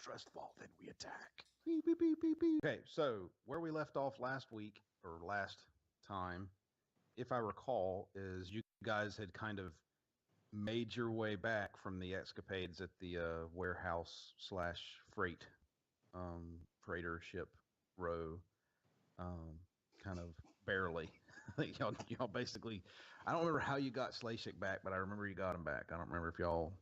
trust fall, then we attack. Beep, beep, beep, beep, beep. Okay, so where we left off last week, or last time, if I recall, is you guys had kind of made your way back from the escapades at the warehouse slash freighter ship row, kind of barely. y'all basically, I don't remember how you got Slashik back, but I remember you got him back. I don't remember if y'all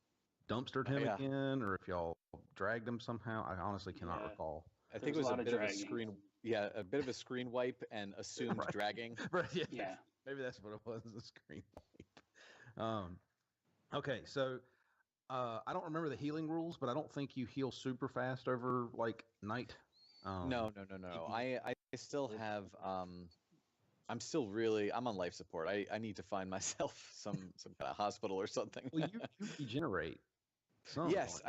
dumpstered him again or if y'all dragged him somehow. I honestly cannot recall. I think it was a bit of a screen. Yeah, a bit of a screen wipe and assumed dragging. Right, yeah. Maybe that's what it was, a screen wipe. Okay, so I don't remember the healing rules, but I don't think you heal super fast over like night. No. I still have. I'm on life support. I need to find myself some kind of hospital or something. Well, you regenerate. Yes.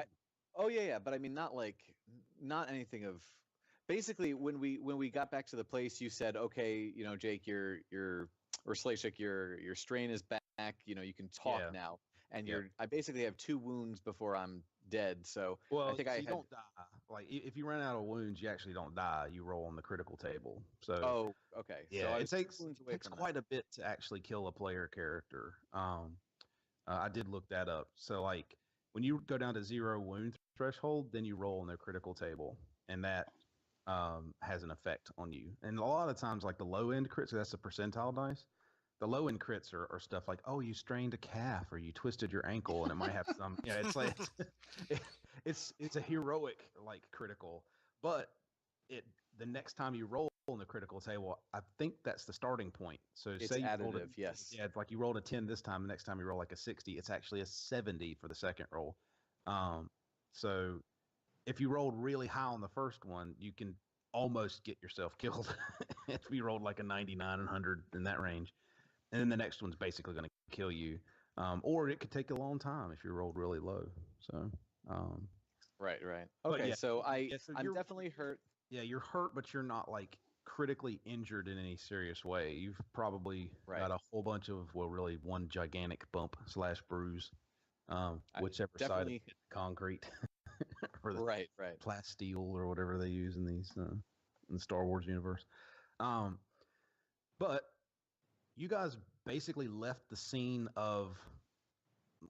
But I mean, not anything of. Basically, when we got back to the place, you said, okay, Jake, or Slashik, your strain is back. You can talk now, and I basically have 2 wounds before I'm dead. So I think you don't die. Like if you run out of wounds, you actually don't die. You roll on the critical table. So okay. Yeah, so it takes quite a bit to actually kill a player character. I did look that up. So like when you go down to 0 wound threshold, then you roll on their critical table, and that has an effect on you. And a lot of times, like the low end crits, so that's the percentile dice. The low end crits are stuff like, oh, you strained a calf or you twisted your ankle, and it might have some. It's like it's a heroic like critical, but the next time you roll on the critical table, I think that's the starting point. So it's say you additive, yes. Yeah, it's like you rolled a 10 this time. The next time you roll like a 60, it's actually a 70 for the second roll. So if you rolled really high on the first one, you can almost get yourself killed if you rolled like a 99 and 100 in that range. And then the next one's basically going to kill you. Or it could take a long time if you rolled really low. So, right. Okay, so I'm definitely hurt. Yeah, you're hurt, but you're not like critically injured in any serious way. You've probably got a whole bunch of, really one gigantic bump / bruise, whichever side of the concrete. Or the right. plasteel or whatever they use in these in the Star Wars universe. But you guys basically left the scene of,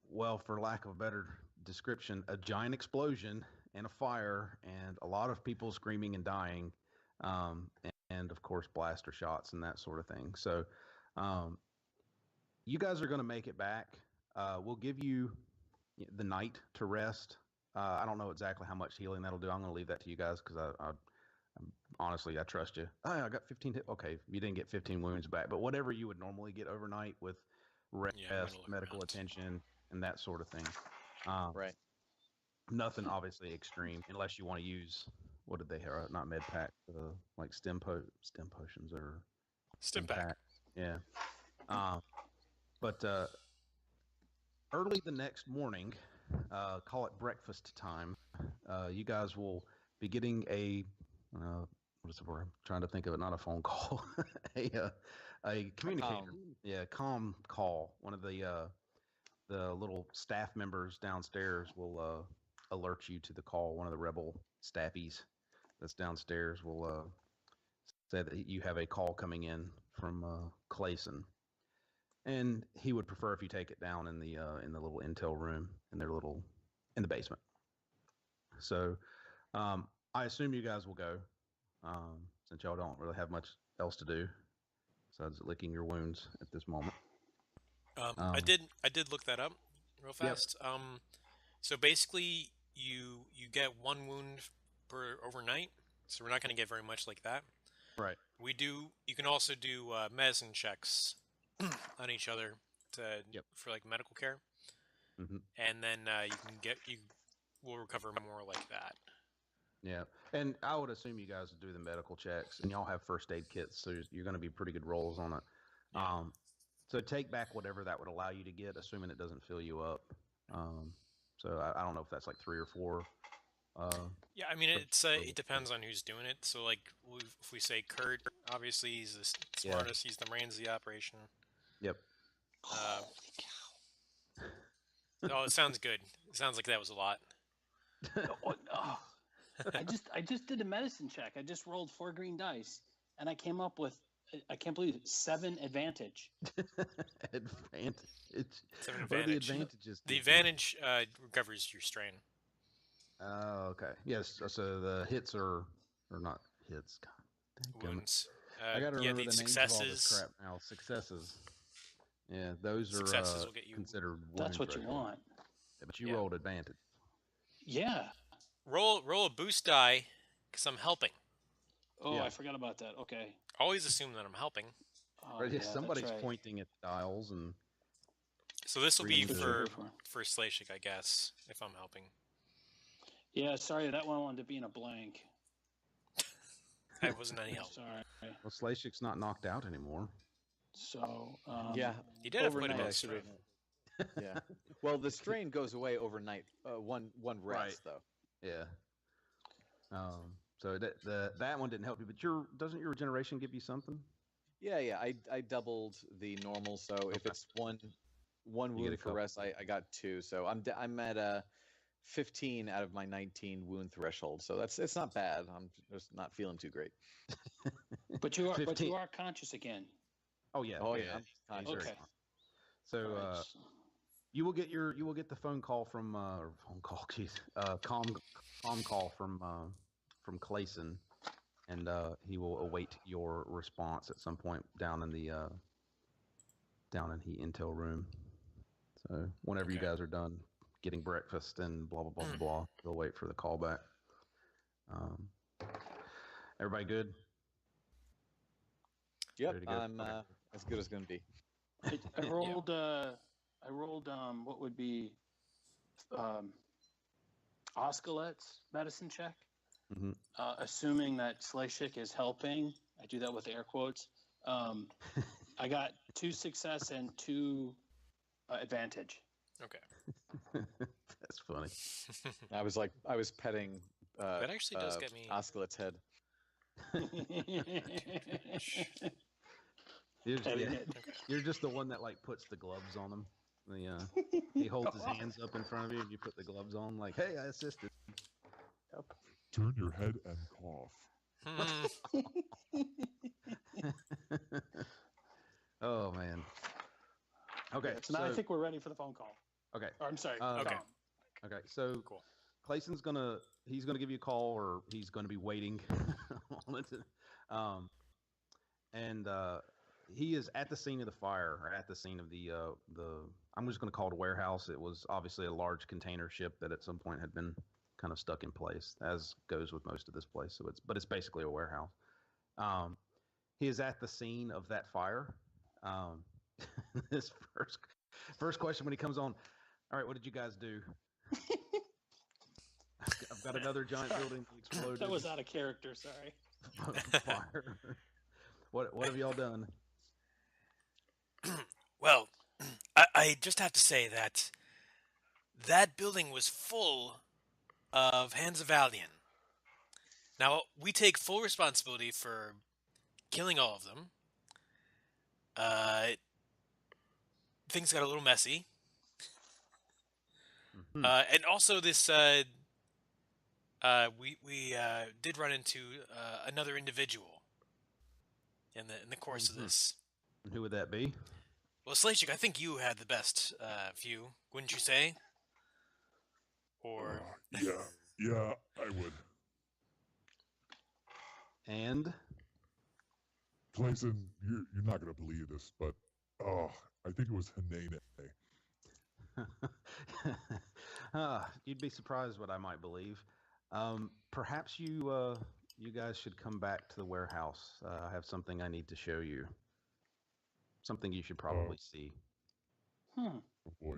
well, for lack of a better description, a giant explosion and a fire and a lot of people screaming and dying, and of course blaster shots and that sort of thing. So you guys are going to make it back. We'll give you the night to rest. I don't know exactly how much healing that'll do. I'm going to leave that to you guys because honestly, I trust you. Oh, I got 15 hit. Okay, you didn't get 15 wounds back, but whatever you would normally get overnight with rest, medical attention, and that sort of thing. Right. Nothing obviously extreme, unless you want to use, what did they have? Not med pack, like stim potions or stim pack. Yeah. But early the next morning, call it breakfast time, you guys will be getting a what is the word? I'm trying to think of it. Not a phone call, a communicator. Comm call. One of the little staff members downstairs will alert you to the call. One of the rebel staffies that's downstairs will say that you have a call coming in from Clayson. And he would prefer if you take it down in the little intel room in the basement. So I assume you guys will go, since y'all don't really have much else to do besides licking your wounds at this moment. I did look that up real fast. Yep. So basically you get 1 wound per overnight, so we're not going to get very much like that. Right. You can also do medicine checks on each other for like medical care, and then you will recover more like that. Yeah, and I would assume you guys do the medical checks, and y'all have first aid kits, so you're going to be pretty good rolls on it. Yeah. So take back whatever that would allow you to get, assuming it doesn't fill you up. So I don't know if that's like 3 or 4. Yeah, I mean it depends on who's doing it. So like if we say Kurt, obviously he's the smartest. He's the brains of the operation. Yep. Oh, it sounds good. It sounds like that was a lot. Oh, no. I just did a medicine check. I just rolled 4 green dice, and I came up with, I can't believe it, 7 advantage. Advantage. 7 What are the advantage. advantages? The advantage recovers your strain. Oh, okay. Yes. So the hits are not hits. God, Wounds. I gotta remember the names of all this successes. crap now. Successes. Yeah, those Successes are will get you. considered wound That's what you threshold. want. Yeah, but you rolled advantage. Yeah. Roll a boost die, because I'm helping. Oh, Yeah. I forgot about that. Okay. Always assume that I'm helping. Oh, Right, yeah, somebody's that's right. pointing at dials and. So this will be Green for Slashik, I guess, if I'm helping. Yeah, sorry, that one wound up being a blank. That wasn't any help. Sorry. Well, Slashik's not knocked out anymore. So, Yeah, He did have quite a bit of actually. strain. Yeah. Well, the strain goes away overnight. One rest Right. though. Yeah. So that one didn't help you, but doesn't your regeneration give you something? Yeah. I doubled the normal, so if it's one wound for rest, I got 2. So I'm at 15 out of my 19 wound threshold. So it's not bad. I'm just not feeling too great. but you are conscious again. Oh yeah. Oh yeah. yeah. I'm conscious. Okay. So you will get the phone call from comm call from Clayson, and he will await your response at some point down in the intel room. So whenever you guys are done getting breakfast and blah blah blah blah blah, he'll wait for the call back. Everybody good? Yep, I'm as good as gonna be. I rolled. I rolled. What would be Oscalet's medicine check, assuming that Slashik is helping. I do that with air quotes. I got 2 success and 2 advantage. Okay. That's funny. I was petting. That actually does get me. Oscalet's head. You're just the one that like puts the gloves on him. He holds his hands up in front of you, and you put the gloves on, like, "Hey, I assisted." Yep. Turn your head and cough. Oh man. Okay, so now I think we're ready for the phone call. Okay. Or, I'm sorry. Okay. Okay. So cool. Clayson's gonna give you a call, or he's gonna be waiting on it. And he is at the scene of the fire, or at the scene of the I'm just going to call it a warehouse. It was obviously a large container ship that at some point had been kind of stuck in place, as goes with most of this place. So it's basically a warehouse. He is at the scene of that fire. His first question when he comes on, all right, what did you guys do? I've got another giant building that exploded. That was out of character. Sorry. Fire. What have y'all done? Well, I just have to say that building was full of Hands of Valiant. Now, we take full responsibility for killing all of them. Things got a little messy. And also this, we did run into another individual in the course of this. And who would that be? Well, Slashik, I think you had the best view, wouldn't you say? Or yeah, I would. And Clayson, you're not gonna believe this, but I think it was Hanene. You'd be surprised what I might believe. Perhaps you guys should come back to the warehouse. I have something I need to show you. Something you should probably see. Oh boy.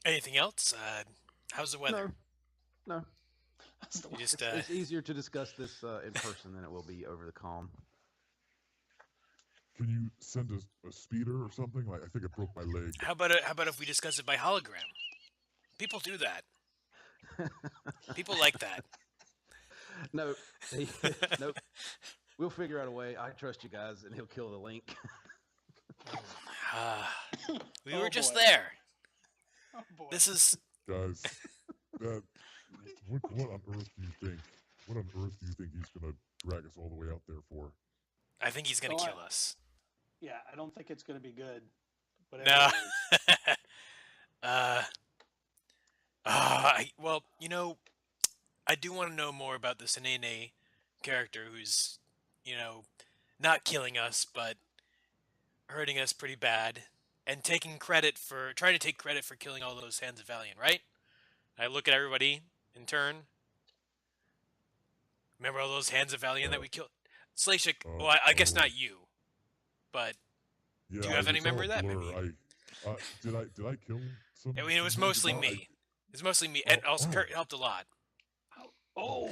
anything else? How's the weather? No. You just, it's easier to discuss this in person than it will be over the comm. Can you send a speeder or something? Like, I think I broke my leg. How about if we discuss it by hologram? People do that. People like that. No, nope. We'll figure out a way. I trust you guys, and he'll kill the link. We were just there. Oh boy. This is Guys, that what on earth do you think? What on earth do you think he's gonna drag us all the way out there for? I think he's gonna kill us. Yeah, I don't think it's gonna be good. No. Well, I do want to know more about this Inene character who's, not killing us, but hurting us pretty bad, and trying to take credit for killing all those Hands of Valiant, right? I look at everybody in turn. Remember all those Hands of Valiant that we killed? Slashik, well, I guess not you, but yeah, do you have any memory of that? Maybe. Did I kill some? I mean, it was mostly me. It was mostly me, and also Kurt helped a lot. Oh!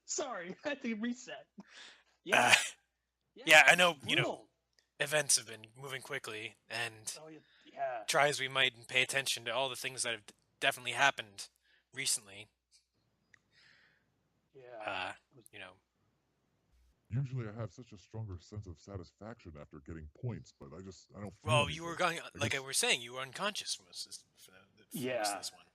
Sorry, I had to reset. Yeah. Yeah, I know. Events have been moving quickly, and try as we might and pay attention to all the things that have definitely happened recently. Yeah. Usually I have such a stronger sense of satisfaction after getting points, but I don't feel anything. You were going, I was saying, you were unconscious for most of this one.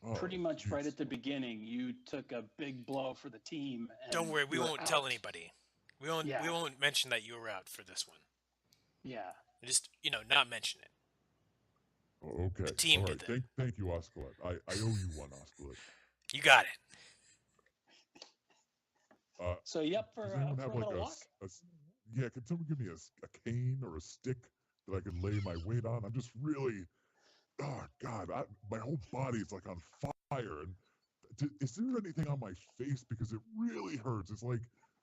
Oh, pretty much right at the beginning, you took a big blow for the team. And don't worry, we won't tell anybody. We won't mention that you were out for this one. Yeah. Just, not mention it. Oh, okay. The team all did right. that. Thank you, Oscalet. I owe you one, Oscalet. You got it. So you up for does anyone have a little walk? Yeah, can someone give me a cane or a stick that I can lay my weight on? I'm just really, oh God, my whole body is like on fire. And is there anything on my face? Because it really hurts. It's like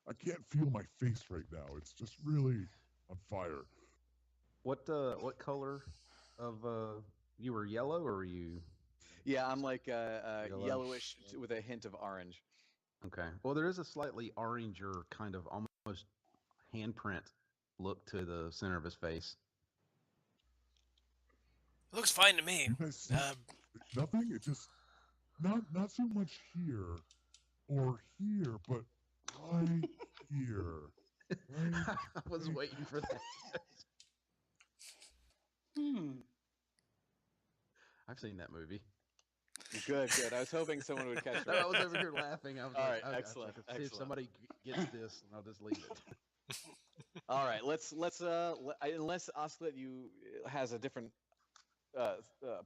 I can't feel my face right now. It's just really on fire. What color of you were yellow or were you? Yeah, I'm like yellowish with a hint of orange. Okay. Well, there is a slightly oranger kind of almost handprint look to the center of his face. It looks fine to me. You guys see nothing? It just not so much here or here, but right here. Right I was waiting for that. I've seen that movie. Good. I was hoping someone would catch that. I was over here laughing. I was all like, right, excellent. See if somebody gets this, and I'll just leave it. All right, let's unless Oscalet you has a different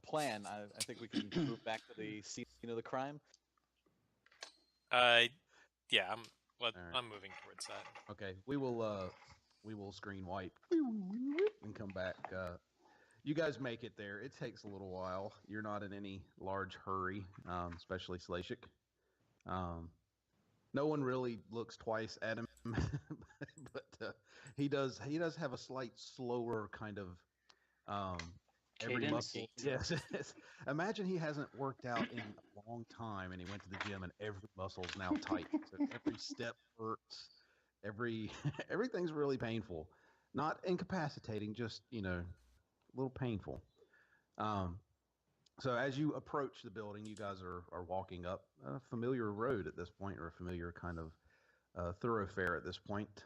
plan, I think we can move back to the scene of the crime. Yeah, I'm moving towards that. Okay, we will screen wipe and come back. You guys make it there. It takes a little while. You're not in any large hurry, especially Slashik. No one really looks twice at him, but he does have a slight slower kind of every muscle. Yes. Imagine he hasn't worked out in a long time, and he went to the gym, and every muscle's now tight. So every step hurts. Everything's really painful. Not incapacitating, just a little painful. So as you approach the building, you guys are walking up a familiar road at this point, or a familiar kind of thoroughfare at this point,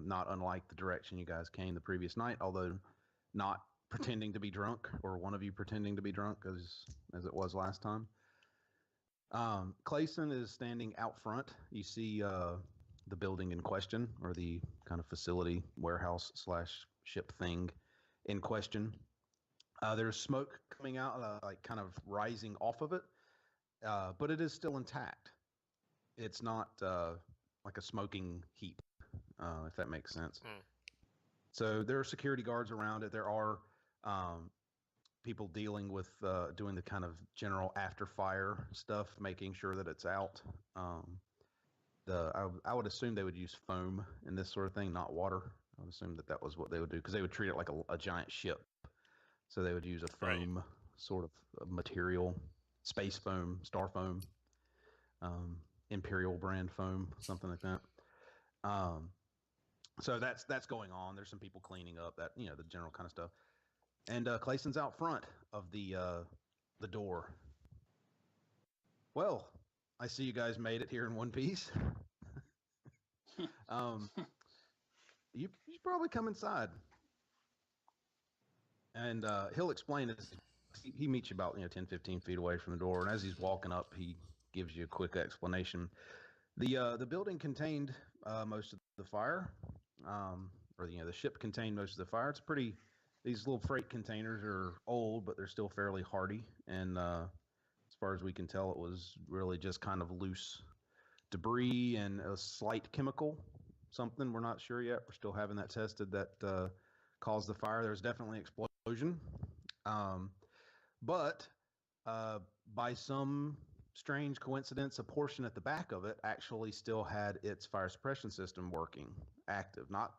not unlike the direction you guys came the previous night, although not pretending to be drunk, or one of you pretending to be drunk as it was last time. Clayson is standing out front. You see the building in question, or the kind of facility, warehouse / ship thing in question. There's smoke coming out, like kind of rising off of it, but it is still intact. It's not like a smoking heap, if that makes sense. So there are security guards around it. There are people dealing with doing the kind of general after fire stuff, making sure that it's out. I would assume they would use foam in this sort of thing, not water. I would assume that was what they would do, because they would treat it like a giant ship. So they would use a foam sort of material, space foam, star foam, Imperial brand foam, something like that. So that's going on. There's some people cleaning up, that the general kind of stuff. And Clayson's out front of the door. Well, I see you guys made it here in one piece. You should probably come inside. And he'll explain as he meets you about 10, 15 feet away from the door, and as he's walking up, he gives you a quick explanation. The building contained most of the fire, or the ship contained most of the fire. It's pretty. These little freight containers are old, but they're still fairly hardy. And as far as we can tell, it was really just kind of loose debris and a slight chemical, something we're not sure yet. We're still having that tested that caused the fire. There was definitely an explosion, but by some strange coincidence, a portion at the back of it actually still had its fire suppression system working, active. Not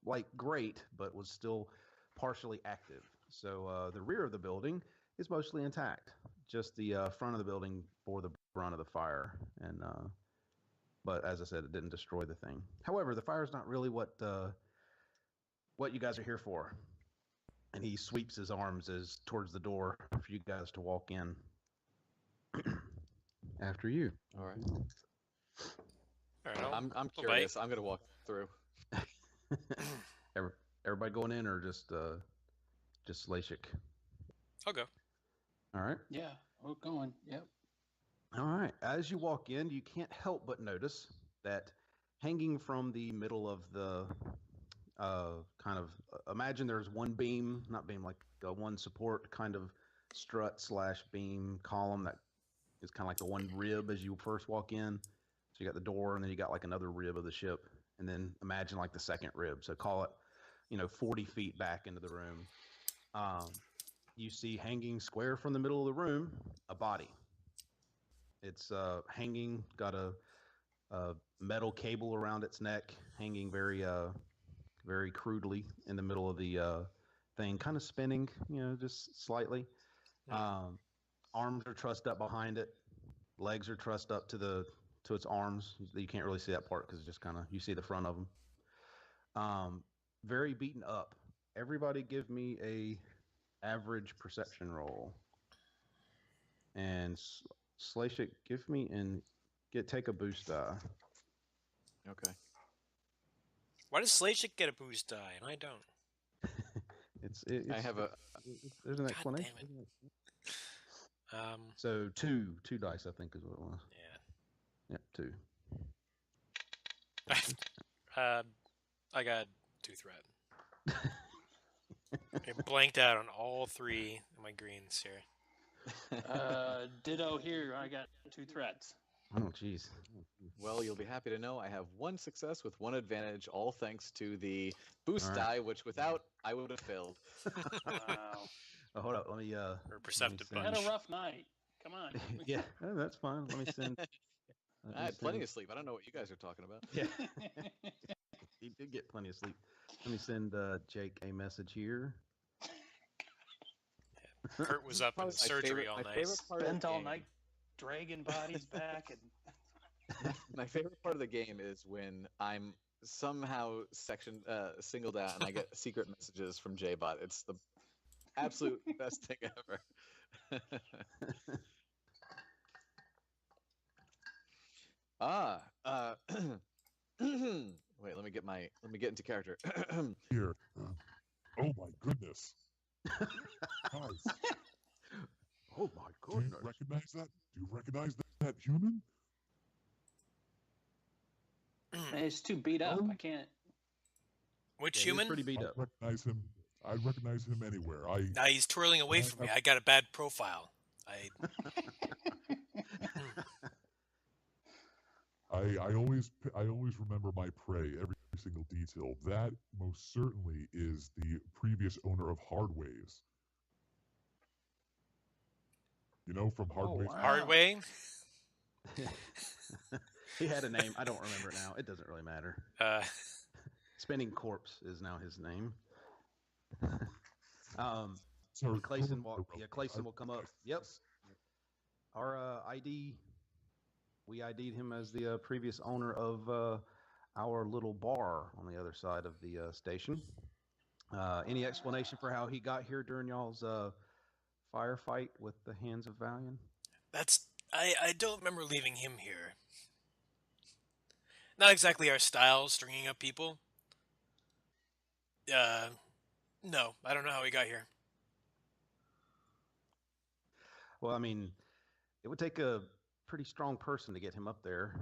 like great, but was still partially active. So the rear of the building is mostly intact. Just the front of the building bore the brunt of the fire, and but as I said, it didn't destroy the thing. However, the fire is not really what you guys are here for. And he sweeps his arms as towards the door for you guys to walk in. After you. All right. All right, I'm curious. I'm gonna walk through. Everybody going in, or just Slashik? I'll go. All right. Yeah, we're going. Yep. All right. As you walk in, you can't help but notice that hanging from the middle of the kind of imagine there's one beam, not beam, like one support kind of strut / beam column that is kind of like the one rib as you first walk in. So you got the door, and then you got like another rib of the ship, and then imagine like the second rib. So call it, 40 feet back into the room. You see hanging square from the middle of the room a body. It's hanging, got a metal cable around its neck, hanging very crudely in the middle of the thing, kind of spinning, just slightly. Arms are trussed up behind it. Legs are trussed up to its arms. You can't really see that part because it's just kind of, you see the front of them. Very beaten up. Everybody give me a average perception roll. And Slashik, give me take a boost die. Okay. Why does Slashik get a boost die and I don't? It's I have a. There's an God explanation. damn it. So two dice, I think, is what it was. Yeah. Yep, 2. I got 2 threat. I blanked out on all 3 of my greens here. Ditto here. I got 2 threats. Oh, jeez. Well, you'll be happy to know I have 1 success with 1 advantage, all thanks to the boost All right. die, which without I would have failed. Wow. Oh, hold up. Let me. Or perceptive I had bunch. a rough night. Come on. Yeah, that's fine. Let me send. I had plenty of sleep. I don't know what you guys are talking about. Yeah, he did get plenty of sleep. Let me send Jake a message here. Kurt was up in surgery all night. Spent all night dragging bodies back. And My favorite part of the game is when I'm somehow singled out and I get secret messages from JBot. It's the absolute best thing ever. Wait, let me get into character. Here. Oh my goodness. Guys, Oh my do you goodness! recognize that? Do you recognize that human? it's too beat up. Oh. I can't. Which Yeah, he's human? pretty beat I up. recognize him. I recognize him anywhere. Nah, he's twirling away from me. I got a bad profile. I always remember my prey, every single detail. That most certainly is the previous owner of Hardways. You know, from Hardways. wow. Hard way? He had a name. I don't remember it now. It doesn't really matter. Spinning Corpse is now his name. Sorry, Clayson will come up. Yep. Our ID. We ID'd him as the previous owner of our little bar on the other side of the station. Any explanation for how he got here during y'all's firefight with the Hands of Valiant? I don't remember leaving him here. Not exactly our style, stringing up people. No, I don't know how he got here. Well, I mean, it would take a pretty strong person to get him up there.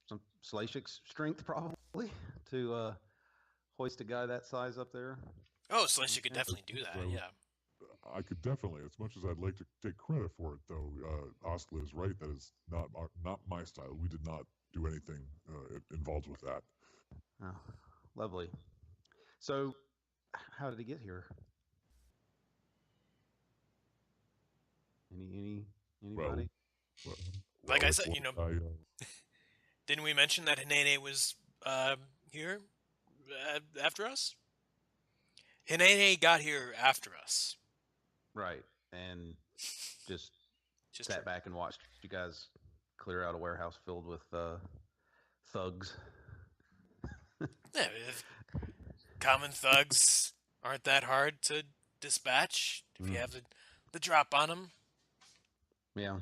Some Slashik's strength probably to hoist a guy that size up there. Oh, Slash, you could Yeah. definitely do that. Yeah. I could definitely, as much as I'd like to take credit for it, though, Oskla is right. That is not my style. We did not do anything involved with that. Oh, lovely. So, how did he get here? Anybody? Well, Like I if said, one you know, guy, didn't we mention that Hinene was here after us? Hinene got here after us. Right, and just Just sat back and watched you guys clear out a warehouse filled with thugs. Yeah, common thugs aren't that hard to dispatch if you have the drop on them. Yeah.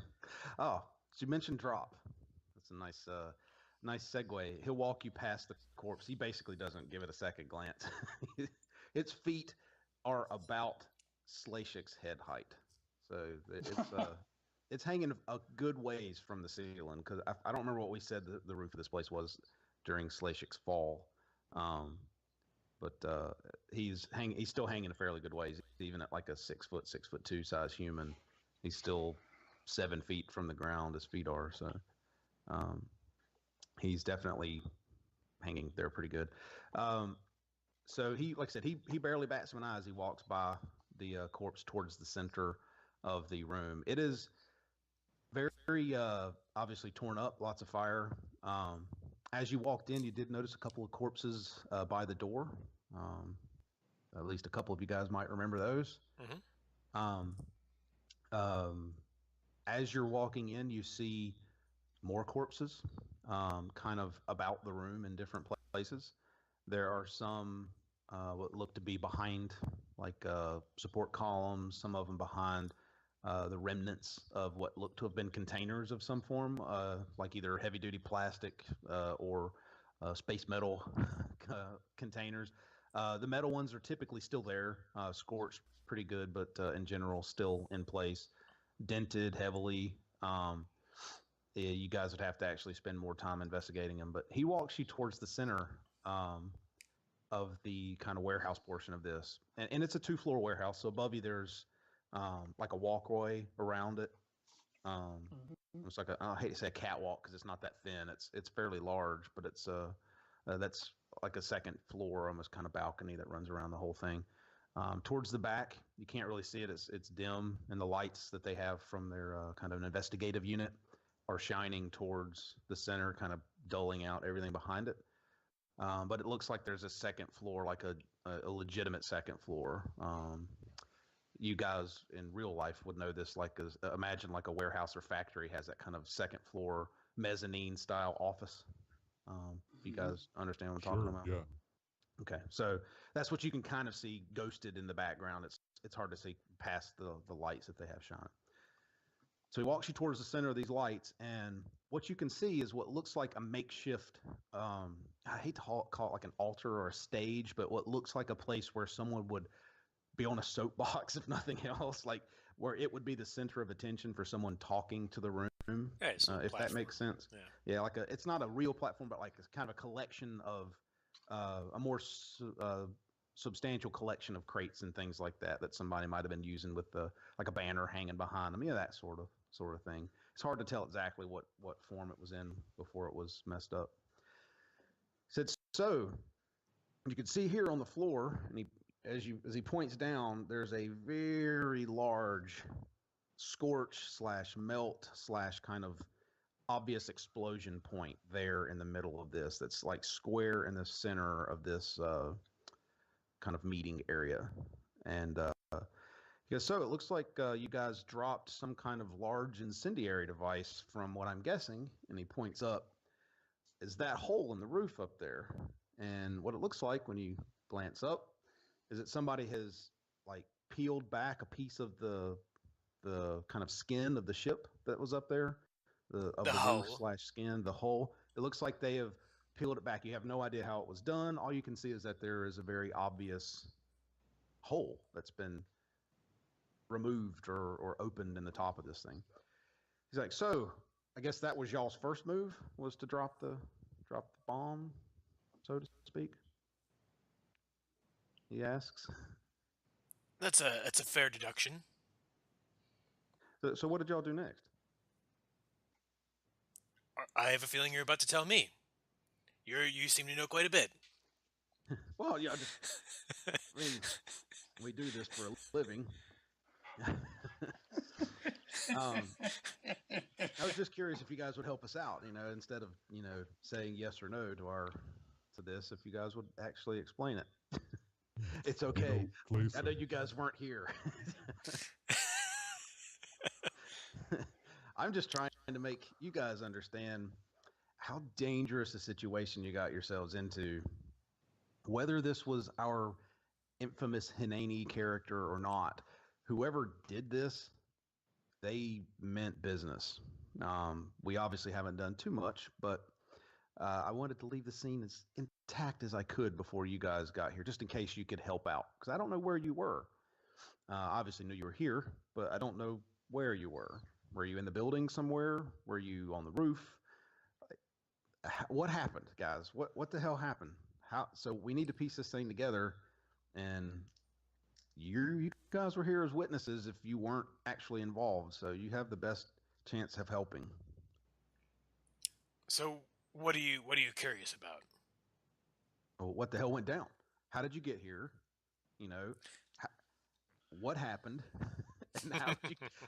Oh, so you mentioned drop. That's a nice segue. He'll walk you past the corpse. He basically doesn't give it a second glance. Its feet are about Slashik's head height, so it's hanging a good ways from the ceiling. Because I don't remember what we said the roof of this place was during Slashik's fall, but he's still hanging a fairly good ways, even at like a 6'2" size human. He's still 7 feet from the ground. His feet are so. He's definitely hanging there pretty good. So he, like I said, he barely bats an eye as he walks by the corpse towards the center of the room. It is very obviously torn up, lots of fire. As you walked in, you did notice a couple of corpses by the door. At least a couple of you guys might remember those. Mm-hmm. As you're walking in, you see more corpses kind of about the room in different places. There are some what look to be behind like support columns, some of them behind the remnants of what look to have been containers of some form, like either heavy duty plastic or space metal containers. The metal ones are typically still there, scorched pretty good, but in general still in place, dented heavily. Yeah, you guys would have to actually spend more time investigating them. But he walks you towards the center of the kind of warehouse portion of this, and it's a 2-floor warehouse. So above you, there's like a walkway around it. It's like I hate to say a catwalk because it's not that thin. It's fairly large, but it's that's like a second floor, almost kind of balcony that runs around the whole thing. Towards the back, you can't really see it. It's dim, and the lights that they have from their kind of an investigative unit are shining towards the center, kind of dulling out everything behind it. But it looks like there's a second floor, like a legitimate second floor. You guys in real life would know this, like imagine like a warehouse or factory has that kind of second floor mezzanine style office. You guys understand what I'm talking about? Yeah. Okay, so that's what you can kind of see ghosted in the background. It's hard to see past the lights that they have shining. So he walks you towards the center of these lights, and what you can see is what looks like a makeshift, I hate to call it like an altar or a stage, but what looks like a place where someone would be on a soapbox, if nothing else, like where it would be the center of attention for someone talking to the room, Yeah, if that makes sense. Yeah, like it's not a real platform, but like it's kind of a collection of a more substantial collection of crates and things like that somebody might have been using with like a banner hanging behind them. Yeah, that sort of thing. It's hard to tell exactly what form it was in before it was messed up. He said, so you can see here on the floor, and as he points down, there's a very large scorch / melt / kind of obvious explosion point there in the middle of this. That's like square in the center of this kind of meeting area. And yeah, so it looks like you guys dropped some kind of large incendiary device from what I'm guessing. And he points up, is that hole in the roof up there. And what it looks like when you glance up is that somebody has like peeled back a piece of the kind of skin of the ship that was up there, the hull roof / skin, the hull. It looks like they have peeled it back. You have no idea how it was done. All you can see is that there is a very obvious hole that's been removed or opened in the top of this thing. He's like, so I guess that was y'all's first move, was to drop the bomb, so to speak. He asks. That's a fair deduction. So what did y'all do next? I have a feeling you're about to tell me. You seem to know quite a bit. Well, yeah, I mean, we do this for a living. I was just curious if you guys would help us out, instead of, saying yes or no to this, if you guys would actually explain it. It's okay. I know you guys weren't here. I'm just trying to make you guys understand how dangerous a situation you got yourselves into. Whether this was our infamous Hineni character or not, whoever did this, they meant business. We obviously haven't done too much, but I wanted to leave the scene as intact as I could before you guys got here, just in case you could help out. Because I don't know where you were. Obviously knew you were here, but I don't know where you were. Were you in the building somewhere? Were you on the roof? What happened, guys? What the hell happened? So we need to piece this thing together, and you guys were here as witnesses if you weren't actually involved, so you have the best chance of helping. So what are you curious about? Well, what the hell went down? How did you get here? What happened? And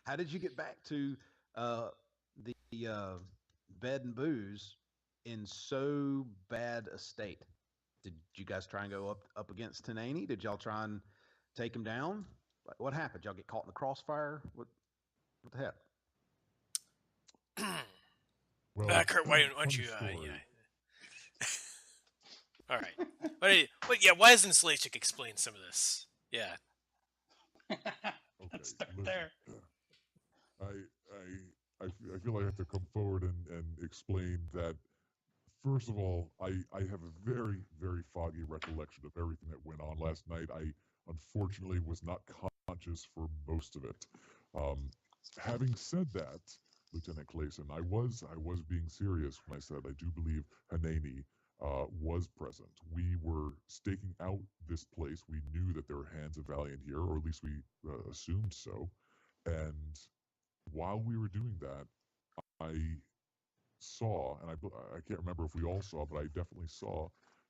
how did you get back to the bed and booze in so bad a state? Did you guys try and go up against Hineni? Did y'all try and take him down? What happened? Y'all get caught in the crossfire? What the heck? Well, Kurt, why don't you? Yeah. All right. Why doesn't Slachik explain some of this? Yeah. Okay. Start there. I feel I have to come forward and explain that. First of all, I have a very, very foggy recollection of everything that went on last night. I unfortunately was not conscious for most of it. Having said that, Lieutenant Clayson, I was being serious when I said I do believe Hineni was present. We were staking out this place. We knew that there were Hands of Valiant here, or at least we assumed so. And while we were doing that, I saw, and I can't remember if we all saw, but I definitely saw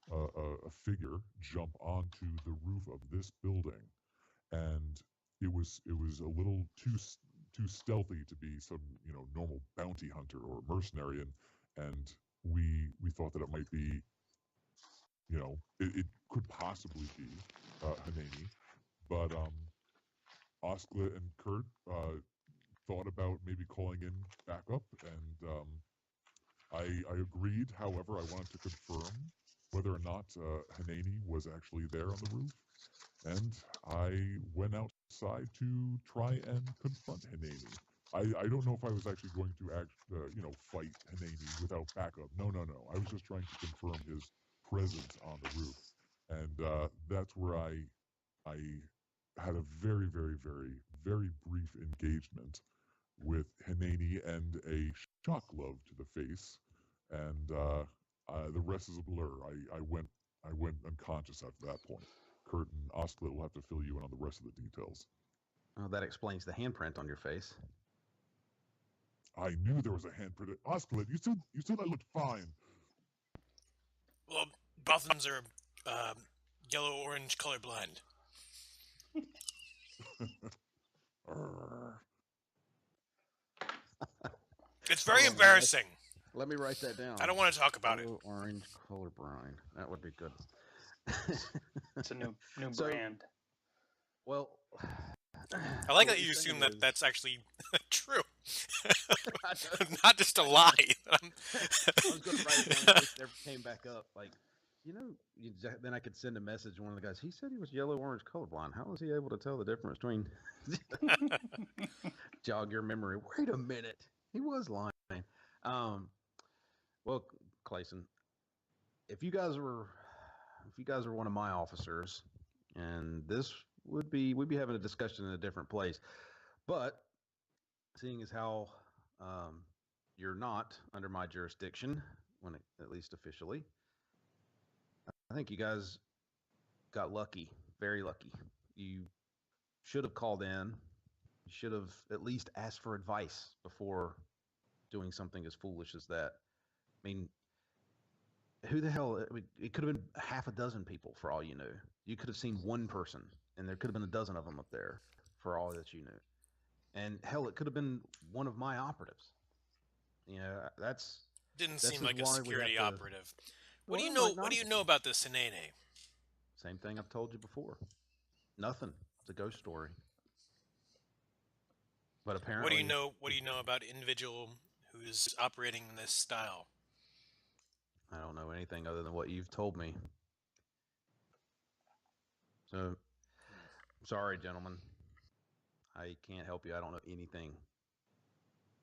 a figure jump onto the roof of this building, and it was a little too stealthy to be some normal bounty hunter or mercenary, and we thought that it might be, it could possibly be Hineni, but Oskla and Kurt thought about maybe calling in backup, and I agreed. However, I wanted to confirm whether or not Hineni was actually there on the roof, and I went outside to try and confront Hineni. I don't know if I was actually going to fight Hineni without backup. No. I was just trying to confirm his presence on the roof, and that's where I had a very, very, very, very brief engagement with Hineni and a shock glove to the face, and the rest is a blur. I went unconscious after that point. Kurt and Osklet will have to fill you in on the rest of the details. Oh, that explains the handprint on your face. I knew there was a handprint. Osklet, you said I looked fine. Well, both of them are yellow-orange colorblind. It's very embarrassing. Let me write that down. I don't want to talk about it. Orange colorblind. That would be good. It's a new brand. Well, I like that you assume that that's actually true. Not just a lie. I was going to write it down if it never came back up. Then I could send a message to one of the guys. He said he was yellow-orange colorblind. How was he able to tell the difference between... Jog your memory. Wait a minute. He was lying. Well, Clayson, if you guys were one of my officers and this we'd be having a discussion in a different place. But seeing as how you're not under my jurisdiction, at least officially, I think you guys got lucky, very lucky. You should have called in. You should have at least asked for advice before doing something as foolish as that. I mean, who the hell? It could have been half a dozen people for all you knew. You could have seen one person, and there could have been a dozen of them up there for all that you knew. And hell, it could have been one of my operatives. That's Didn't this seem is like a why we security have to. operative. Well, What it might not do you have know been. about this Hinene? Same thing I've told you before. Nothing. It's a ghost story. But apparently, What do you know about individual who's operating in this style? I don't know anything other than what you've told me. So, sorry, gentlemen. I can't help you. I don't know anything.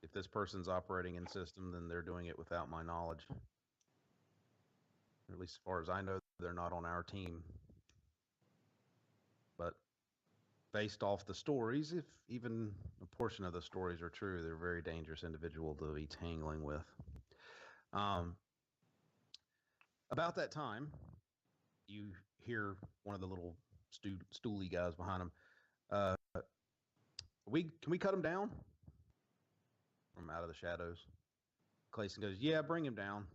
If this person's operating in system, then they're doing it without my knowledge. Or at least as far as I know, they're not on our team. But based off the stories, if even a portion of the stories are true, they're a very dangerous individual to be tangling with. About that time, you hear one of the little stooly guys behind him. Can we cut him down? From out of the shadows. Clayson goes, yeah, bring him down.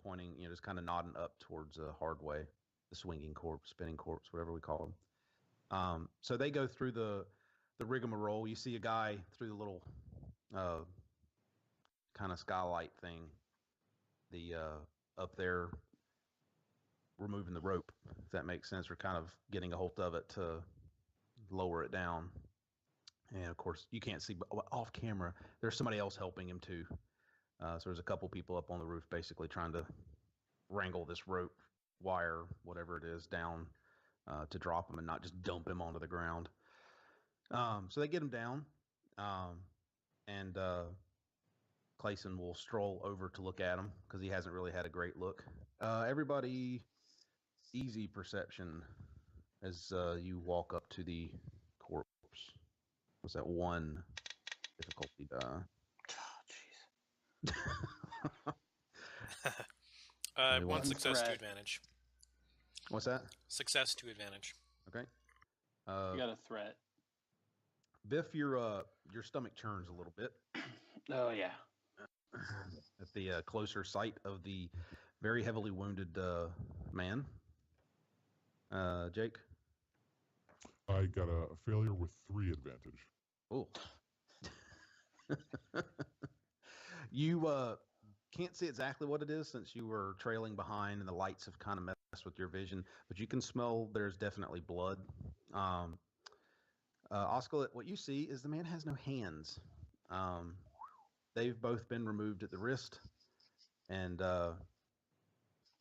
Pointing, just kind of nodding up towards Hardway, the swinging corpse, spinning corpse, whatever we call him. So they go through the rigmarole. You see a guy through the little kind of skylight thing, the up there removing the rope, if that makes sense, or kind of getting a hold of it to lower it down. And of course, you can't see, but off camera, there's somebody else helping him too. So there's a couple people up on the roof basically trying to wrangle this rope, wire, whatever it is, down to drop him and not just dump him onto the ground. So they get him down, and Clayson will stroll over to look at him because he hasn't really had a great look. Everybody, easy perception as you walk up to the corpse. Was that one difficulty die? Oh, jeez. One success, threat. 2 advantage. What's that? Success, 2 advantage. Okay. You got a threat. Biff, your stomach churns a little bit Oh yeah. at the closer sight of the very heavily wounded man. Jake? I got a failure with 3 advantage. Oh. You can't see exactly what it is since you were trailing behind and the lights have kind of messed with your vision, but you can smell there's definitely blood. Oscar, what you see is the man has no hands. They've both been removed at the wrist, and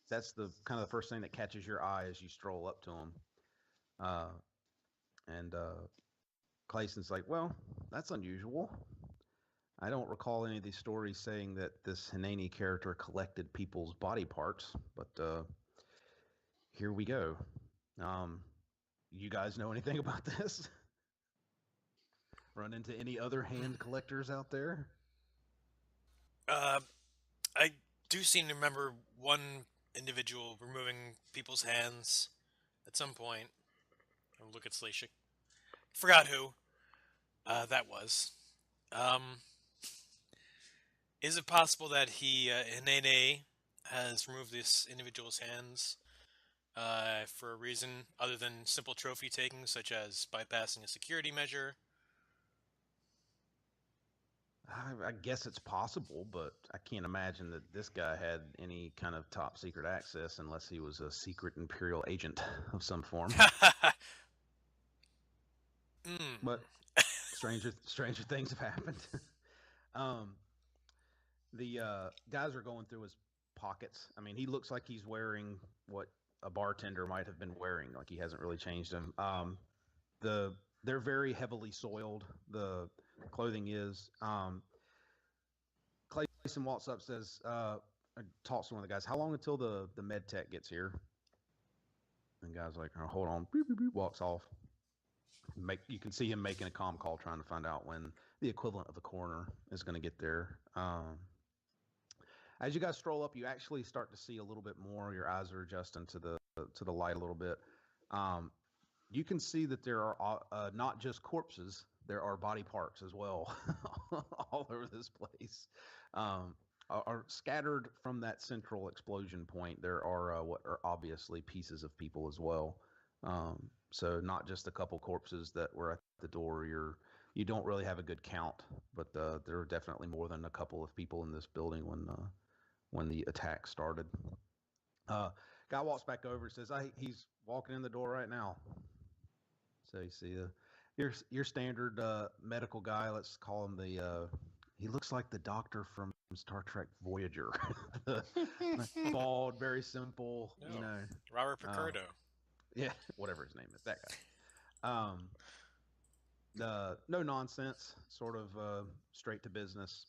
that's the kind of the first thing that catches your eye as you stroll up to him. And Clayson's like, well, that's unusual. I don't recall any of these stories saying that this Hinene character collected people's body parts, but here we go. You guys know anything about this? Run into any other hand collectors out there? I do seem to remember one individual removing people's hands at some point. I'll look at Slashik. Forgot who that was. Is it possible that Hinene has removed this individual's hands for a reason other than simple trophy taking, such as bypassing a security measure? I guess it's possible, but I can't imagine that this guy had any kind of top secret access unless he was a secret Imperial agent of some form. But stranger things have happened. The guys are going through his pockets. I mean, he looks like he's wearing what a bartender might have been wearing. Like he hasn't really changed him. They're very heavily soiled. The clothing is. Clayson walks up, says, talks to one of the guys. How long until the med tech gets here? And the guy's like, oh, hold on. Beep, beep, beep, walks off. You can see him making a comm call trying to find out when the equivalent of the coroner is going to get there. As you guys stroll up, you actually start to see a little bit more. Your eyes are adjusting to the light a little bit. You can see that there are not just corpses, there are body parts as well all over this place. Are scattered from that central explosion point. There are what are obviously pieces of people as well. So not just a couple corpses that were at the door. You don't really have a good count, but there are definitely more than a couple of people in this building when the attack started. Guy walks back over and says, he's walking in the door right now. So you see your standard medical guy. Let's call him he looks like the doctor from Star Trek Voyager. Bald, very simple, Robert Picardo. Yeah, whatever his name is, that guy. No nonsense, sort of straight to business.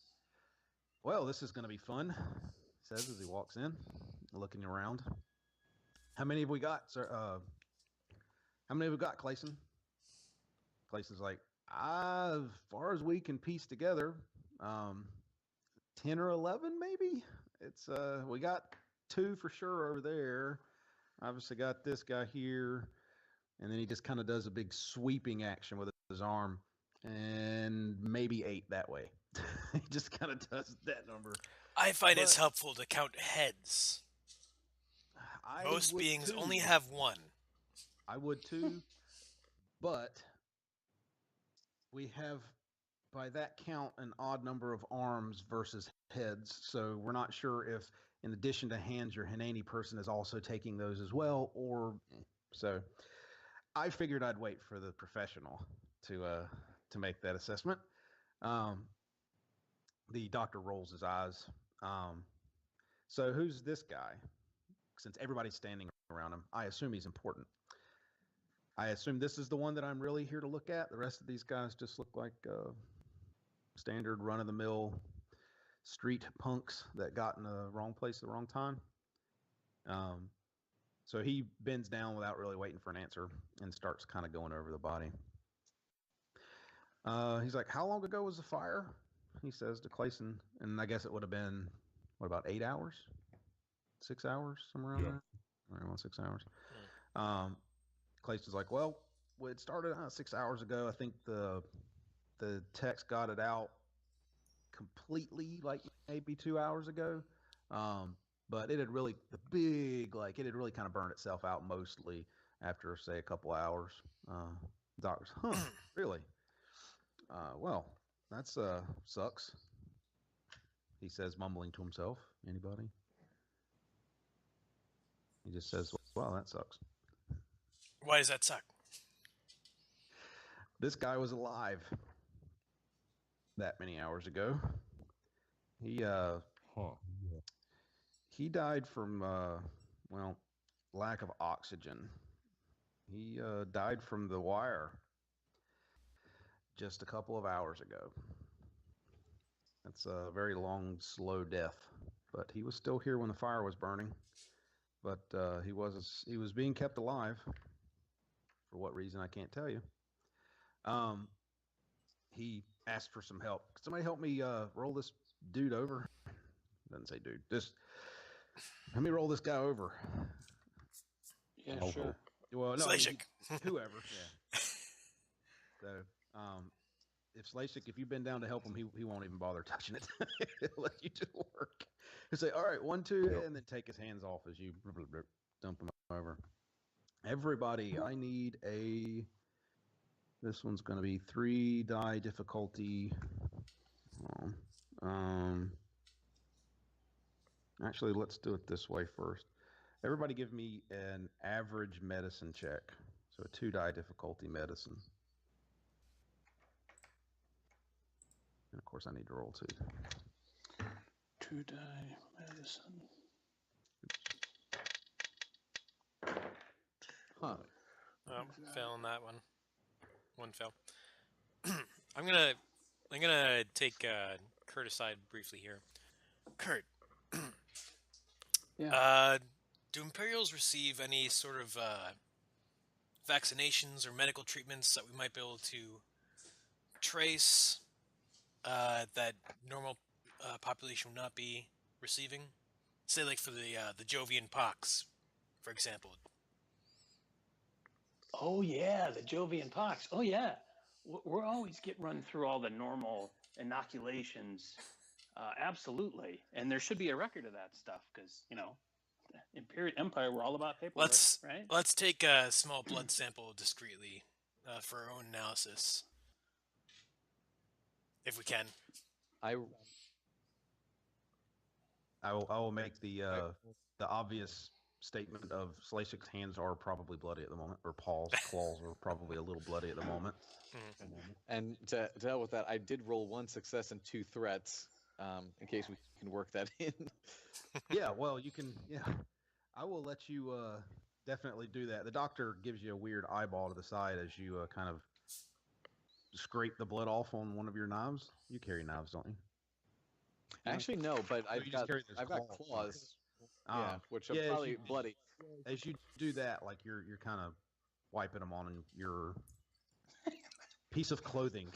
Well, this is going to be fun, he says as he walks in, looking around. How many have we got, sir? How many have we got, Clayson? Clayson's like, as far as we can piece together, 10 or 11 maybe. It's we got 2 for sure over there. Obviously got this guy here, and then he just kind of does a big sweeping action with his arm, and maybe 8 that way. He just kind of does that number. I find it's helpful to count heads. Most beings only have 1. I would too, but we have, by that count, an odd number of arms versus heads. So we're not sure if, in addition to hands, your Hineni person is also taking those as well, or so. I figured I'd wait for the professional to make that assessment. The doctor rolls his eyes. So who's this guy? Since everybody's standing around him, I assume he's important. I assume this is the one that I'm really here to look at. The rest of these guys just look like standard run-of-the-mill street punks that got in the wrong place at the wrong time. So he bends down without really waiting for an answer and starts kind of going over the body. He's like, how long ago was the fire? He says to Clayson, and I guess it would have been, what, about 8 hours? 6 hours? Somewhere around there? Around 6 hours. Clayson's like, well, it started 6 hours ago. I think the techs got it out completely like maybe 2 hours ago. But it had really, it had really kind of burned itself out mostly after, say, a couple hours. Doctors, really? Well, that's sucks. He says, mumbling to himself. Anybody? He just says, well, that sucks. Why does that suck? This guy was alive that many hours ago. He died from, lack of oxygen. He died from the wire just a couple of hours ago. That's a very long, slow death. But he was still here when the fire was burning. But he was being kept alive. For what reason, I can't tell you. He asked for some help. Could somebody help me roll this dude over? Doesn't say dude. Just let me roll this guy over. Yeah, sure. Well, no, whoever. Yeah. So, if Slashik, if you've been down to help him, he won't even bother touching it. He'll let you do the work. He'll say, all right, 1, 2, and then take his hands off as you dump him over. Everybody, I need this one's going to be 3 die difficulty. Actually, let's do it this way first. Everybody give me an average medicine check. So a 2 die difficulty medicine. And of course, I need to roll 2. 2 die medicine. Huh. Oh, fail on that one. 1 fail. I'm gonna take Kurt aside briefly here. Kurt. Yeah. Do Imperials receive any sort of vaccinations or medical treatments that we might be able to trace that normal population would not be receiving? Say, like for the Jovian pox, for example. Oh yeah, the Jovian pox. Oh yeah, we're always get run through all the normal inoculations. Absolutely, and there should be a record of that stuff because Imperial Empire, we're all about paperwork, right? Let's take a small blood sample discreetly for our own analysis, if we can. I will make the obvious statement of Slashik's hands are probably bloody at the moment, or Paul's claws are probably a little bloody at the moment. And to hell with that, I did roll 1 success and 2 threats, in case we can work that in. Yeah, well, you can. Yeah, I will let you definitely do that. The doctor gives you a weird eyeball to the side as you kind of scrape the blood off on one of your knives. You carry knives, don't you? Actually, no, but I've got claws. Yeah, which are probably bloody. As you do that, like you're kind of wiping them on your piece of clothing.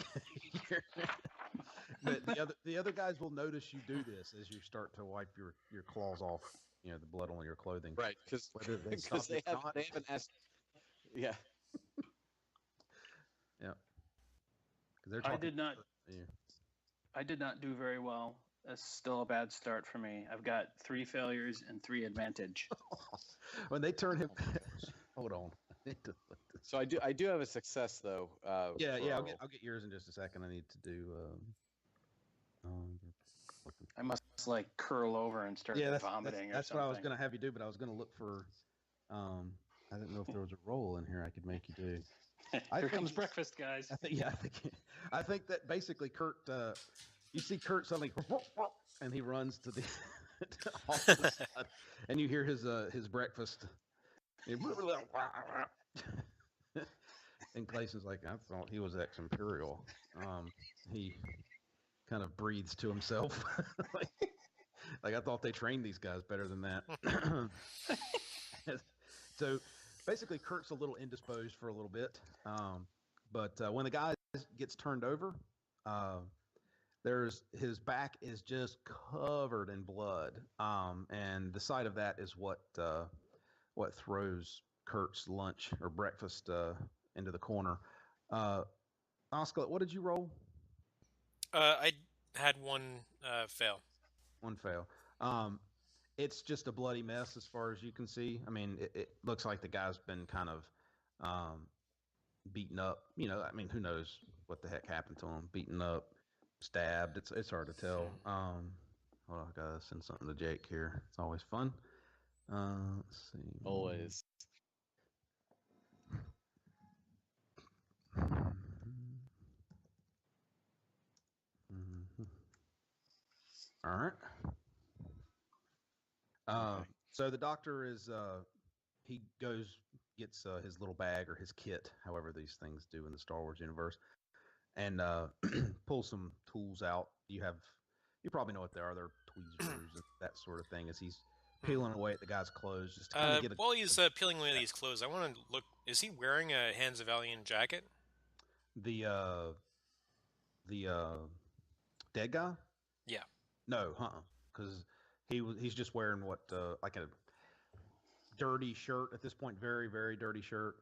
the other guys will notice you do this as you start to wipe your claws off. The blood on your clothing. Right, because they haven't asked. Yeah. Yeah. I did not do very well. That's still a bad start for me. I've got 3 failures and 3 advantage. When they turn him, hold on. So I do have a success though. I'll get yours in just a second. I need to do. I must curl over and start vomiting. That's what I was going to have you do, but I was going to look for. I didn't know if there was a roll in here I could make you do. Here comes breakfast, guys. I think that basically Kurt. You see Kurt suddenly, and he runs to the off to the side, and you hear his breakfast. And Clayson's like, I thought he was ex-Imperial. He kind of breathes to himself, like I thought they trained these guys better than that. So basically, Kurt's a little indisposed for a little bit, but when the guy gets turned over, his back is just covered in blood, and the sight of that is what throws Kurt's lunch or breakfast into the corner. Oscar, what did you roll? I had 1 fail. 1 fail. It's just a bloody mess as far as you can see. I mean, it looks like the guy's been kind of beaten up. Who knows what the heck happened to him? Beaten up, stabbed. It's hard to tell. Hold on, I gotta send something to Jake here. It's always fun. Let's see. Always. All right. So the doctor is he gets his little bag or his kit, however these things do in the Star Wars universe, and pulls some tools out. You probably know what they are. They're tweezers and that sort of thing. As he's peeling away at the guy's clothes, just to kind of get while he's peeling away at these clothes, I want to look. Is he wearing a Hands of Valiant jacket? The dead guy? Yeah. No, because he's just wearing what like a dirty shirt at this point, very very dirty shirt,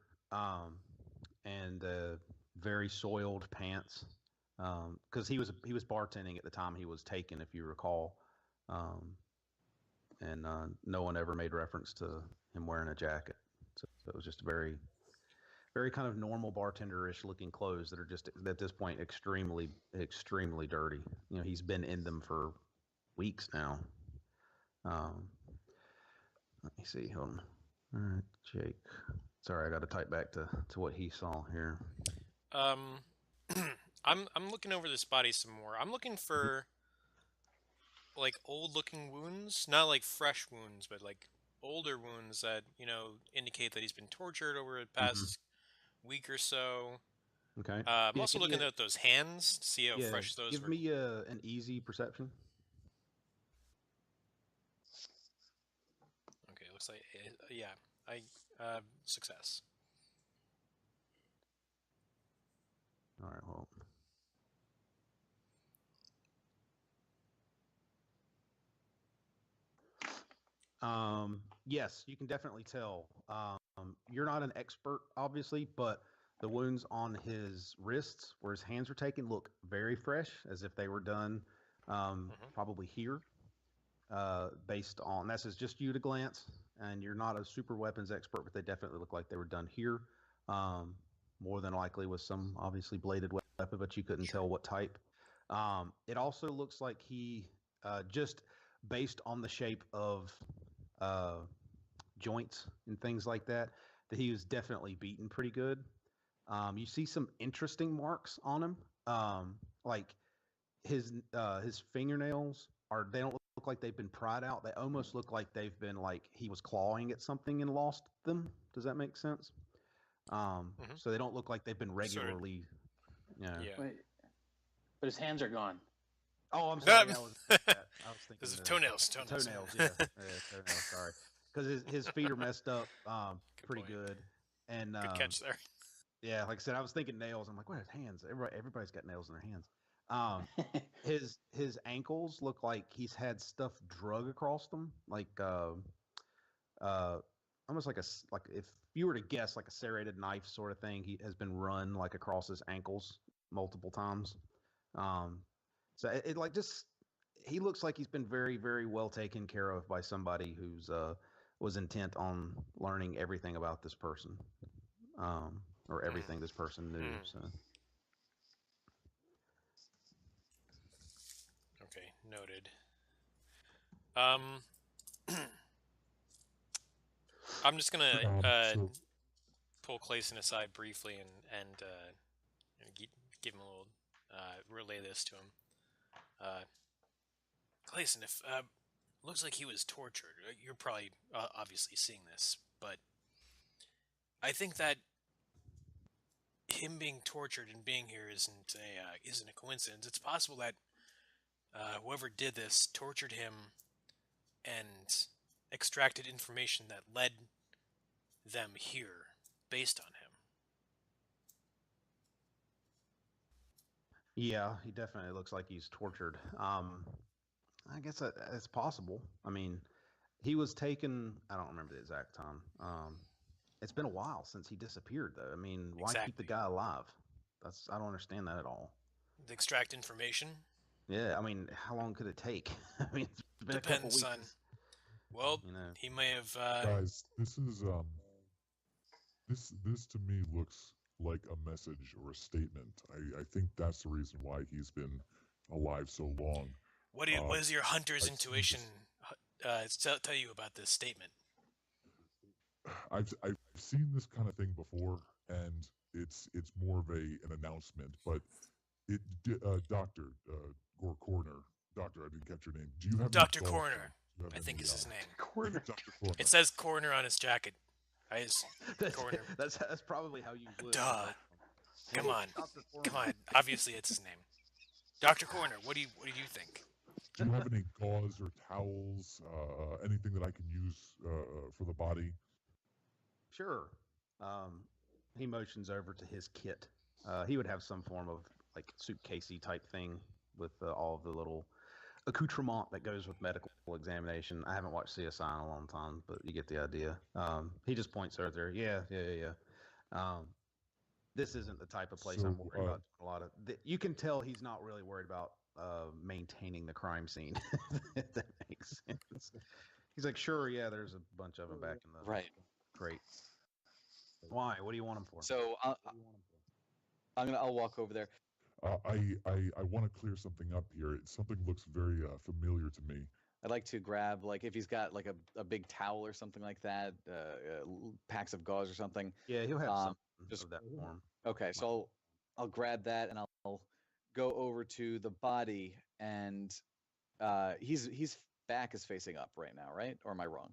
and very soiled pants, because he was bartending at the time he was taken, if you recall, and no one ever made reference to him wearing a jacket, so it was just very very kind of normal bartender-ish looking clothes that are just at this point extremely extremely dirty. He's been in them for weeks now. Let me see. Hold on. All right, Jake. Sorry, I got to type back to what he saw here. I'm looking over this body some more. I'm looking for like old-looking wounds, not like fresh wounds, but like older wounds that indicate that he's been tortured over the past week or so. Okay. I'm also looking at those hands to see how fresh those were. Give me an easy perception. Okay, looks like I success. All right, well. Yes, you can definitely tell. You're not an expert, obviously, but the wounds on his wrists, where his hands are taken, look very fresh, as if they were done probably here. Based on that's just you to glance, and you're not a super weapons expert, but they definitely look like they were done here. More than likely with some obviously bladed weapon, but you couldn't tell what type. It also looks like he just based on the shape of joints and things like that he was definitely beaten pretty good. You see some interesting marks on him, like his fingernails they don't look like they've been pried out. They almost look like they've been like he was clawing at something and lost them. Does that make sense? So they don't look like they've been regularly. Wait, but his hands are gone. Oh, I'm sorry. I was thinking Those are toenails. Toenails, yeah, toenails. Sorry, because his feet are messed up pretty good. And good catch there. Yeah, like I said, I was thinking nails. I'm like, what? His hands? Everybody's got nails in their hands. His ankles look like he's had stuff drug across them, like almost like if you were to guess, like a serrated knife sort of thing. He has been run like across his ankles multiple times. So it like just he looks like he's been very, very well taken care of by somebody who's was intent on learning everything about this person, or everything this person knew. So okay, noted. I'm just gonna pull Clayson aside briefly and give him a little relay this to him. Clayson, if looks like he was tortured. You're probably obviously seeing this, but I think that him being tortured and being here isn't a coincidence. It's possible that whoever did this tortured him and extracted information that led them here based on him. yeah, he definitely looks like he's tortured. I guess that's possible. I mean, he was taken. I don't remember the exact time. It's been a while since he disappeared, though. I mean, why keep the guy alive? I don't understand that at all. Extract information. Yeah, I mean, how long could it take? I mean, it's been Depends, a couple weeks. son. Well, he may have. Guys, this is this to me looks like a message or a statement. I think that's the reason why he's been alive so long. What is your hunter's intuition tell you about this statement? I've seen this kind of thing before, and it's more of an announcement. But Doctor Coroner, Doctor, I didn't catch your name. Do you have Dr. Coroner? I think is his name. Coroner. Dr. Coroner. It says Coroner on his jacket. Coroner. That's probably how you would. Duh. Come on. Obviously, it's his name. Dr. Coroner, what do you think? Do you have any gauze or towels, anything that I can use for the body? Sure. He motions over to his kit. He would have some form of like suitcasey type thing with all of the little accoutrement that goes with medical examination. I haven't watched CSI in a long time, but you get the idea. He just points over there. Yeah. This isn't the type of place I'm worried about. A lot of you can tell he's not really worried about maintaining the crime scene. If that makes sense. He's like, sure, yeah. There's a bunch of them back in the crate. Why? What do you want them for? So I'll walk over there. I want to clear something up here. Something looks very familiar to me. I'd like to grab, like, if he's got like a big towel or something like that, packs of gauze or something. Yeah, he'll have some of that form. Okay, so I'll grab that and I'll go over to the body, and his back is facing up right now, right? Or am I wrong?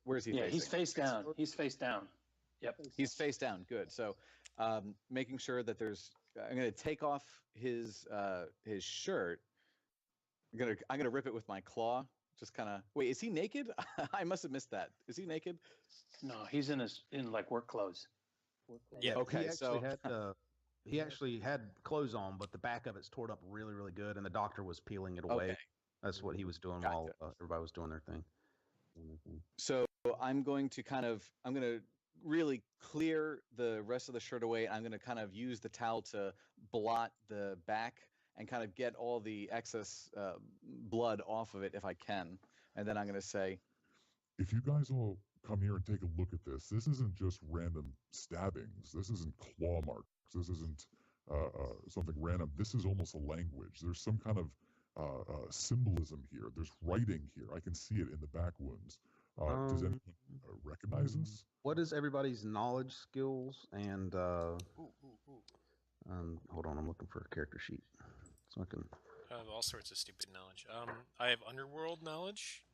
Where's he facing? Yeah, he's face down. He's face down. Yep. He's face down. Good. So making sure that I'm going to take off his shirt. I'm gonna rip it with my claw. Just kind of. Wait, is he naked? I must have missed that. Is he naked? No, he's in like work clothes. Yeah. Okay, he actually had clothes on, but the back of it's torn up really, really good, and the doctor was peeling it away. Okay. That's what he was doing Gotcha. while everybody was doing their thing. So I'm going to really clear the rest of the shirt away. I'm going to kind of use the towel to blot the back and kind of get all the excess blood off of it if I can. And then I'm going to say, if you guys all come here and take a look at this, this isn't just random stabbings. This isn't claw marks. This isn't something random. This is almost a language. There's some kind of symbolism here. There's writing here. I can see it in the back wounds. Does anyone recognize this? What is everybody's knowledge, skills, and hold on, I'm looking for a character sheet so I can. I have all sorts of stupid knowledge. I have underworld knowledge.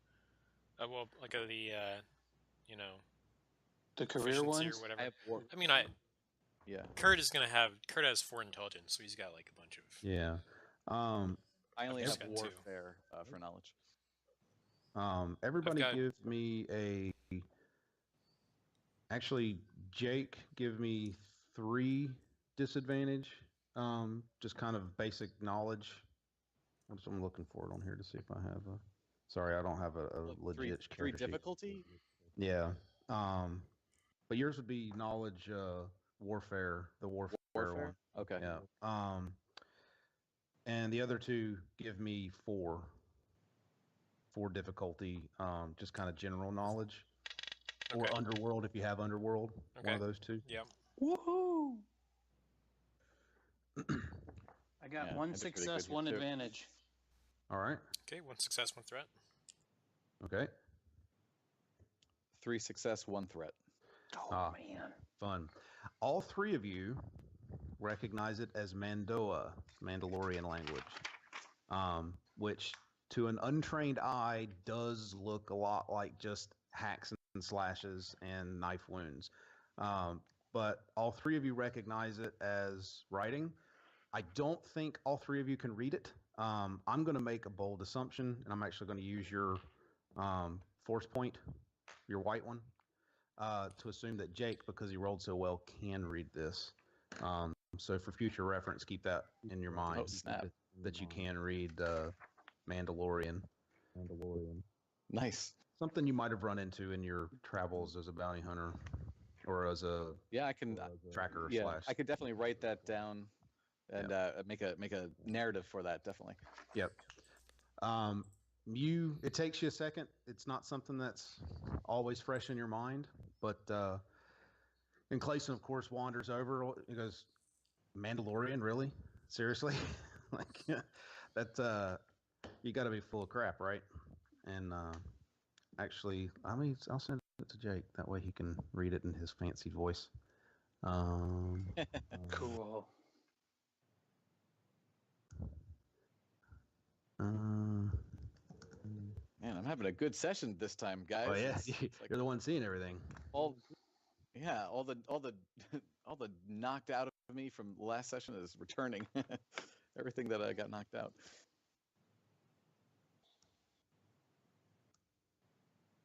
Well, like the The career efficiency ones. or whatever. I mean, yeah. Kurt has 4 intelligence, so he's got like a bunch of. Yeah. I only I've have got 2. warfare for knowledge. Everybody give me a. Actually, Jake, give me 3 disadvantage. Just kind of basic knowledge. I'm looking for it on here to see if I have a. Sorry, I don't have a legit Three character sheet. difficulty. Yeah. But yours would be knowledge, warfare, the warfare one. Okay. Yeah. And the other 2 give me 4 difficulty. Just kind of general knowledge, or Okay. underworld if you have underworld. Okay. One of those 2. Yeah. Woohoo! I got Yeah, 1 that'd be pretty success, good 1 too. advantage. All right. Okay. 1 success, 1 threat. Okay. 3 success, 1 threat. Oh man. Fun. All 3 of you recognize it as Mandoa, Mandalorian language, which to an untrained eye does look a lot like just hacks and slashes and knife wounds. But all 3 of you recognize it as writing. I don't think all 3 of you can read it. I'm going to make a bold assumption, and I'm actually going to use your force point, your white one, to assume that Jake, because he rolled so well, can read this. So for future reference, keep that in your mind. Oh, snap. That you can read Mandalorian. Nice. Something you might have run into in your travels as a bounty hunter or as a Yeah, I can. tracker Yeah, slash. I could definitely write that down and make a narrative for that. Definitely. Yep. It takes you a second. It's not something that's always fresh in your mind, but and Clayson, of course, wanders over. He goes, "Mandalorian, really? Seriously? Like that? You got to be full of crap, right?" And actually, I'll send it to Jake. That way, he can read it in his fancy voice. Cool. Man, I'm having a good session this time, guys. Oh yeah, It's like you're the one seeing everything. all the all the knocked out of me from last session is returning. Everything that I got knocked out.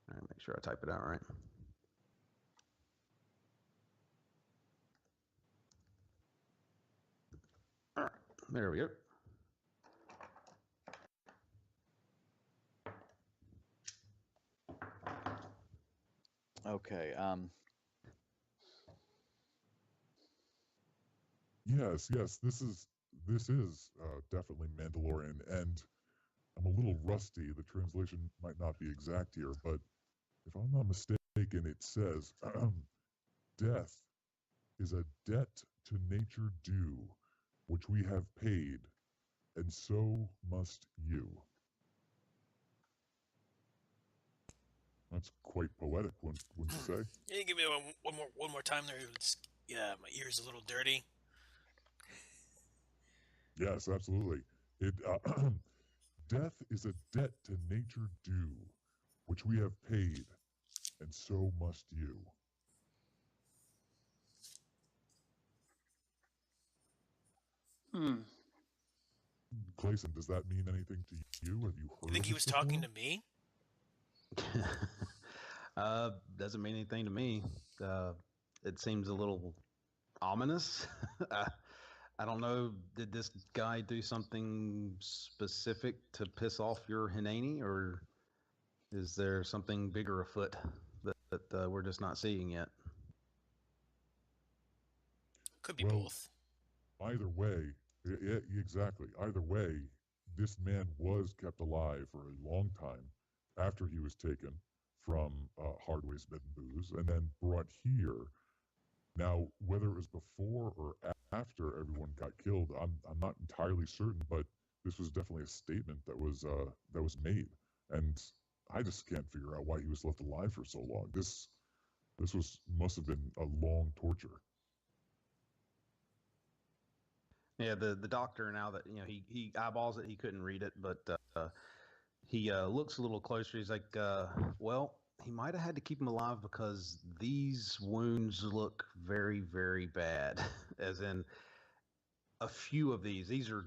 All right, make sure I type it out right. All right, there we go. Okay. Yes, this is definitely Mandalorian, and I'm a little rusty. The translation might not be exact here, but if I'm not mistaken, it says, "Death is a debt to nature due, which we have paid, and so must you." That's quite poetic, wouldn't you say? Yeah, give me one more time there. Yeah, my ear's a little dirty. Yes, absolutely. Death is a debt to nature due, which we have paid, and so must you. Clayson, does that mean anything to you? Have you heard? You think he was talking to me? Doesn't mean anything to me. It seems a little ominous. I don't know. Did this guy do something specific to piss off your Hineni, or is there something bigger afoot that we're just not seeing yet? Could be Well, both. Either way, exactly. Either way, this man was kept alive for a long time after he was taken from Hardway's Bed and Booze and then brought here. Now, whether it was before or after everyone got killed, I'm not entirely certain, but this was definitely a statement that was made, and I just can't figure out why he was left alive for so long. This must have been a long torture. Yeah, the doctor, now that he eyeballs it, he couldn't read it, but he looks a little closer. He's like, well, he might have had to keep him alive because these wounds look very, very bad. As in, a few of these are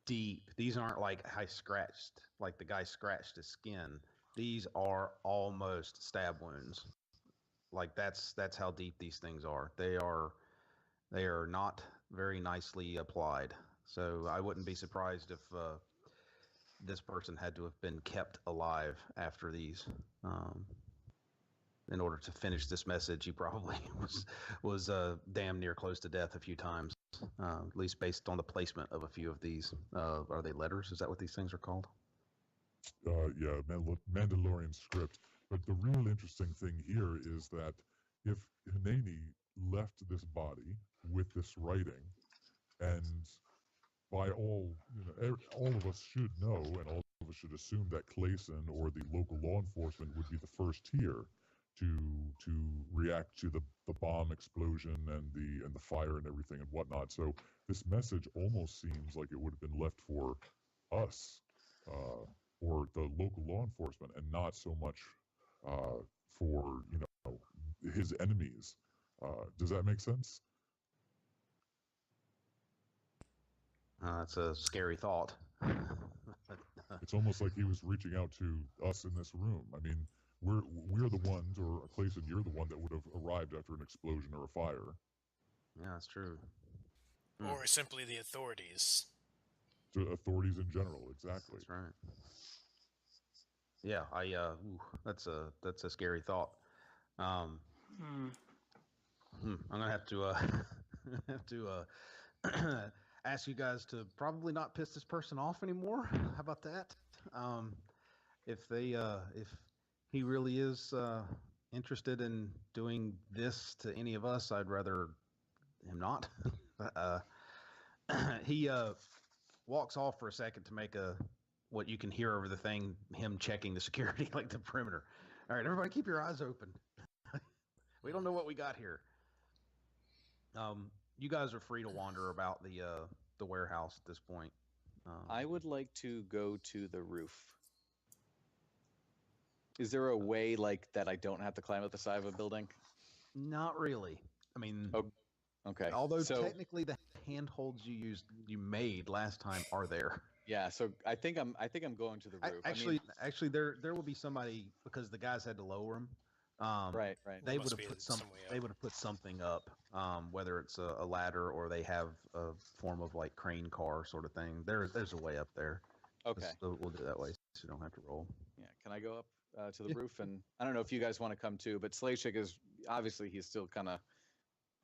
deep. These aren't like I scratched, like the guy scratched his skin. These are almost stab wounds. Like that's how deep these things are. They are not very nicely applied. So I wouldn't be surprised if this person had to have been kept alive after these. In order to finish this message, he probably was damn near close to death a few times, at least based on the placement of a few of these. Are they letters? Is that what these things are called? Yeah, Mandalorian script. But the real interesting thing here is that if Hineni left this body with this writing, and by all, all of us should know, and all of us should assume that Clayson or the local law enforcement would be the first here to react to the bomb explosion and the fire and everything and whatnot. So this message almost seems like it would have been left for us or the local law enforcement, and not so much for his enemies. Does that make sense? That's a scary thought. It's almost like he was reaching out to us in this room. I mean, we're the ones, or Clayson, you're the one that would have arrived after an explosion or a fire. Yeah, that's true. Or simply the authorities. To authorities in general, exactly. That's right. Yeah, that's a scary thought. I'm gonna have to ask you guys to probably not piss this person off anymore. How about that? If he really is interested in doing this to any of us, I'd rather him not. He walks off for a second to make what you can hear over the thing, him checking the security, like the perimeter. All right, everybody keep your eyes open. We don't know what we got here. You guys are free to wander about the warehouse at this point. I would like to go to the roof. Is there a way like that I don't have to climb up the side of a building? Not really. I mean, okay. Although technically the handholds you made last time are there. Yeah, so I think I'm going to the roof. Actually, there will be somebody, because the guys had to lower him. Right. They would have put something up, whether it's a ladder or they have a form of like crane car sort of thing. There's a way up there. Okay. So we'll do it that way, so you don't have to roll. Yeah. Can I go up to the roof? And I don't know if you guys want to come too, but Slayshik is obviously he's still kind of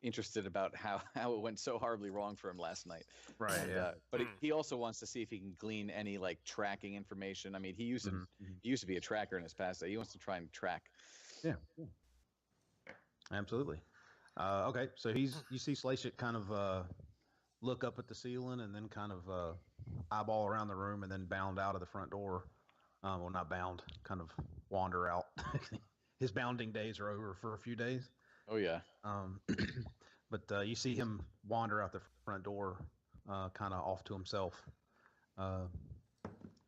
interested about how it went so horribly wrong for him last night. Right. And, yeah. But he also wants to see if he can glean any like tracking information. I mean, he used to be a tracker in his past. He wants to try and track. Yeah. Absolutely. Okay, so you see Slayshik kind of look up at the ceiling and then kind of eyeball around the room and then bound out of the front door. Well, not bound, kind of wander out. His bounding days are over for a few days. Oh yeah. But you see him wander out the front door, kind of off to himself.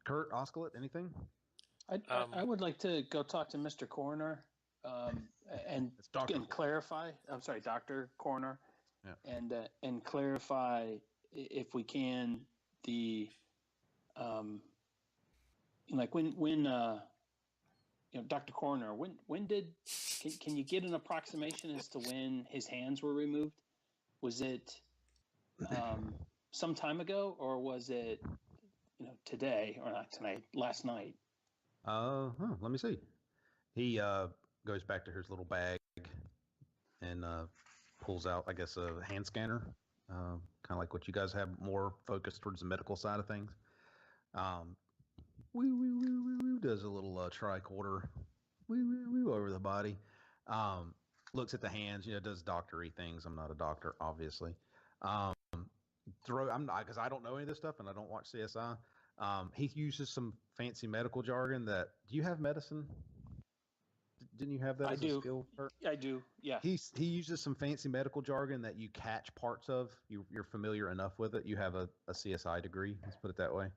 Kurt, Oscalet, anything? I would like to go talk to Mr. Coroner and clarify. I'm sorry, Dr. Coroner, and clarify if we can the like when Dr. Coroner, when did can you get an approximation as to when his hands were removed? Was it some time ago, or was it today, or not tonight, last night? Let me see. He goes back to his little bag and pulls out, I guess, a hand scanner, kind of like what you guys have, more focused towards the medical side of things. Does a little tricorder over the body. Looks at the hands, does doctory things. I'm not a doctor, obviously. I'm not, because I don't know any of this stuff and I don't watch CSI. He uses some fancy medical jargon do you have medicine? Didn't you have that as a skill? I do, yeah. He uses some fancy medical jargon that you catch parts of. You're familiar enough with it. You have a CSI degree, let's put it that way.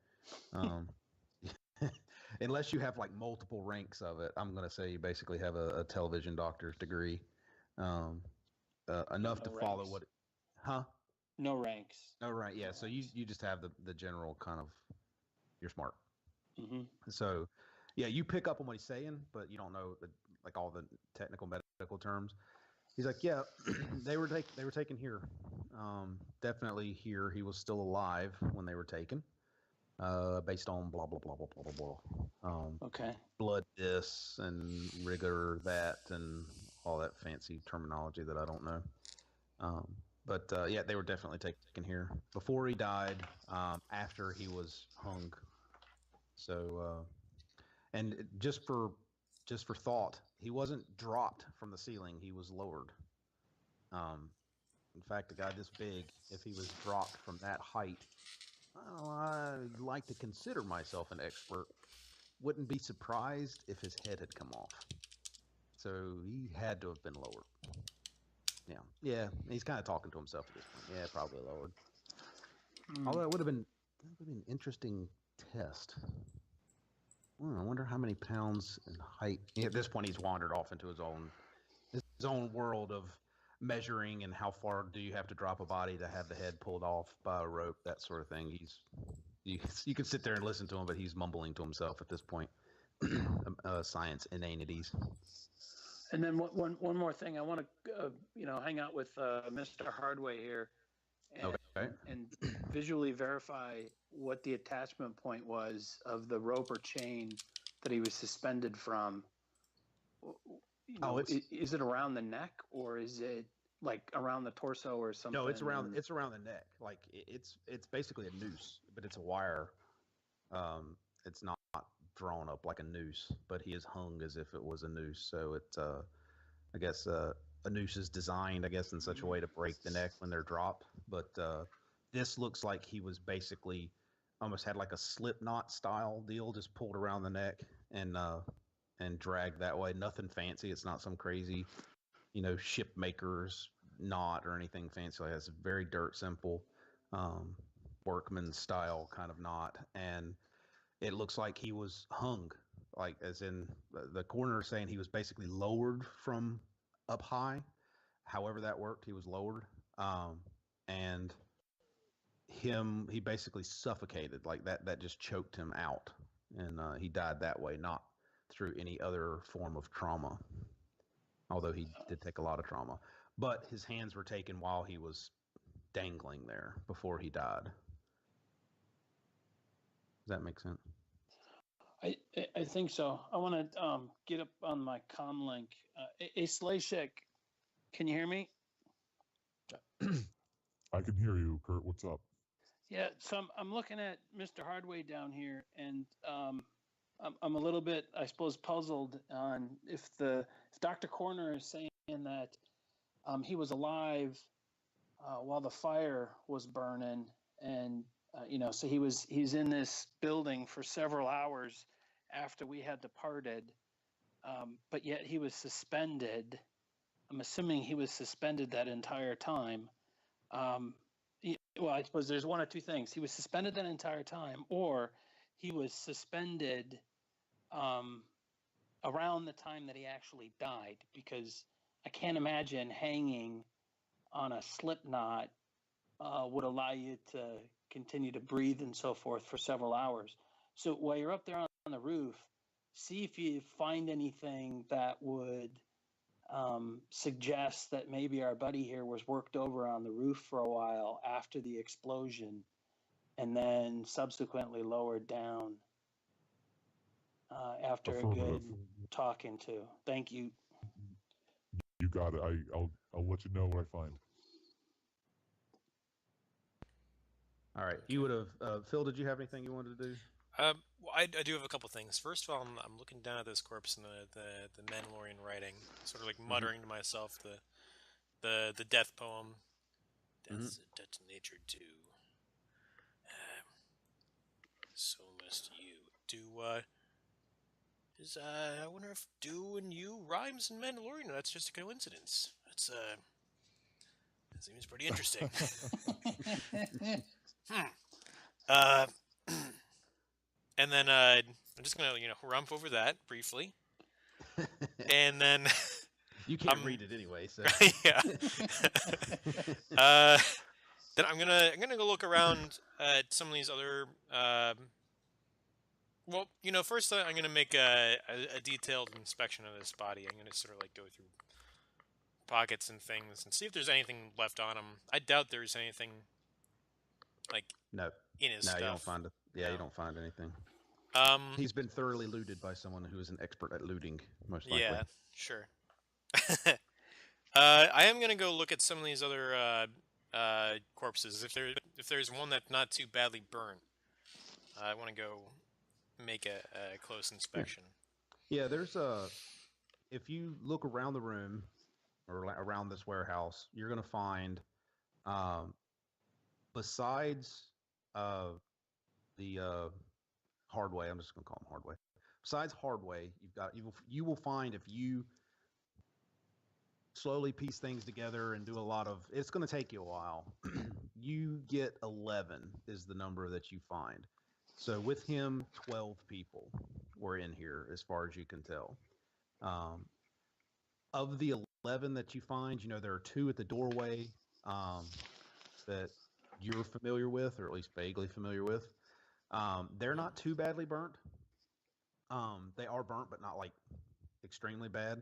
Unless you have like multiple ranks of it, I'm going to say you basically have a television doctor's degree. Enough to follow ranks. what... Huh? No ranks. Oh, right, yeah. So you just have the general kind of... You're smart. Mm-hmm. So, yeah, you pick up on what he's saying, but you don't know like all the technical medical terms. He's like, yeah, they were taken here. Definitely here. He was still alive when they were taken. Based on blah blah blah blah blah blah blah. Okay. Blood this and rigor that and all that fancy terminology that I don't know. But yeah, they were definitely taken here before he died. After he was hung. So, and just for thought, he wasn't dropped from the ceiling; he was lowered. In fact, a guy this big, if he was dropped from that height, well, I'd like to consider myself an expert. Wouldn't be surprised if his head had come off. So he had to have been lowered. Yeah. He's kind of talking to himself at this point. Yeah, probably lowered. Although it would have been an interesting test. I wonder how many pounds in height. At this point, he's wandered off into his own world of measuring and how far do you have to drop a body to have the head pulled off by a rope, that sort of thing. You can sit there and listen to him, but he's mumbling to himself at this point. Science inanities. And then one more thing, I want to hang out with Mr. Hardway here, and visually verify what the attachment point was of the rope or chain that he was suspended from. Is it around the neck, or is it like around the torso or something? No, it's around the neck. Like it's basically a noose, but it's a wire. It's not drawn up like a noose, but he is hung as if it was a noose. So it, I guess, a noose is designed, I guess, in such a way to break the neck when they're dropped. But this looks like he was basically almost had like a slip knot style deal, just pulled around the neck and dragged that way. Nothing fancy. It's not some crazy, ship maker's knot or anything fancy. Like it's very dirt simple, workman style kind of knot. And it looks like he was hung, like as in the coroner saying he was basically lowered from up high. However that worked, he was lowered. And he basically suffocated, like that just choked him out. And he died that way, not through any other form of trauma, although he did take a lot of trauma. But his hands were taken while he was dangling there before he died. Does that make sense? I think so. I want to get up on my comm link. Slashik, can you hear me? I can hear you, Kurt. What's up? Yeah, so I'm looking at Mr. Hardway down here, and I'm a little bit, I suppose, puzzled on if Dr. Corner is saying that he was alive while the fire was burning, and so he's in this building for several hours after we had departed, but yet he was suspended. I'm assuming he was suspended that entire time. Well, I suppose there's one of two things. He was suspended that entire time, or he was suspended around the time that he actually died, because I can't imagine hanging on a slip knot would allow you to continue to breathe and so forth for several hours. So while you're up there on the roof, see if you find anything that would suggests that maybe our buddy here was worked over on the roof for a while after the explosion and then subsequently lowered down after a good talking to. Thank you. You got it. I'll let you know what I find. All right. You would have, Phil, did you have anything you wanted to do? Well, I do have a couple things. First of all, I'm looking down at this corpse and the Mandalorian writing, sort of like muttering to myself the death poem. Death's a touch of nature too. So must you. I wonder if do and you rhymes in Mandalorian. Or that's just a coincidence. That seems pretty interesting. And then I'm just gonna rump over that briefly, and then you can't read it anyway, so yeah. Then I'm gonna go look around at some of these other. Well, first I'm gonna make a detailed inspection of this body. I'm gonna sort of like go through pockets and things and see if there's anything left on him. I doubt there's anything like in his stuff. You don't find it. Yeah, you don't find anything. He's been thoroughly looted by someone who is an expert at looting, most likely. Yeah, sure. I am gonna go look at some of these other corpses. If there's one that's not too badly burnt, I want to go make a close inspection. Yeah, there's if you look around the room or around this warehouse, you're gonna find besides the Hardway, I'm just gonna call him Hardway. Besides Hardway, you will find if you slowly piece things together and do a lot of, it's going to take you a while. You get 11 is the number that you find. So with him, 12 people were in here as far as you can tell. Of the 11 that you find, there are 2 at the doorway that you're familiar with, or at least vaguely familiar with. They're not too badly burnt. They are burnt, but not like extremely bad.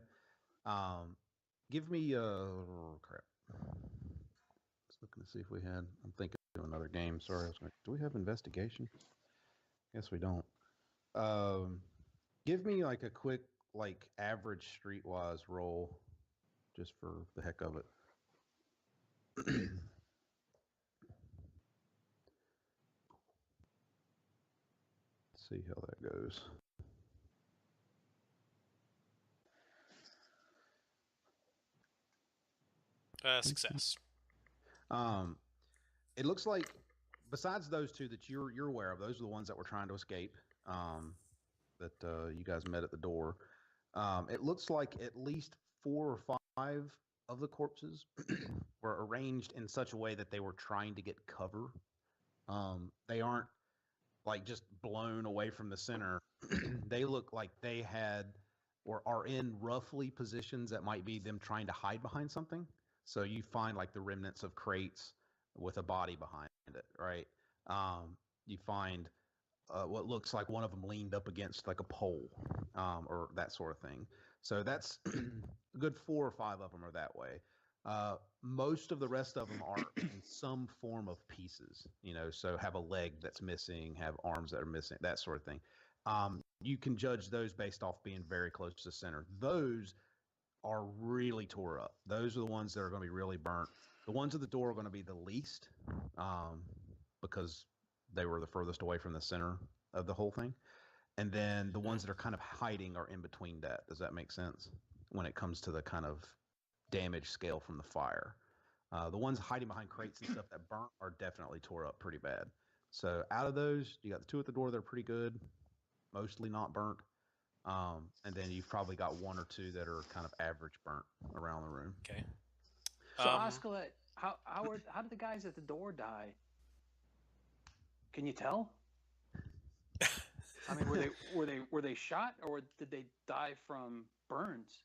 Give me crap. Let's look and see if we had. I'm thinking of another game. Sorry, I was like, do we have investigation? Guess we don't. Give me like a quick, like average streetwise roll, just for the heck of it. See how that goes. Success. It looks like besides those 2 that you're aware of, those are the ones that were trying to escape. That you guys met at the door. It looks like at least 4 or 5 of the corpses were arranged in such a way that they were trying to get cover. They aren't like just blown away from the center. They look like they had or are in roughly positions that might be them trying to hide behind something. So you find like the remnants of crates with a body behind it, right? You find what looks like one of them leaned up against like a pole or that sort of thing. So that's a good 4 or 5 of them are that way. Most of the rest of them are in some form of pieces, so have a leg that's missing, have arms that are missing, that sort of thing. You can judge those based off being very close to the center. Those are really tore up. Those are the ones that are going to be really burnt. The ones at the door are going to be the least because they were the furthest away from the center of the whole thing. And then the ones that are kind of hiding are in between that. Does that make sense when it comes to the kind of damage scale from the fire? The ones hiding behind crates and stuff that burnt are definitely tore up pretty bad. So out of those, you got the 2 at the door that are pretty good, mostly not burnt. And then you've probably got 1 or 2 that are kind of average burnt around the room. Okay. So Oscalet, how did the guys at the door die? Can you tell? I mean, were they shot or did they die from burns?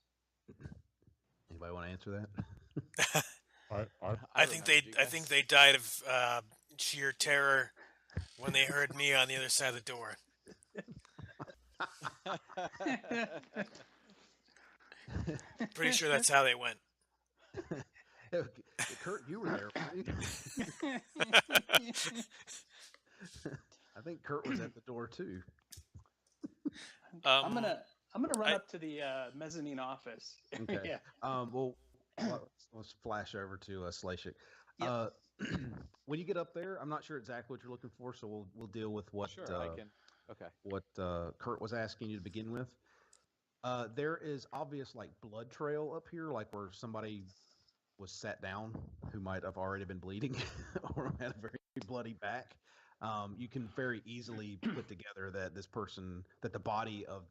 Anybody want to answer that? I think they died of sheer terror when they heard me on the other side of the door. Pretty sure that's how they went. Kurt, you were there. I think Kurt was at the door too. I'm gonna run up to the mezzanine office. Okay. Yeah. Well, let's flash over to Slashik. Yep. When you get up there, I'm not sure exactly what you're looking for, so we'll deal with what I can. Okay. What Kurt was asking you to begin with. There is obvious like blood trail up here, like where somebody was sat down who might have already been bleeding or had a very bloody back. You can very easily put together that this person, that the body of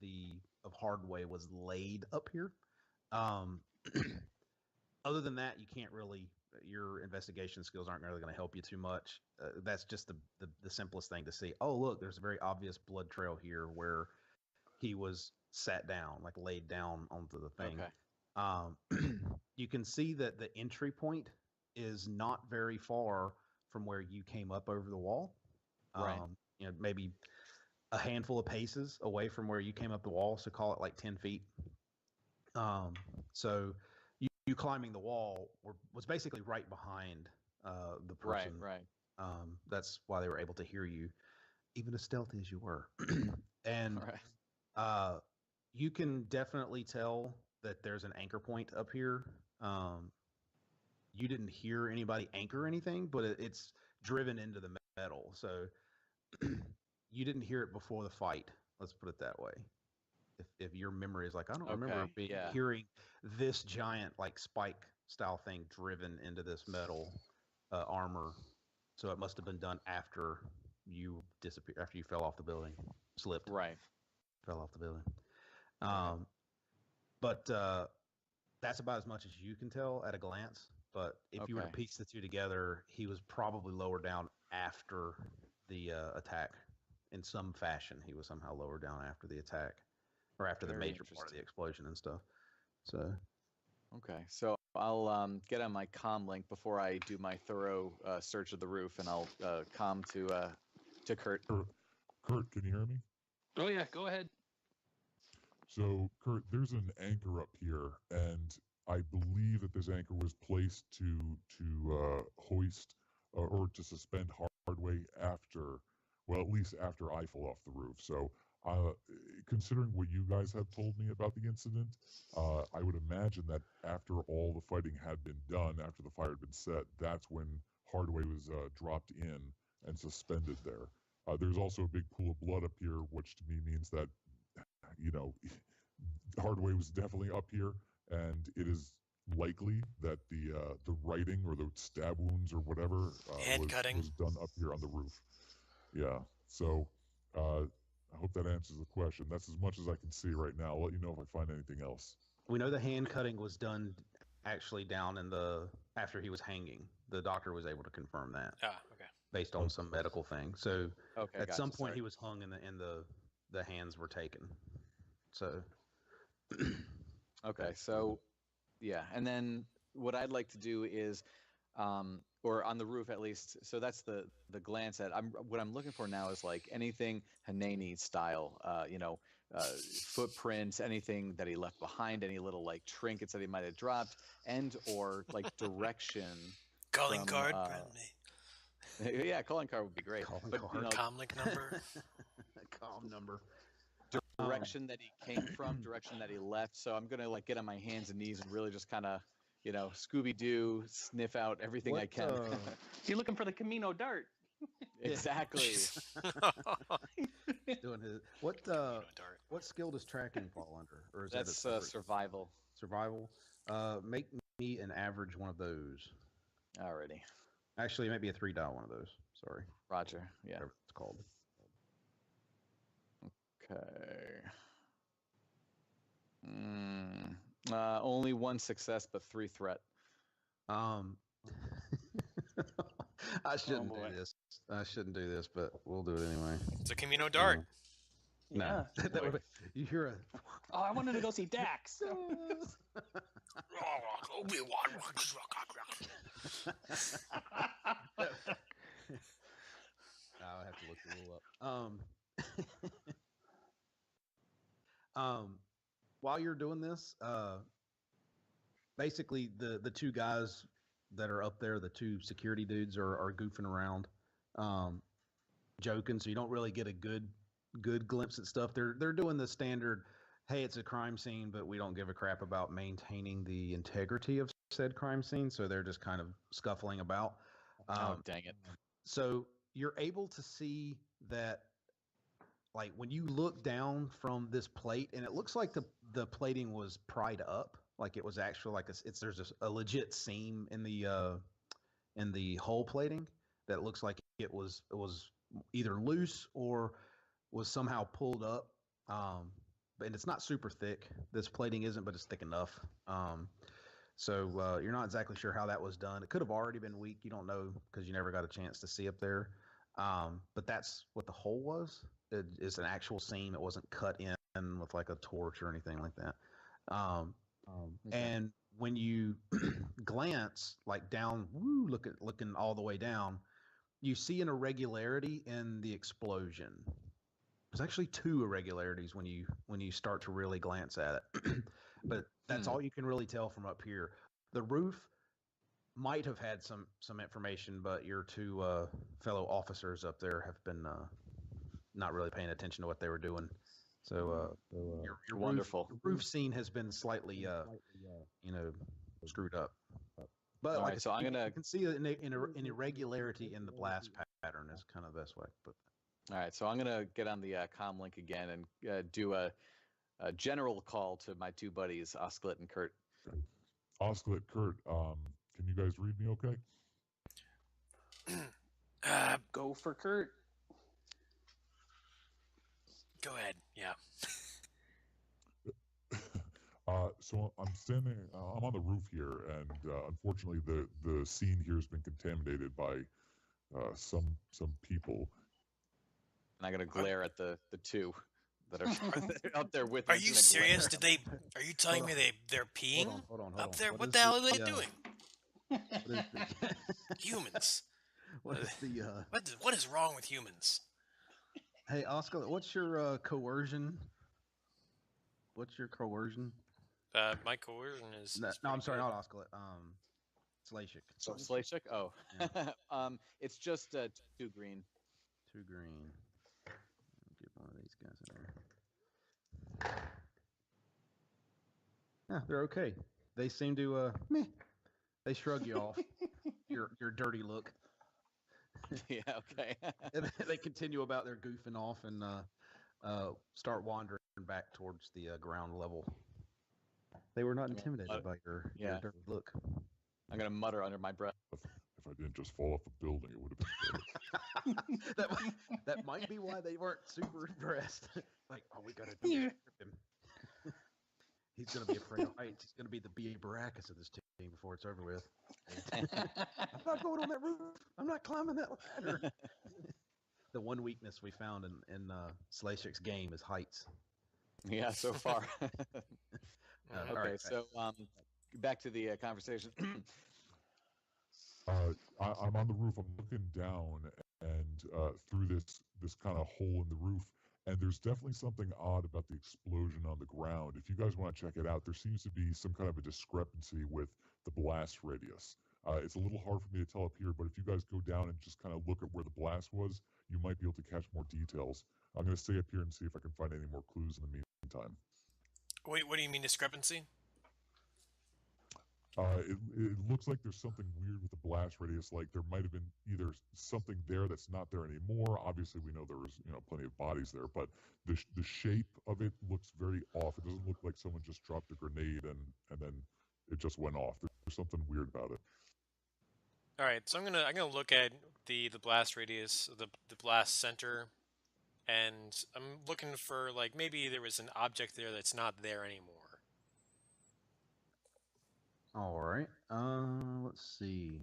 Hardway was laid up here. Other than that, you can't really. Your investigation skills aren't really going to help you too much. That's just the simplest thing to see. Oh, look, there's a very obvious blood trail here where he was sat down, like laid down onto the thing. Okay. You can see that the entry point is not very far from where you came up over the wall. Right. Maybe a handful of paces away from where you came up the wall. So call it like 10 feet. So you climbing the wall was basically right behind the person. Right. That's why they were able to hear you, even as stealthy as you were. And you can definitely tell that there's an anchor point up here. You didn't hear anybody anchor anything, but it's driven into the metal. So you didn't hear it before the fight. Let's put it that way. If your memory is like, I don't remember hearing this giant like spike style thing driven into this metal armor. So it must have been done after you disappeared, after you fell off the building, slipped. Right. Fell off the building. But that's about as much as you can tell at a glance. But if you were to piece the two together, he was probably lowered down after the attack. In some fashion, he was somehow lowered down after the attack, or after the major part of the explosion and stuff. So, so I'll get on my comm link before I do my thorough search of the roof, and I'll comm to Kurt. Kurt, can you hear me? Oh yeah, go ahead. So, Kurt, there's an anchor up here, and I believe that this anchor was placed to hoist or to suspend Hardway after, well, at least after I fell off the roof. So, considering what you guys have told me about the incident, I would imagine that after all the fighting had been done, after the fire had been set, that's when Hardway was dropped in and suspended there. There's also a big pool of blood up here, which to me means that, Hardway was definitely up here, and it is likely that the writing or the stab wounds or whatever was done up here on the roof. Yeah. So I hope that answers the question. That's as much as I can see right now. I'll let you know if I find anything else. We know the hand cutting was done actually down in after he was hanging. The doctor was able to confirm that. Okay. Based on some medical thing. So at some point he was hung and the hands were taken. So so yeah, and then what I'd like to do is or on the roof at least, so that's the glance at. What I'm looking for now is like anything Hanani style, footprints, anything that he left behind, any little like trinkets that he might have dropped, and or like direction. Calling card, yeah, calling card would be great. Comlink number. Comm number. Direction that he came from, direction that he left. So I'm gonna like get on my hands and knees and really just kind of, Scooby-Doo, sniff out everything I can. You're looking for the Camino dart. Exactly. Doing his what skill does tracking fall under? Or is that's survival. Survival. Make me an average one of those. Alrighty. Actually, it might be a 3-die one of those. Sorry. Roger. Yeah. Whatever it's called. Okay. Only 1 success, but 3 threat. I shouldn't do this. I shouldn't do this, but we'll do it anyway. It's a Camino dart. Yeah. You hear a... Oh, I wanted to go see Dax. I'll have to look the rule up. While you're doing this, basically the two guys that are up there, the two security dudes, are goofing around, joking. So you don't really get a good glimpse at stuff. They're doing the standard. Hey, it's a crime scene, but we don't give a crap about maintaining the integrity of said crime scene. So they're just kind of scuffling about. Oh, dang it. So you're able to see that, like, when you look down from this plate, and it looks like the plating was pried up, like it was actually like there's a legit seam in the hull plating that looks like it was either loose or was somehow pulled up. And it's not super thick. This plating isn't, but it's thick enough. So you're not exactly sure how that was done. It could have already been weak. You don't know because you never got a chance to see up there. But that's what the hole was. It is an actual seam. It wasn't cut in with like a torch or anything like that. Okay. And when you glance like down, looking all the way down, you see an irregularity in the explosion. There's actually two irregularities when you start to really glance at it. But that's all you can really tell from up here. The roof might have had some information, but your two fellow officers up there have been not really paying attention to what they were doing. So your wonderful roof scene has been slightly screwed up. But all like right, so I'm gonna. You can see an irregularity in the blast pattern is kind of the best way to put that. All right, so I'm gonna get on the comm link again and do a general call to my two buddies, Osclet and Kurt. Osclet, Kurt, can you guys read me okay? Go for Kurt. Go ahead. Yeah. So I'm on the roof here, and unfortunately the scene here has been contaminated by some people. And I'm gonna glare at the two that are up there with Are us. you serious? Are you telling me they're peeing Hold on. up there? What is the hell are they doing? What is the, Humans. what is the What is wrong with humans? Hey, Oscar, what's your coercion? What's your coercion? My coercion is. No, I'm sorry, not Oscar. Slashik. So Slashik? Oh, Yeah. it's just 2 green. 2 green. Get one of these guys in there. Yeah, they're okay. They seem to meh. They shrug you off your dirty look. Yeah, okay. And they continue about their goofing off and start wandering back towards the ground level. They were not intimidated by your dirty look. I'm gonna mutter under my breath. If I didn't just fall off a building, it would have been great. that might be why they weren't super impressed. Like, all we gotta do is strip him. He's gonna be afraid of heights. He's gonna be the B.A. Baracus of this team before it's over with. I'm not going on that roof. I'm not climbing that ladder. The one weakness we found in Slashik's game is heights. Yeah, so far. Okay, right, so back to the conversation. I'm on the roof. I'm looking down and through this kind of hole in the roof, and there's definitely something odd about the explosion on the ground. If you guys want to check it out, there seems to be some kind of a discrepancy with the blast radius. It's a little hard for me to tell up here, but if you guys go down and just kind of look at where the blast was, you might be able to catch more details. I'm going to stay up here and see if I can find any more clues in the meantime. Wait, what do you mean discrepancy? It looks like there's something weird with the blast radius. Like there might have been either something there that's not there anymore. Obviously, we know there was plenty of bodies there, but the shape of it looks very off. It doesn't look like someone just dropped a grenade and then it just went off. There's something weird about it. All right, so I'm gonna look at the blast radius, the blast center, and I'm looking for like maybe there was an object there that's not there anymore. All right. Let's see.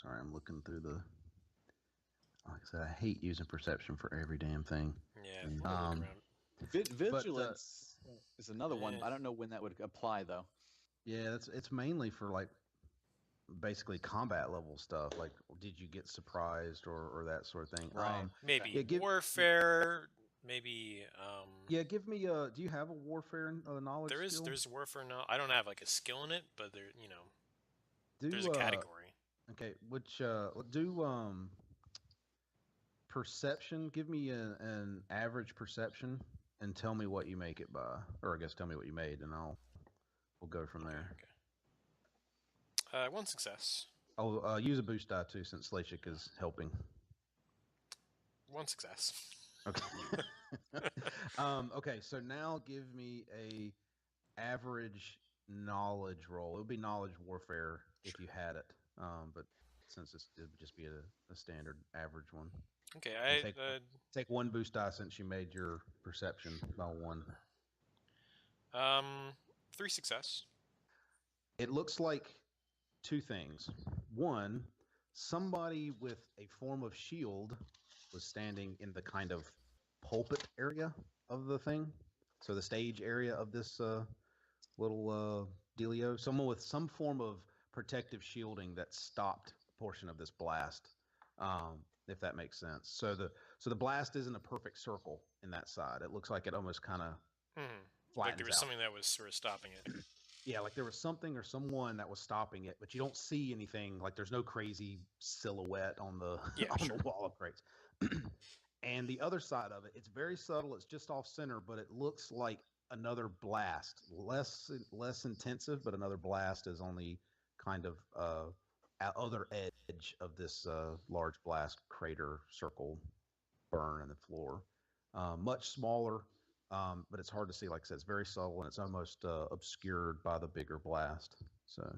Sorry, I'm looking through the. Like I said, I hate using perception for every damn thing. Yeah. Vigilance is another one. I don't know when that would apply though. Yeah, it's mainly for like basically combat level stuff. Like, did you get surprised or that sort of thing? Right. Maybe warfare. maybe. Yeah, give me a. Do you have a warfare knowledge skill? There's warfare now. I don't have like a skill in it, but there's Do a category. okay, which do perception. Give me an average perception and tell me what you make it by, or I guess tell me what you made, and we'll go from there. Okay. One success. I'll use a boost die too, since Slashik is helping. One success. Okay. Okay, so now give me a average knowledge roll. It would be knowledge warfare if you had it, but since it would just be a standard average one. Okay, take one boost die since you made your perception by 1. 3 success. It looks like 2 things. 1, somebody with a form of shield was standing in the kind of pulpit area of the thing. So the stage area of this little dealio. Someone with some form of protective shielding that stopped a portion of this blast, if that makes sense. So the blast isn't a perfect circle in that side. It looks like it almost kind of flattens like there was out. something that was sort of stopping it. Yeah, like there was something or someone that was stopping it, but you don't see anything. Like there's no crazy silhouette on the the wall of crates. And the other side of it, it's very subtle. It's just off center, but it looks like another blast, less intensive, but another blast is on the kind of other edge of this large blast crater circle burn in the floor. Much smaller. But it's hard to see. Like I said, it's very subtle and it's almost obscured by the bigger blast. So,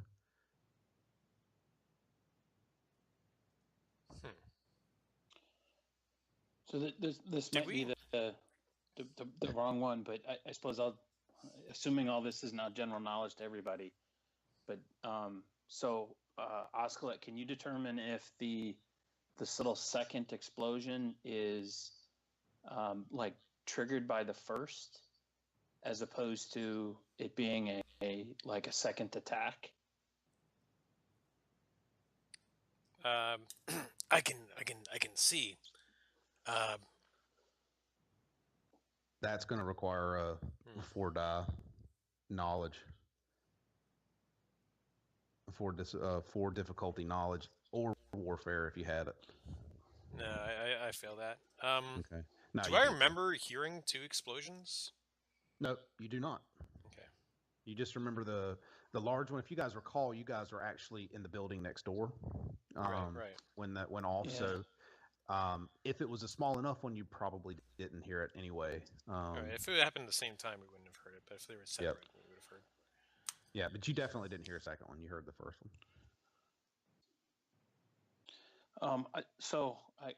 So this might be the wrong one, but I suppose assuming all this is now general knowledge to everybody. But Oscalet, can you determine if this little second explosion is like triggered by the first, as opposed to it being a second attack? I can see. That's going to require a 4 die knowledge, 4 difficulty knowledge, or warfare if you had it. No, I fail that. Okay. No, do I remember hearing 2 explosions? No, you do not. Okay. You just remember the large one. If you guys recall, you guys were actually in the building next door. Right. When that went off. Yeah. So if it was a small enough one, you probably didn't hear it anyway. Right. If it happened at the same time, we wouldn't have heard it. But if they were separate, we would have heard. Yeah, but you definitely didn't hear a second one. You heard the first one.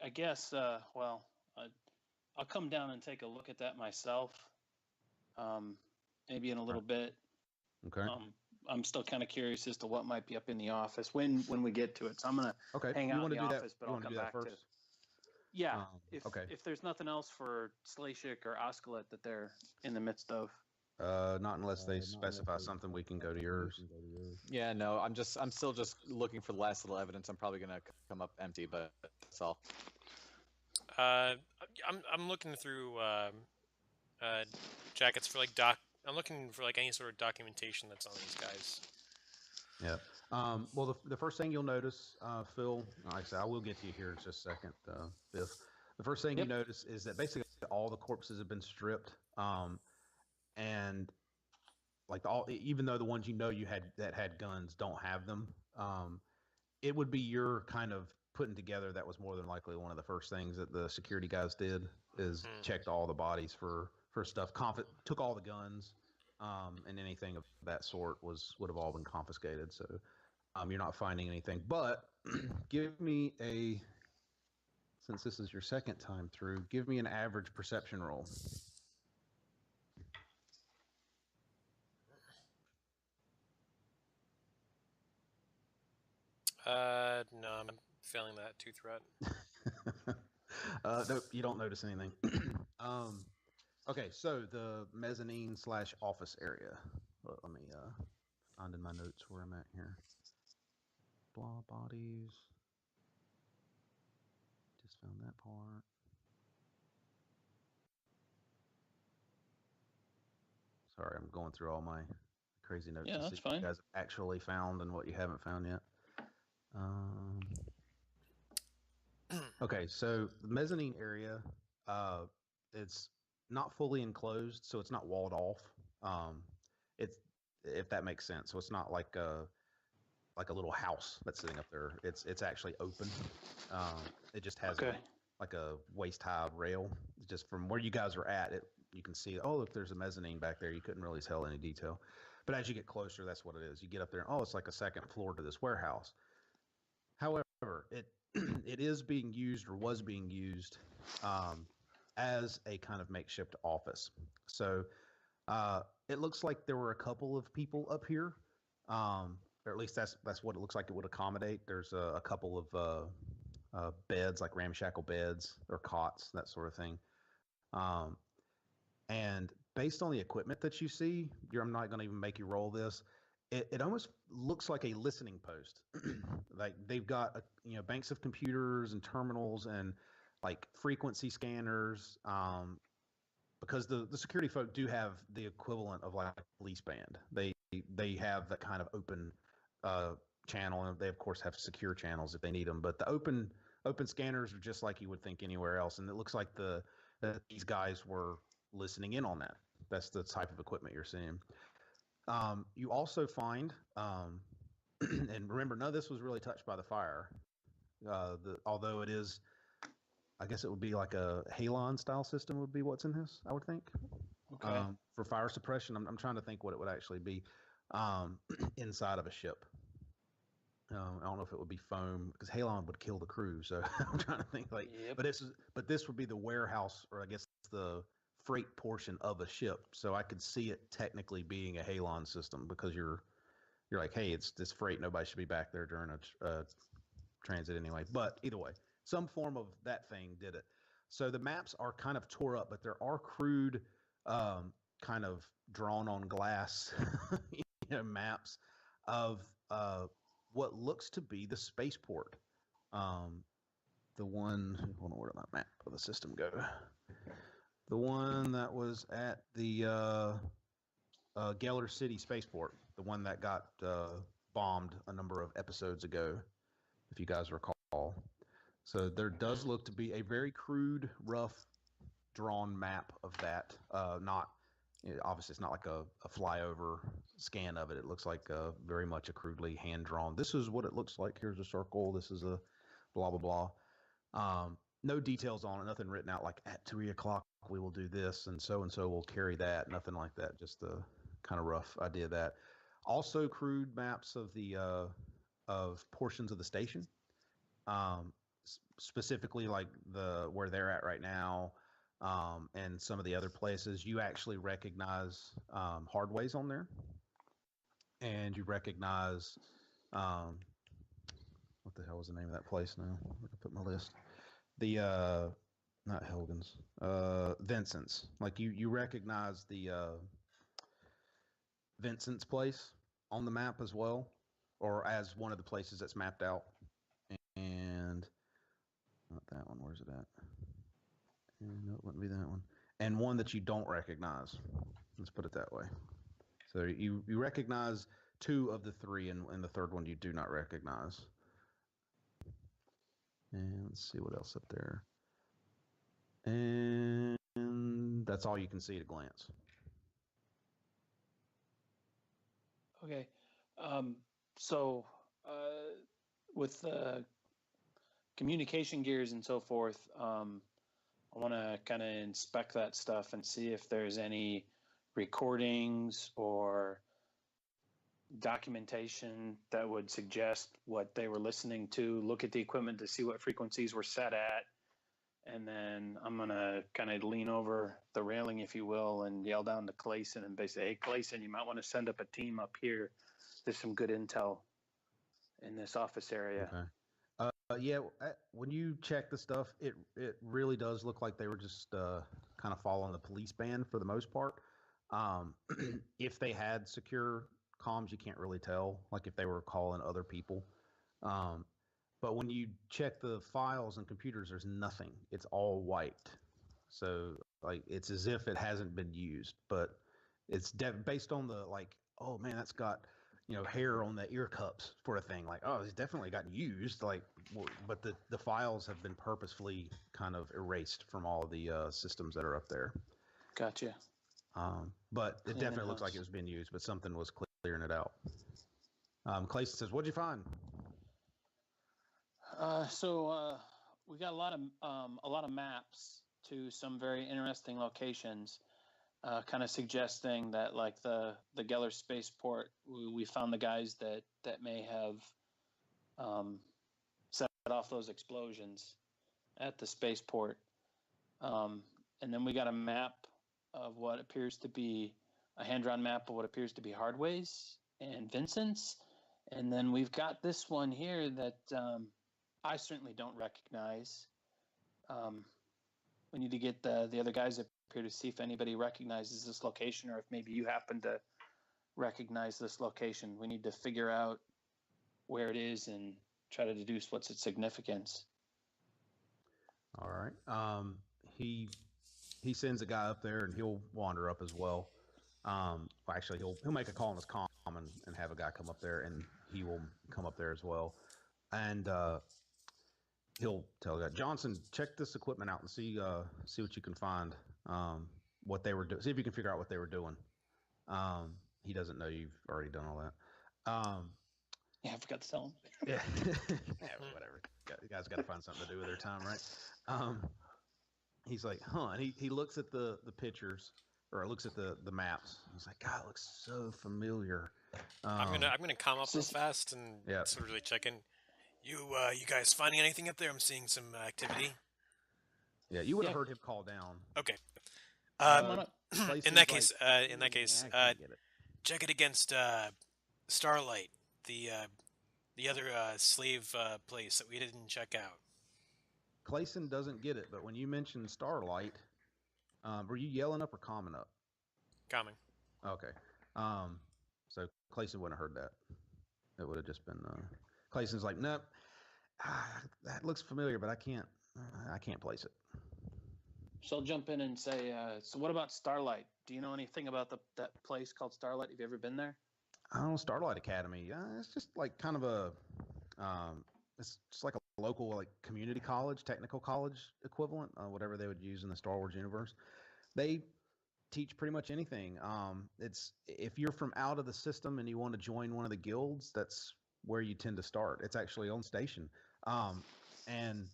I guess, I'll come down and take a look at that myself, maybe in a little bit. Okay. I'm still kind of curious as to what might be up in the office when we get to it. So I'm going to hang out in the office, but I'll come back to it. Yeah, if there's nothing else for Slashik or Oscalet that they're in the midst of. Not unless they specify something, we can go to yours. Yeah, no, I'm still just looking for the last little evidence. I'm probably gonna come up empty, but that's all. I'm looking through jackets for I'm looking for any sort of documentation that's on these guys. Yeah. Well, the first thing you'll notice, Phil, like I said, I will get to you here in just a second, Biff. The first thing you notice is that basically all the corpses have been stripped. And even though the ones that had guns don't have them, it would be your kind of putting together that was more than likely one of the first things that the security guys did is checked all the bodies for stuff. Took all the guns, and anything of that sort would have all been confiscated. So you're not finding anything. But give me since this is your second time through, give me an average perception roll. No, I'm failing that 2 threat. Nope, you don't notice anything. Okay, so the mezzanine / office area. Let me find in my notes where I'm at here. Blah bodies. Just found that part. Sorry, I'm going through all my crazy notes. Yeah, to that's see what fine. you guys have actually found and what you haven't found yet. Okay, so the mezzanine area, it's not fully enclosed, so it's not walled off. It's if that makes sense. So it's not like a little house that's sitting up there. It's actually open. It just has Okay. like a waist high rail. Just from where you guys are at, you can see. Oh, look, there's a mezzanine back there. You couldn't really tell any detail, but as you get closer, that's what it is. You get up there. Oh, it's like a second floor to this warehouse. However, it it is being used or was being used as a kind of makeshift office. So it looks like there were a couple of people up here, or at least that's what it looks like it would accommodate. There's a couple of beds, like ramshackle beds or cots, that sort of thing. And based on the equipment that you see, I'm not going to even make you roll this. It almost looks like a listening post. Like they've got banks of computers and terminals and like frequency scanners. Because the security folk do have the equivalent of like a police band. They have that kind of open channel, and they of course have secure channels if they need them. But the open scanners are just like you would think anywhere else, and it looks like these guys were listening in on that. That's the type of equipment you're seeing. You also find, and remember, none of this was really touched by the fire. Although it is, I guess it would be like a halon style system would be what's in this, I would think. Okay. For fire suppression, I'm trying to think what it would actually be inside of a ship. I don't know if it would be foam because halon would kill the crew. So I'm trying to think like, Yep. but this would be the warehouse, or I guess the freight portion of a ship. So I could see it technically being a halon system because you're like, hey, it's this freight. Nobody should be back there during a transit anyway. But either way, some form of that thing did it. So the maps are kind of tore up, but there are crude, kind of drawn on glass, maps of what looks to be the spaceport. The one, hold on, where did my map of the system go? The one that was at the Geller City spaceport, the one that got bombed a number of episodes ago, if you guys recall. So there does look to be a very crude, rough, drawn map of that. Obviously, it's not like a flyover scan of it. It looks like very much a crudely hand-drawn. This is what it looks like. Here's a circle. This is a blah, blah, blah. No details on it. Nothing written out like at 3 o'clock we will do this and so will carry that. Nothing like that. Just a kind of rough idea of that. Also, crude maps of the of portions of the station. Specifically like where they're at right now, and some of the other places. You actually recognize Hardways on there, and you recognize what the hell was the name of that place now? Where did I put my list? The not Helgen's, Vincent's. Like you recognize the Vincent's place on the map as well, or as one of the places that's mapped out. And not that one. Where's it at? No, it wouldn't be that one. And one that you don't recognize. Let's put it that way. So you recognize 2 of the 3, and the third one you do not recognize. And let's see what else up there. And that's all you can see at a glance. Okay. So with the communication gears and so forth, I want to kind of inspect that stuff and see if there's any recordings or documentation that would suggest what they were listening to. Look at the equipment to see what frequencies were set at. And then I'm going to kind of lean over the railing, if you will, and yell down to Clayson and basically, hey, Clayson, you might want to send up a team up here. There's some good intel in this office area. Okay. Yeah, when you check the stuff, it really does look like they were just kind of following the police band for the most part. If they had secure comms, you can't really tell, like if they were calling other people. But when you check the files and computers, there's nothing. It's all wiped. So like it's as if it hasn't been used. But it's based on the oh man, that's got hair on the ear cups sort of thing. Like, oh, it's definitely gotten used. Like, but the files have been purposefully kind of erased from all of the systems that are up there. Gotcha. But it definitely looks like it was being used, but something was clearing it out. Clayson says, "What'd you find?" So we got a lot of maps to some very interesting locations, kind of suggesting that like the Geller spaceport, we found the guys that may have set off those explosions at the spaceport, and then we got a map of what appears to be a hand-drawn map of what appears to be Hardway's and Vincent's, and then we've got this one here that I certainly don't recognize. We need to get the other guys up here to see if anybody recognizes this location, or if maybe you happen to recognize this location. We need to figure out where it is and try to deduce what's its significance. All right. He sends a guy up there, and he'll wander up as well. Actually, he'll make a call on his comm and have a guy come up there, and he will come up there as well. And he'll tell the guy, Johnson, check this equipment out and see what you can find. What they were doing. See if you can figure out what they were doing. He doesn't know you've already done all that. Yeah, I forgot to tell him. Yeah. Yeah, whatever. You guys got to find something to do with their time, right? He's like, huh? And he looks at the pictures, or looks at the maps. He's like, God, it looks so familiar. I'm gonna come up real fast and sort of really check in. You guys finding anything up there? I'm seeing some activity. Yeah, you would have heard him call down. Okay. In that case, check it against Starlight, the other slave place that we didn't check out. Clayson doesn't get it, but when you mentioned Starlight, were you yelling up or calming up? Calming. Okay. So Clayson wouldn't have heard that. It would have just been. Clayson's like, nope. That looks familiar, but I can't place it. So I'll jump in and say, so what about Starlight? Do you know anything about that place called Starlight? Have you ever been there? I don't know, Starlight Academy. It's just like kind of a, it's just like a local like community college, technical college equivalent, whatever they would use in the Star Wars universe. They teach pretty much anything. It's if you're from out of the system and you want to join one of the guilds, that's where you tend to start. It's actually on station. And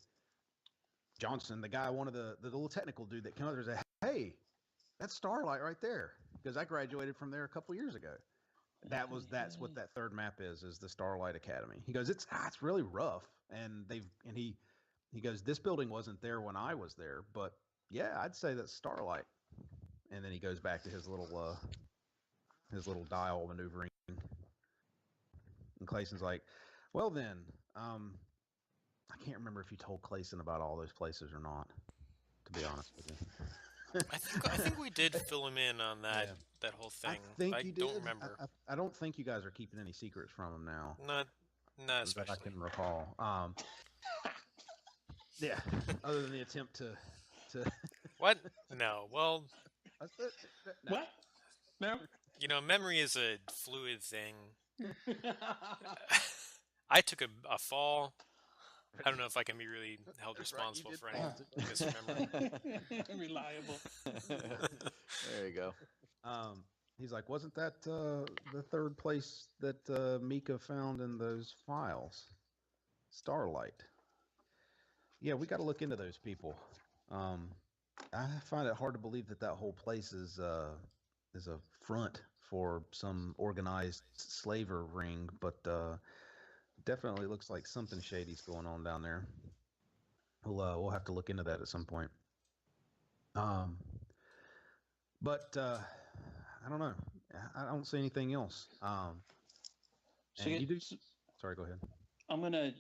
Johnson, the guy, one of the little technical dude that came up there, said, "Hey, that's Starlight right there," because I graduated from there a couple years ago. That's what that third map is the Starlight Academy. He goes, it's really rough, and he goes, this building wasn't there when I was there, but yeah, I'd say that's Starlight. And then he goes back to his little dial maneuvering. And Clayson's like, well then, I can't remember if you told Clayson about all those places or not, to be honest with you. I think we did fill him in on that whole thing. I don't remember. I don't think you guys are keeping any secrets from him now. Not especially. That I can recall. Yeah. Other than the attempt to. What? No. Well. No. What? No. You know, memory is a fluid thing. I took a fall. I don't know if I can be really held responsible for any misremembering. Reliable. There you go. He's like, wasn't that the third place that Mika found in those files? Starlight. Yeah, we got to look into those people. I find it hard to believe that whole place is a front for some organized slaver ring, but definitely looks like something shady's going on down there. We'll have to look into that at some point. But I don't know. I don't see anything else. So you do. Sorry, go ahead. I'm gonna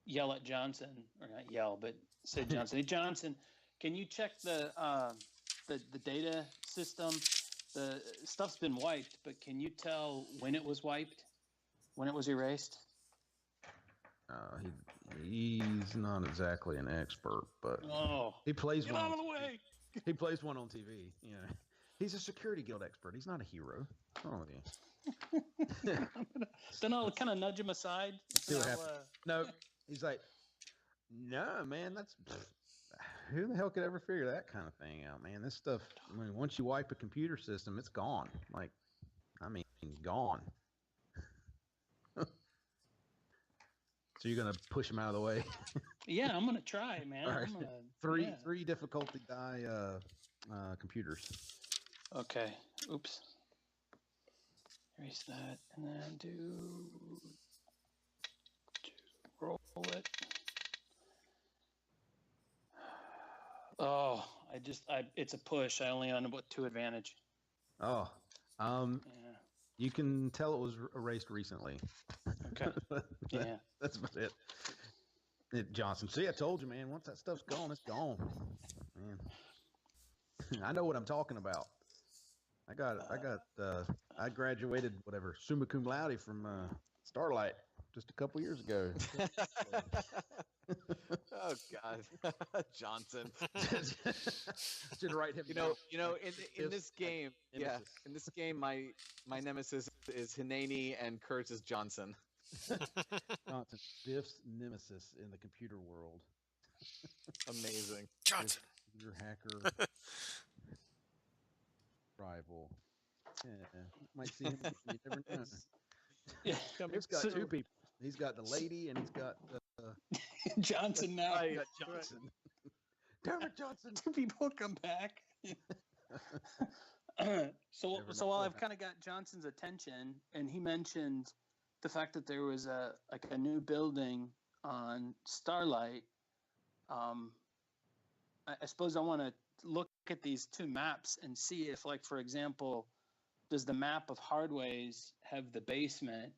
yell at Johnson, or not yell, but say Johnson. Hey, Johnson, can you check the data system? The stuff's been wiped, but can you tell when it was wiped? When it was erased? He's not exactly an expert, but he plays one. Out of the way. He plays one on TV. You know, He's a security guild expert. He's not a hero. What's wrong with you? Then I'll kind of nudge him aside. See what happens. No, he's like, no, man, that's who the hell could ever figure that kind of thing out, man? This stuff. I mean, once you wipe a computer system, it's gone. Like, I mean, gone. So you're gonna push him out of the way? Yeah, I'm gonna try, man. All right. I'm gonna, Three difficulty die computers. Okay. Oops. Erase that, and then roll it. Oh, it's a push. I only on about 2 advantage. Oh, Yeah. you can tell it was erased recently. Okay. Yeah. That's about it. Johnson. See, I told you, man. Once that stuff's gone, it's gone. Man, I know what I'm talking about. I graduated summa cum laude from Starlight just a couple years ago. Oh God, Johnson. Should write him. In this game, in this game, my nemesis is Hineni and Kurtz is Johnson. Johnson, Biff's nemesis in the computer world. Amazing. Johnson, your hacker rival. Yeah, might see him. You never know. Yeah. He's got 2 people. He's got the lady, and he's got Johnson now. Johnson. Damn it, Johnson! 2 people come back. So while I've kind of got Johnson's attention, and he mentioned the fact that there was a new building on Starlight, I suppose I want to look at these 2 maps and see if, like, for example, does the map of Hardways have the basement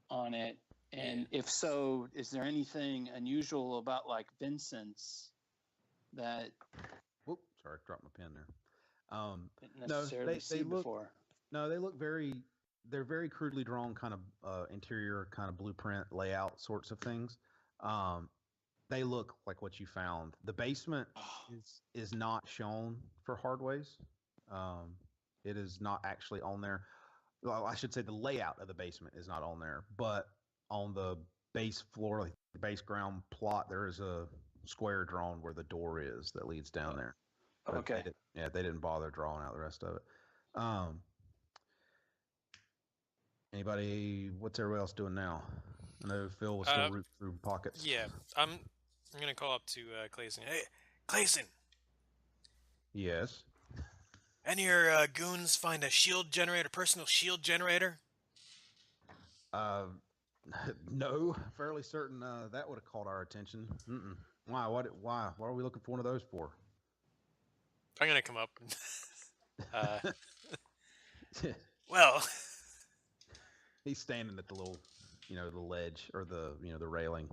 on it? And if so, is there anything unusual about, like, Vincent's that? Whoop! Sorry, I dropped my pen there. Didn't necessarily see before. No, they look they're very crudely drawn, kind of interior, kind of blueprint layout sorts of things. They look like what you found. The basement is not shown for Hardways. It is not actually on there. Well, I should say the layout of the basement is not on there, but on the base floor, like the base ground plot, there is a square drawn where the door is that leads down there. But Okay. They didn't bother drawing out the rest of it. Anybody? What's everybody else doing now? I know Phil was still rooting through pockets. Yeah, I'm gonna call up to Clayson. Hey, Clayson. Yes. Any of your goons find a shield generator, personal shield generator? No, fairly certain that would have caught our attention. Mm-mm. Why? What are we looking for one of those for? I'm gonna come up. Well, he's standing at the little, the ledge or the railing,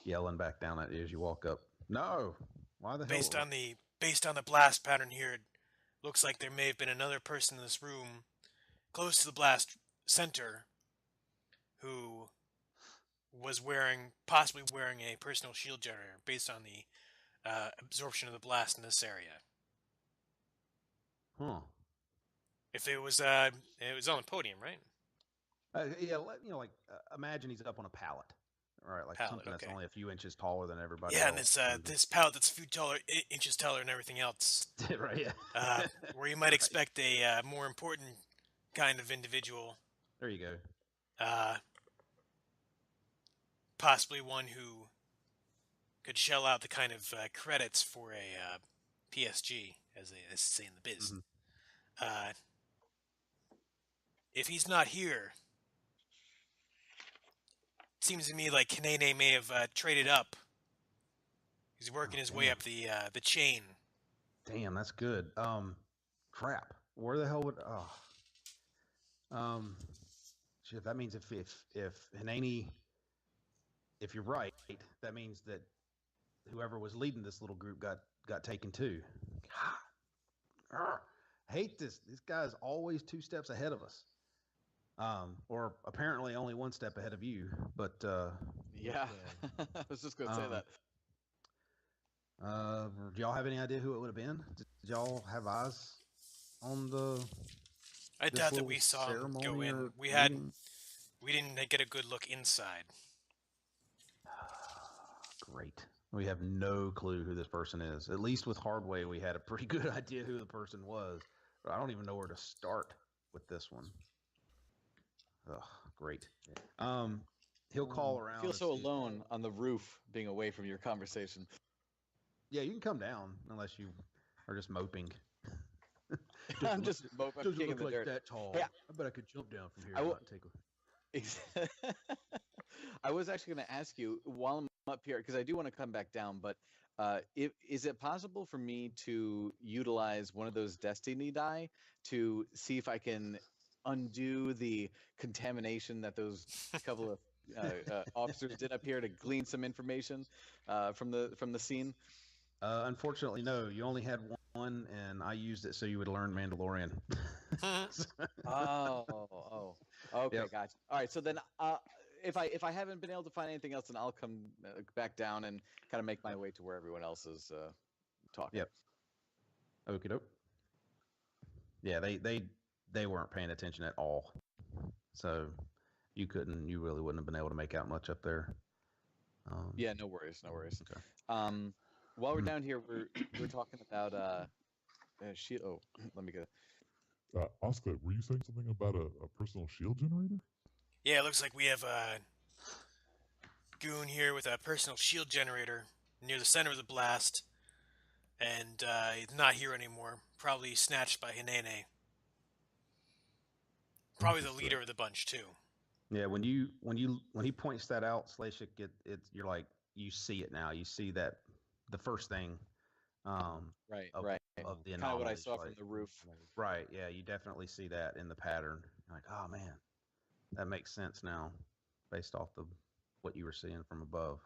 yelling back down at you as you walk up. No, why the hell? Based on the blast pattern here, it looks like there may have been another person in this room, close to the blast center, who was possibly wearing a personal shield generator, based on the absorption of the blast in this area. Huh. If it was on the podium, right? Yeah, imagine he's up on a pallet, right? Like something that's only a few inches taller than everybody else. Yeah, and this pallet that's a few inches taller than everything else. Right, yeah. Where you might expect a more important kind of individual. There you go. Possibly one who could shell out the kind of credits for a PSG, as they say in the biz. Mm-hmm. If he's not here, it seems to me like Kanene may have traded up. He's working his way up the chain. Damn, that's good. Crap. Where the hell would? Shit. That means if Hineni, if you're right, that means that whoever was leading this little group got taken too. God, hate this. This guy's always 2 steps ahead of us. Or apparently only 1 step ahead of you. But yeah, I was just gonna say that. Do y'all have any idea who it would have been? Did y'all have eyes on the? I this doubt that little we saw him go ceremony in. or We meeting? didn't get a good look inside. Great. We have no clue who this person is. At least with Hardway, we had a pretty good idea who the person was. But I don't even know where to start with this one. Ugh, great. He'll call around. I feel and so see- alone on the roof, being away from your conversation. Yeah, you can come down unless you are just moping. I'm just moping, Doesn't kicking look the like dirt. that tall. Hey, I bet I could jump down from here. I and will- not take a... I was actually going to ask you while I'm up here, because I do want to come back down, but is it possible for me to utilize one of those destiny die to see if I can undo the contamination that those couple of officers did up here to glean some information from the scene? Unfortunately, no. You only had one, and I used it so you would learn Mandalorian. Okay, Yep. gotcha. All right, so then if I haven't been able to find anything else, then I'll come back down and kind of make my way to where everyone else is talking. Yep. Okie doke. Yeah, they weren't paying attention at all, so you really wouldn't have been able to make out much up there. Yeah, no worries, no worries. Okay. While we're down here, we're talking about shield. Oh, let me get. Oscar, were you saying something about a personal shield generator? Yeah, it looks like we have a goon here with a personal shield generator near the center of the blast, and he's not here anymore. Probably snatched by Hinene. Probably the leader of the bunch too. Yeah, when he points that out, Slashik, you're like, you see it now. You see that the first thing. Right, of, right. Of the Kind of what I anomalies, saw from the roof. Right. Yeah, you definitely see that in the pattern. You're like, oh man, that makes sense now, based off what you were seeing from above.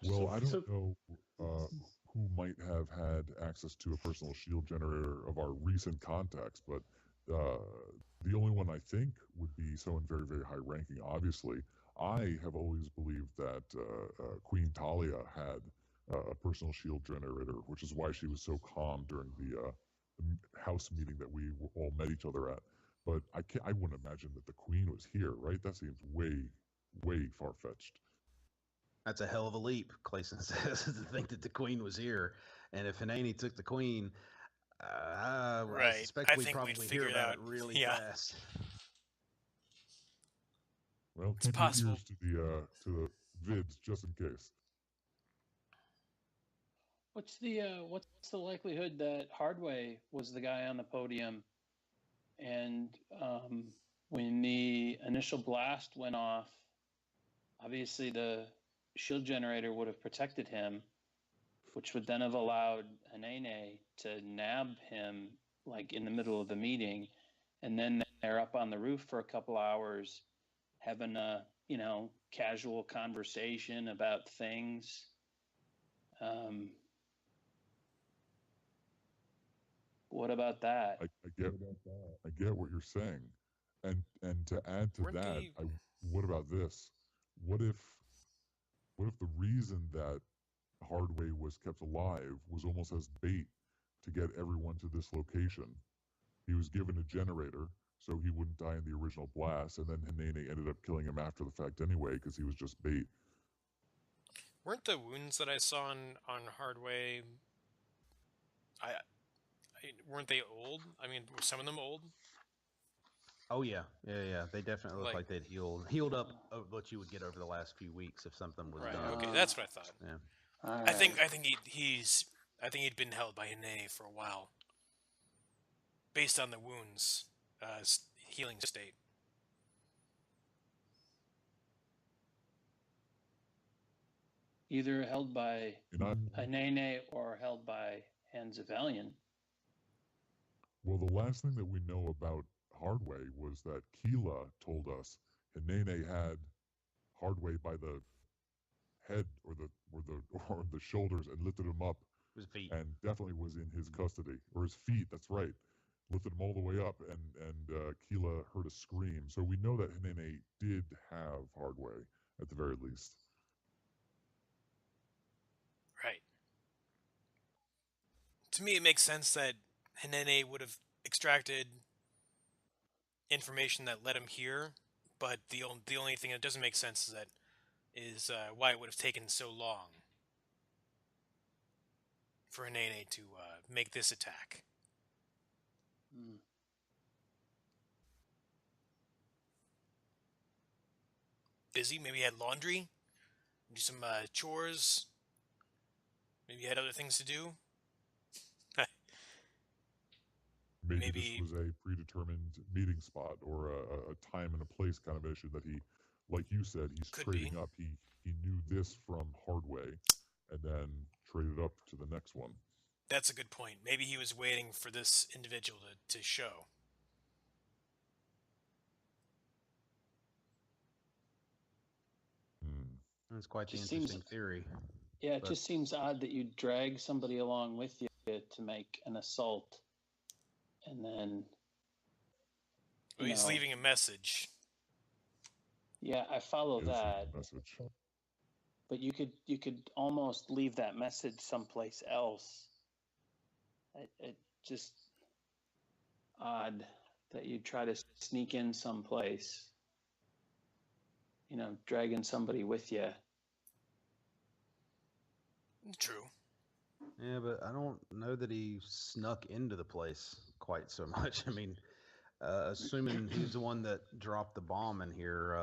Well, I don't know who might have had access to a personal shield generator of our recent contacts, but the only one I think would be someone very, very high ranking. Obviously, I have always believed that Queen Talia had a personal shield generator, which is why she was so calm during the house meeting that we all met each other at. But I wouldn't imagine that the Queen was here, right? That seems way, way far fetched. That's a hell of a leap, Clayson says, to think that the Queen was here. And if Hinene took the Queen, Right. I suspect I we'd think we'd probably figure hear it about out. it really Yeah. fast. Well, It's keep possible. your ears to the vids just in case. What's the likelihood that Hardway was the guy on the podium, and when the initial blast went off, obviously the shield generator would have protected him, which would then have allowed Hinene to nab him like in the middle of the meeting, and then they're up on the roof for a couple hours having a casual conversation about things. What about that? I get what you're saying, and to add to Weren't that, they- what about this? What if the reason that Hardway was kept alive was almost as bait to get everyone to this location? He was given a generator so he wouldn't die in the original blast, and then Hinene ended up killing him after the fact anyway because he was just bait. Weren't the wounds that I saw on Hardway? Weren't they old? I mean, were some of them old? Oh yeah. They definitely look Like- like they'd healed up what you would get over the last few weeks if something was Right. done. Okay, that's what I thought. Yeah. All I think right. he'd been held by Hinene for a while, based on the wounds, healing state. Either held by And Hinene or held by Hands of Valiant. well, the last thing that we know about Hardway was that Keela told us Hinene had Hardway by the head or the shoulders and lifted him up, His feet. and definitely was in his custody, or his feet. That's right, lifted him all the way up, and Keela heard a scream. So we know that Hinene did have Hardway at the very least. Right. To me, it makes sense that Hinene would have extracted information that led him here, but the only thing that doesn't make sense is why it would have taken so long for Hinene to make this attack. Mm. Busy? Maybe he had laundry? Do some chores? Maybe he had other things to do? Maybe this was a predetermined meeting spot or a time and a place kind of issue that he, like you said, he's trading up. He knew this from Hardway and then traded up to the next one. That's a good point. Maybe he was waiting for this individual to show. That's quite the interesting theory. Yeah, it just seems odd that you drag somebody along with you to make an assault, and then. Well, he's leaving a message. Yeah, I follow that. But you could almost leave that message someplace else. It just odd that you try to sneak in someplace. Dragging somebody with you. True. Yeah, but I don't know that he snuck into the place quite so much. I mean, assuming he's the one that dropped the bomb in here,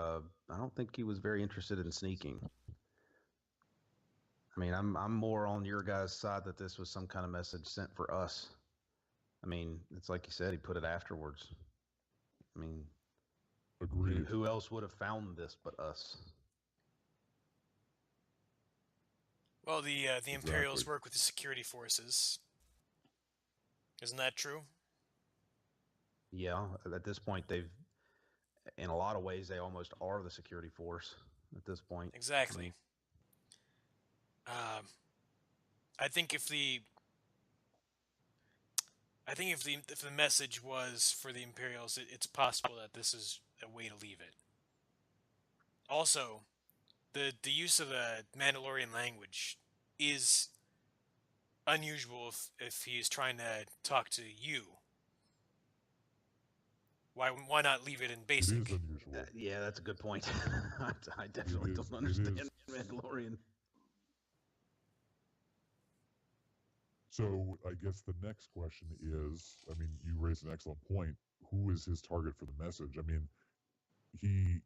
I don't think he was very interested in sneaking. I mean, I'm more on your guys' side that this was some kind of message sent for us. I mean, it's like you said, he put it afterwards. I mean, agreed. Who else would have found this but us? Well, the Imperials work with the security forces. Isn't that true? Yeah, at this point, in a lot of ways, they almost are the security force at this point. Exactly. I think if the message was for the Imperials, it's possible that this is a way to leave it. Also, the use of the Mandalorian language is unusual if he's trying to talk to you. Why not leave it in basic? It is unusual. Yeah, that's a good point. I definitely don't understand Mandalorian. So I guess the next question is, I mean, you raised an excellent point. Who is his target for the message? I mean, he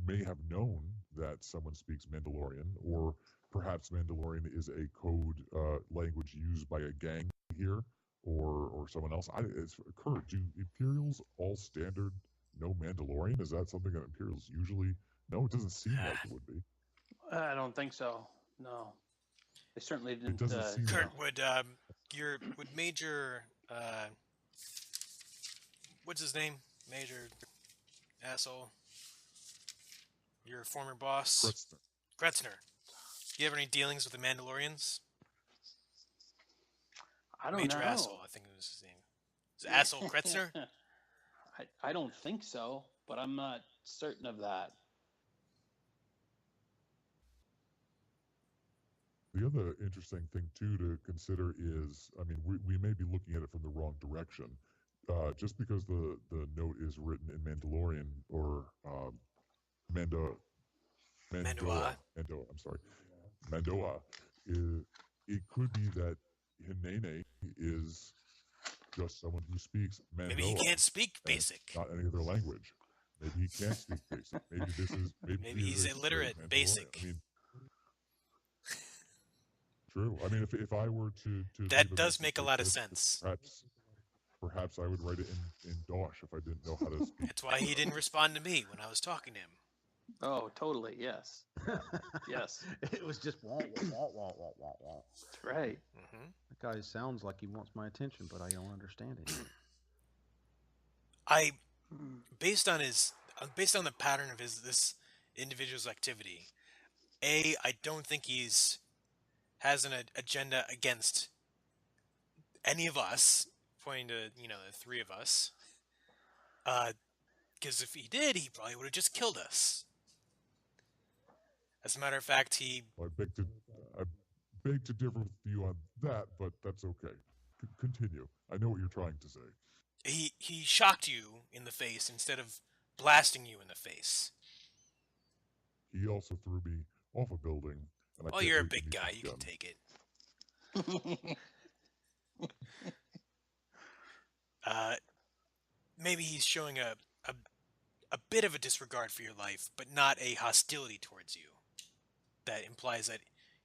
may have known that someone speaks Mandalorian, or perhaps Mandalorian is a code language used by a gang here, or someone else. Kurt, do Imperials all standard know Mandalorian? Is that something that Imperials usually know? It doesn't seem like it would be. I don't think so. No, they certainly didn't. It doesn't seem. Kurt, would Major what's his name? Major asshole. Your former boss, Kretzner. Do you have any dealings with the Mandalorians? I don't Major know. Asshole, I think it was his name. Is it Asshole Kretzner? I don't think so, but I'm not certain of that. The other interesting thing, too, to consider is, I mean, we may be looking at it from the wrong direction. Just because the note is written in Mandalorian or Mandoa, I'm sorry, Mandoa, it could be that Hinene is just someone who speaks Mandoa. Maybe he can't speak basic. Not any other language. Maybe he can't speak basic. Maybe this is maybe he's illiterate in basic. I mean, true. I mean, if I were to that does make a lot of sense. Perhaps I would write it in Dosh if I didn't know how to speak. That's why he didn't respond to me when I was talking to him. Oh, totally. Yes. Yes. It was just wah, wah, wah, wah, wah, wah. That's right. Mm-hmm. That guy sounds like he wants my attention, but I don't understand it. Based on the pattern of this individual's activity, I don't think has an agenda against any of us, pointing to the three of us. Because if he did, he probably would have just killed us. As a matter of fact, I beg to differ with you on that, but that's okay. Continue. I know what you're trying to say. He shocked you in the face instead of blasting you in the face. He also threw me off a building, and I Well, can't you're a wait to big meet guy. him You can again. take it. Maybe he's showing a bit of a disregard for your life, but not a hostility towards you. That implies that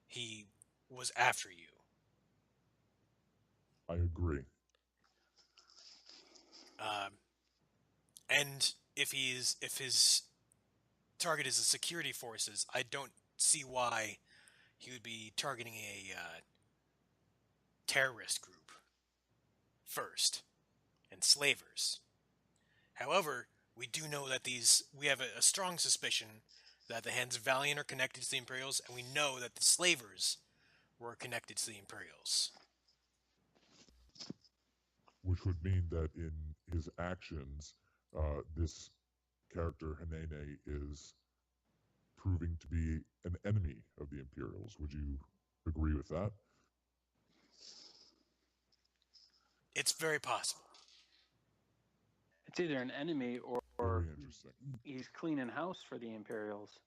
he was after you. I agree. And if his target is the security forces, I don't see why he would be targeting a terrorist group first and slavers. However, we do know that we have a strong suspicion that the Hands of Valiant are connected to the Imperials, and we know that the slavers were connected to the Imperials. Which would mean that in his actions, this character, Hanene, is proving to be an enemy of the Imperials. Would you agree with that? It's very possible. It's either an enemy or Very interesting. he's cleaning house for the Imperials.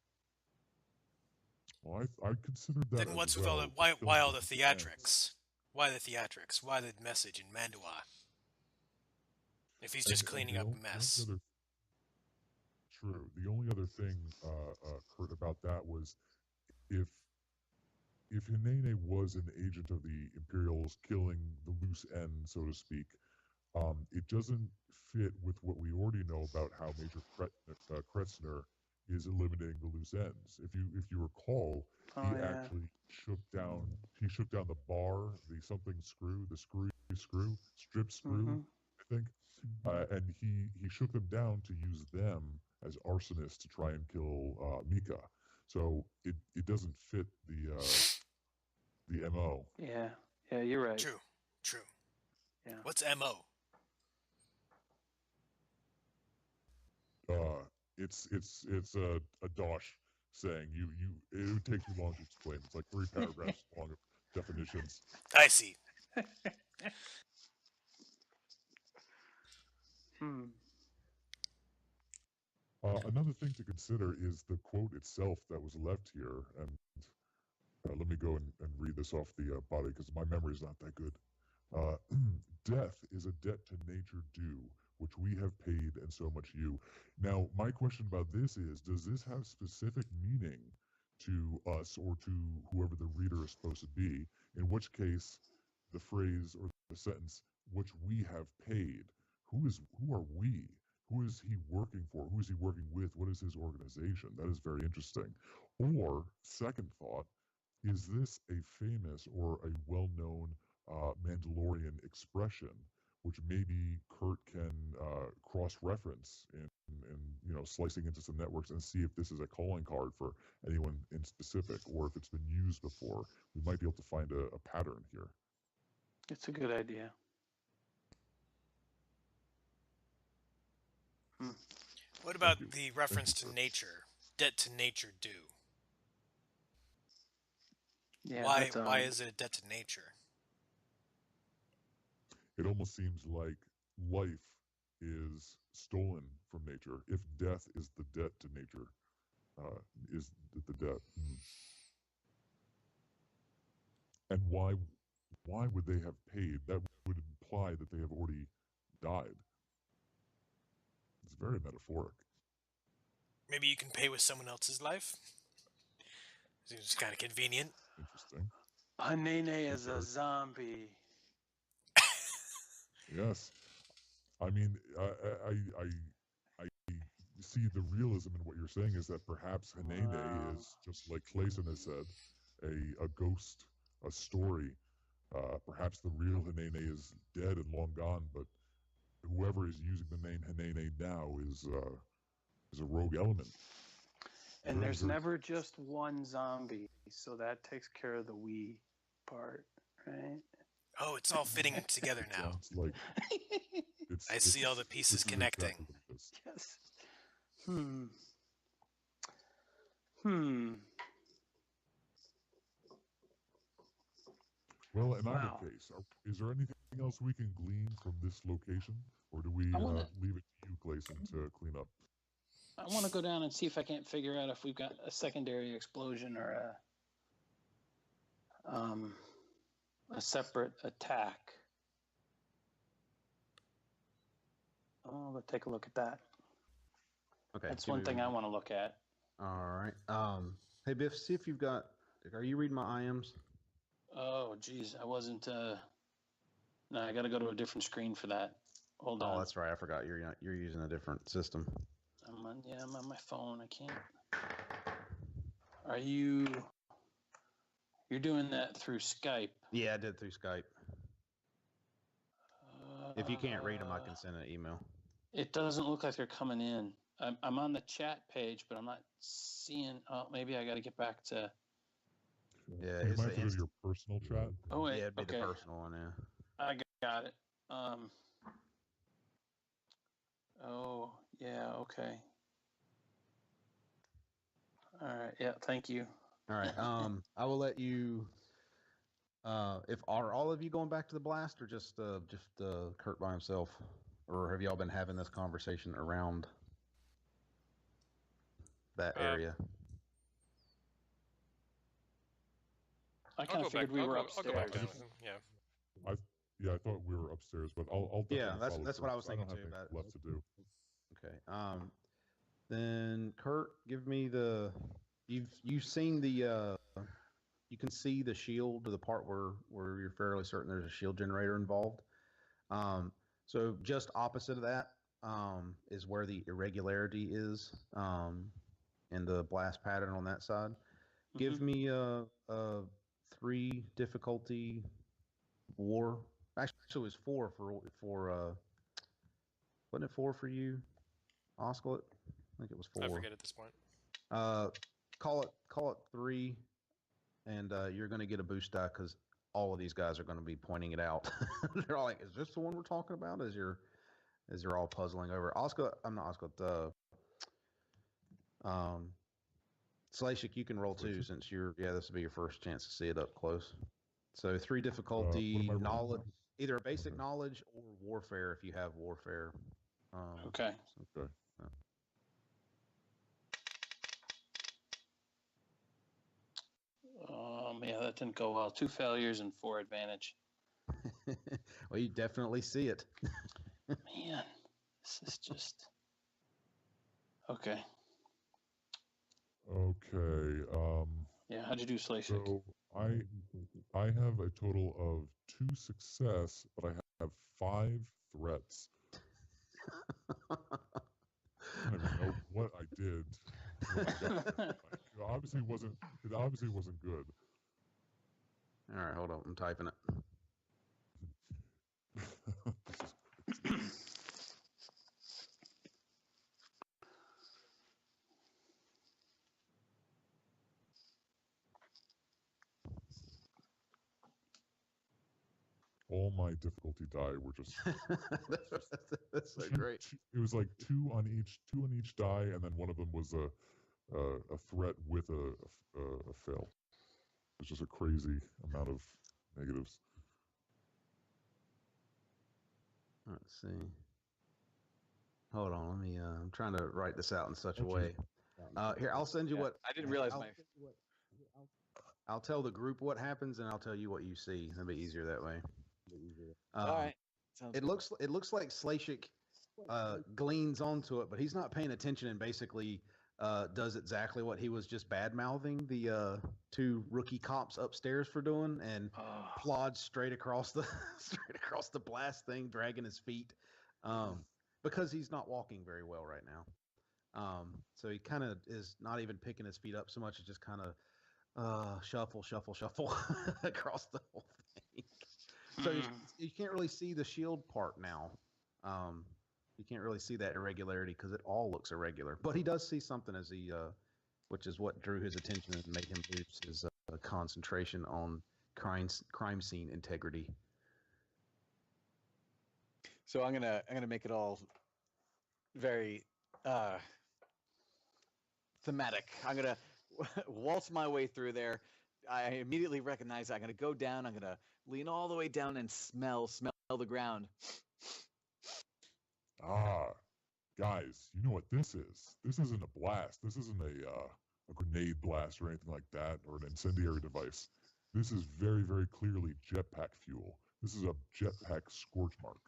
Well, I considered that. Then as what's well, with all the why all the killing theatrics? Why the theatrics? Why the message in Mantua? If he's just cleaning up a mess. True. The only other thing, Kurt, about that was if Hinene was an agent of the Imperials, killing the loose end, so to speak, it doesn't fit with what we already know about how Major Kretzner is eliminating the loose ends. If you recall, actually shook down the bar, the something screw, the strip screw, I think, and he shook them down to use them as arsonists to try and kill Mika. So it doesn't fit the MO. Yeah, you're right. True. Yeah. What's MO? It's a dosh saying. It would take too long to explain. It's like 3 paragraphs long of definitions. I see. Another thing to consider is the quote itself that was left here, and let me go and read this off the body because my memory is not that good. Death is a debt to nature due, which we have paid, and so much you. Now, my question about this is, does this have specific meaning to us or to whoever the reader is supposed to be? In which case, the phrase or the sentence, which we have paid, who are we? Who is he working for? Who is he working with? What is his organization? That is very interesting. Or, second thought, is this a famous or a well-known Mandalorian expression, which maybe Kurt can cross-reference in slicing into some networks and see if this is a calling card for anyone in specific, or if it's been used before. We might be able to find a pattern here. It's a good idea. What about the reference to nature? Debt to nature due. Yeah, why is it a debt to nature? It almost seems like life is stolen from nature. If death is the debt to nature, is the debt. And why would they have paid? That would imply that they have already died. It's very metaphoric. Maybe you can pay with someone else's life? Seems kind of convenient. Interesting. Hanene is a zombie. Yes. I mean, I see the realism in what you're saying is that perhaps Hanene is, just like Clayson has said, a ghost, a story. Perhaps the real Hanene is dead and long gone, but whoever is using the name Hanene now is a rogue element. And there's never just one zombie, so that takes care of the we part, right? Oh, it's all fitting together now. Sounds like I see all the pieces connecting. Yes. Well, in Wow. either case, is there anything else we can glean from this location, or do we leave it to you, Clayson, to clean up? I want to go down and see if I can't figure out if we've got a secondary explosion or a separate attack. Oh, let's take a look at that. Okay. That's one thing I want to look at. All right. Hey, Biff, see if you've got. Are you reading my IMs? Oh, geez, I wasn't. No, I got to go to a different screen for that. Hold on. Oh, that's right. I forgot you're using a different system. I'm on my phone. I can't. Are you? You're doing that through Skype? Yeah, I did through Skype. If you can't read them, I can send an email. It doesn't look like they're coming in. I'm on the chat page, but I'm not seeing. Oh, maybe I got to get back to. Yeah, You it's might have to go to your personal chat. Oh wait, yeah, it'd be okay. the personal one. Yeah. I got it. Oh yeah, okay. All right. Yeah. Thank you. All right. I will let you. If are all of you going back to the blast, or just Kurt by himself, or have y'all been having this conversation around that area? I kind of figured we were upstairs. I'll go back down with him. Yeah. I thought we were upstairs, but I'll definitely follow that's through, what I was 'cause thinking don't too. have anything left to do. Okay. Then Kurt, give me the. You've seen the. You can see the shield, the part where you're fairly certain there's a shield generator involved. So just opposite of that is where the irregularity is in the blast pattern on that side. Give me a 3 difficulty war. Actually, it was 4 for wasn't it 4 for you, Oscillate? I think it was 4. I forget at this point. Call it 3, and you're going to get a boost die because all of these guys are going to be pointing it out. They're all like, "Is this the one we're talking about?" As you're all puzzling over. I'm not Oscar. Slashik, you can roll too, since this will be your first chance to see it up close. So 3 difficulty knowledge, either a basic knowledge or warfare if you have warfare. Okay. Okay. Yeah, that didn't go well. 2 failures and 4 advantage. Well, you definitely see it. Man, this is just okay. Okay. Yeah, how'd you do, Slashik? So I have a total of 2 success, but I have 5 threats. I don't even know what I did. It obviously wasn't good. All right, hold on. I'm typing it. All my difficulty die were just. That's so great. It was like 2 on each die, and then one of them was a threat with a fail. It's just a crazy amount of negatives. Let's see. Hold on. Let me. I'm trying to write this out in such a way. Here, I'll send you what. I didn't realize I'll tell the group what happens, and I'll tell you what you see. That'll be easier that way. All right. It looks like Slashik gleans onto it, but he's not paying attention and basically does exactly what he was just bad mouthing the 2 rookie cops upstairs for doing, and plods straight across the blast thing, dragging his feet, because he's not walking very well right now. So he kind of is not even picking his feet up so much as just kind of shuffle across the whole thing. So you can't really see the shield part now. You can't really see that irregularity because it all looks irregular. But he does see something as he, which is what drew his attention and made him lose his concentration on crime scene integrity. So I'm gonna make it all very thematic. I'm gonna waltz my way through there. I immediately recognize it. I'm gonna go down. I'm gonna lean all the way down and smell the ground. Ah, guys, you know what this is? This isn't a blast. This isn't a grenade blast or anything like that, or an incendiary device. This is very, very clearly jetpack fuel. This is a jetpack scorch mark.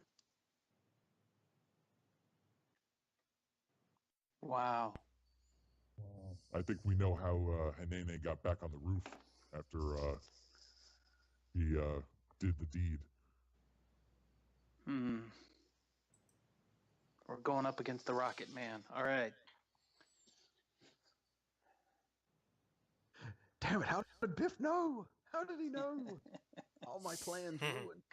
Wow. I think we know how Hanene got back on the roof after he did the deed. We're going up against the Rocket Man. All right. Damn it! How did Biff know? How did he know? All my plans ruined.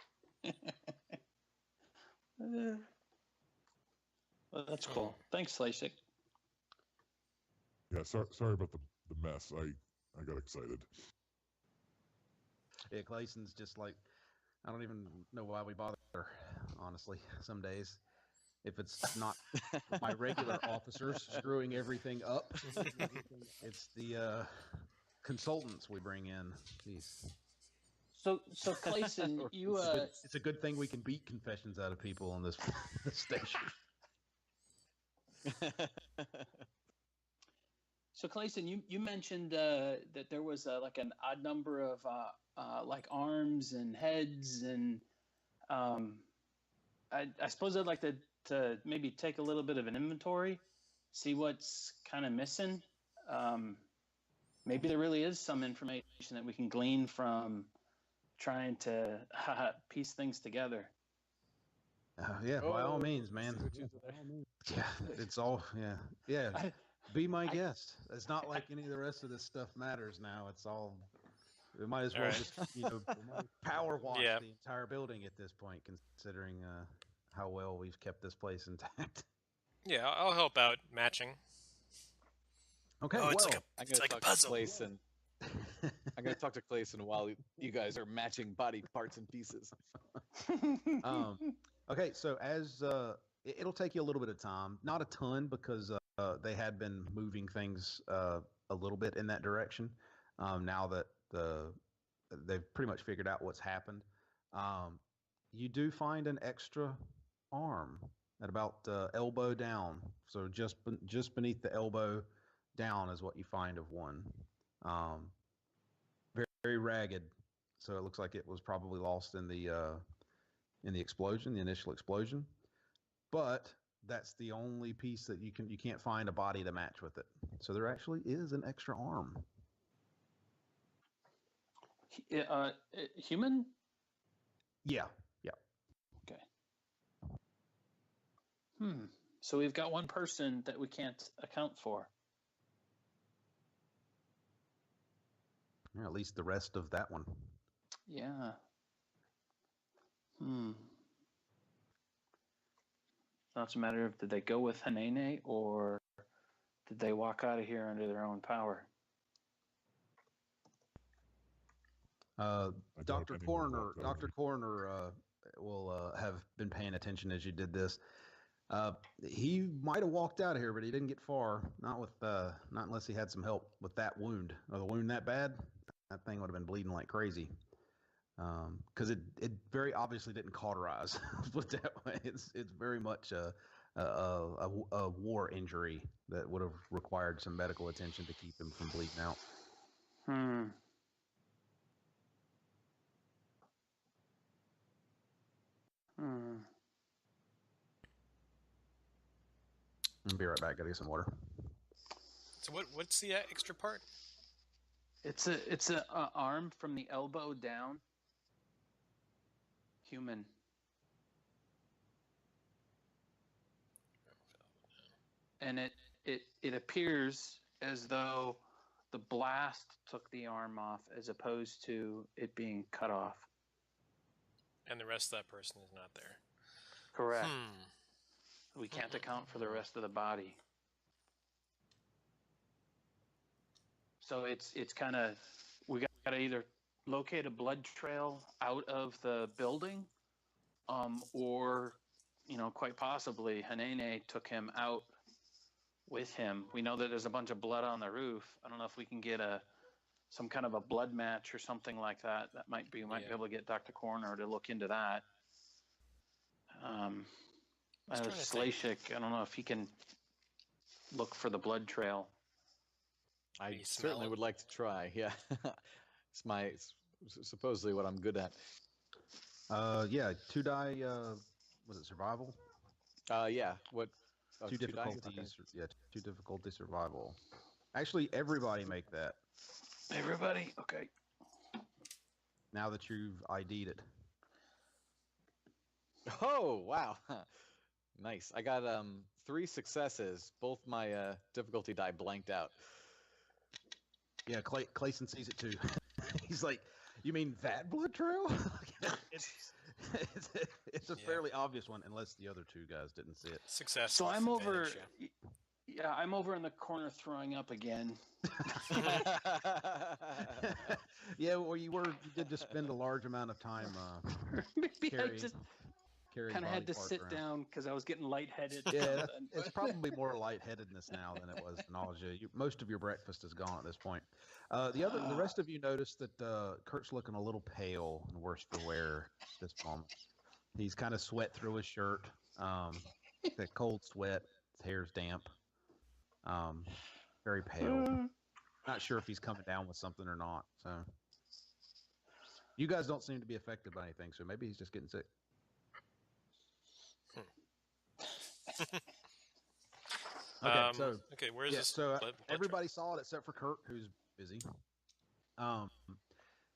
Well, that's cool. Thanks, Slashic. Yeah, sorry about the mess. I got excited. Yeah, Clayson's just like, I don't even know why we bother, honestly, some days. If it's not my regular officers screwing everything up, it's the consultants we bring in. Jeez. So Clayson, you it's a good thing we can beat confessions out of people on this station. So Clayson, you mentioned that there was like an odd number of like arms and heads, and I suppose I'd like to maybe take a little bit of an inventory, see what's kind of missing. Maybe there really is some information that we can glean from trying to piece things together. Yeah, by all means, man. Yeah, it's all, yeah. Be my guest. It's not like any of the rest of this stuff matters now. It's all, we might as well just, power wash the entire building at this point, considering how well we've kept this place intact. Yeah, I'll help out matching. Okay, well, it's like a puzzle. Clayson. I'm going to talk to Clayson while you guys are matching body parts and pieces. Okay, so as it'll take you a little bit of time, not a ton, because they had been moving things a little bit in that direction. Now that they've pretty much figured out what's happened, you do find an extra arm at about elbow down. So just beneath the elbow down is what you find of one. Very, very ragged. So it looks like it was probably lost in the explosion, the initial explosion. But that's the only piece that you can't find a body to match with it. So there actually is an extra arm. Human? Yeah. Okay. So we've got one person that we can't account for. Or at least the rest of that one. Yeah. Now it's a matter of, did they go with Hanene, or did they walk out of here under their own power? Dr. Coroner will have been paying attention as you did this. He might have walked out of here, but he didn't get far. Not unless he had some help with that wound. The wound that bad, that thing would have been bleeding like crazy. Because it very obviously didn't cauterize. Put it that way, it's very much a war injury that would have required some medical attention to keep him from bleeding out. I'll be right back. Gotta get some water. So what's the extra part? It's a arm from the elbow down. Human. And it appears as though the blast took the arm off, as opposed to it being cut off. And the rest of that person is not there. Correct. We can't account for the rest of the body. So it's kind of, we got to either locate a blood trail out of the building, or, quite possibly Hanene took him out with him. We know that there's a bunch of blood on the roof. I don't know if we can get a some kind of a blood match or something like that. That might be, we might be able to get Dr. Coroner to look into that. Slashik, I don't know if he can look for the blood trail. I certainly would like to try. Yeah, it's supposedly what I'm good at. Yeah, 2 die. Was it survival? Yeah. What? 2 difficulties. Okay. Yeah, 2 difficulty survival. Actually, everybody make that. Everybody, okay. Now that you've ID'd it. Oh wow, nice. I got 3 successes. Both my difficulty die blanked out. Yeah, Clayson sees it too. He's like, "You mean that blood trail?" it's a fairly obvious one, unless the other 2 guys didn't see it. Success. So I'm over. Yeah, I'm over in the corner throwing up again. Yeah, well, you did just spend a large amount of time. Maybe I just kind of had to sit down because I was getting lightheaded. Yeah, it's probably more lightheadedness now than it was nausea. Most of your breakfast is gone at this point. The rest of you notice that Kurt's looking a little pale and worse for wear at this moment. He's kind of sweat through his shirt, that cold sweat. His hair's damp, very pale. Not sure if he's coming down with something or not. So you guys don't seem to be affected by anything, so maybe he's just getting sick. Okay, where's this? So everybody saw it except for Kurt, who's busy.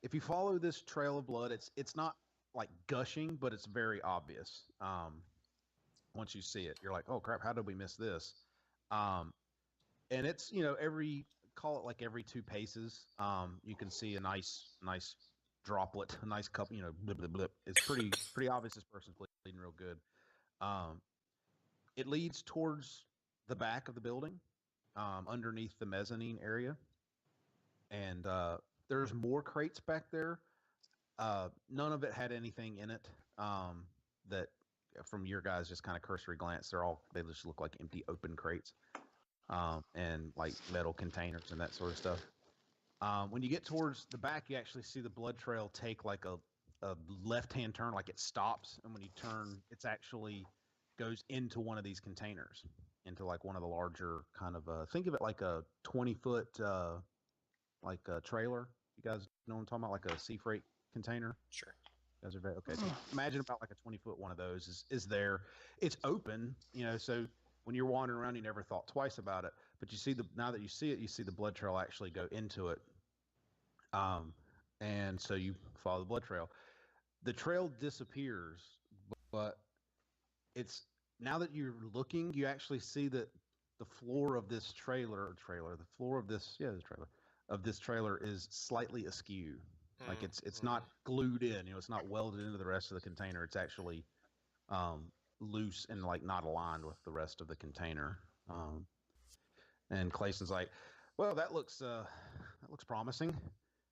If you follow this trail of blood, it's not like gushing, but it's very obvious. Once you see it, you're like, "Oh crap! How did we miss this?" And it's every 2 paces, you can see a nice droplet, a nice cup. Blip, blip, blip. It's pretty obvious this person's bleeding real good. It leads towards the back of the building, underneath the mezzanine area. And there's more crates back there. None of it had anything in it that, from your guys' just kind of cursory glance, they just look like empty open crates, and like metal containers and that sort of stuff. When you get towards the back, you actually see the blood trail take like a left-hand turn, like it stops, and when you turn, it's actually goes into one of these containers, into like one of the larger kind of think of it like a 20-foot like a trailer. You guys know what I'm talking about, like a sea freight container? Sure. You guys are very okay. So imagine about like a 20-foot one of those is there. It's open, so when you're wandering around, you never thought twice about it, but now that you see it, you see the blood trail actually go into it. And so you follow the blood trail. The trail disappears, but it's now that you're looking, you actually see that the floor of this trailer is slightly askew. Like it's not glued in, it's not welded into the rest of the container. It's actually loose and like not aligned with the rest of the container. And Clayson's like, "Well, that looks promising."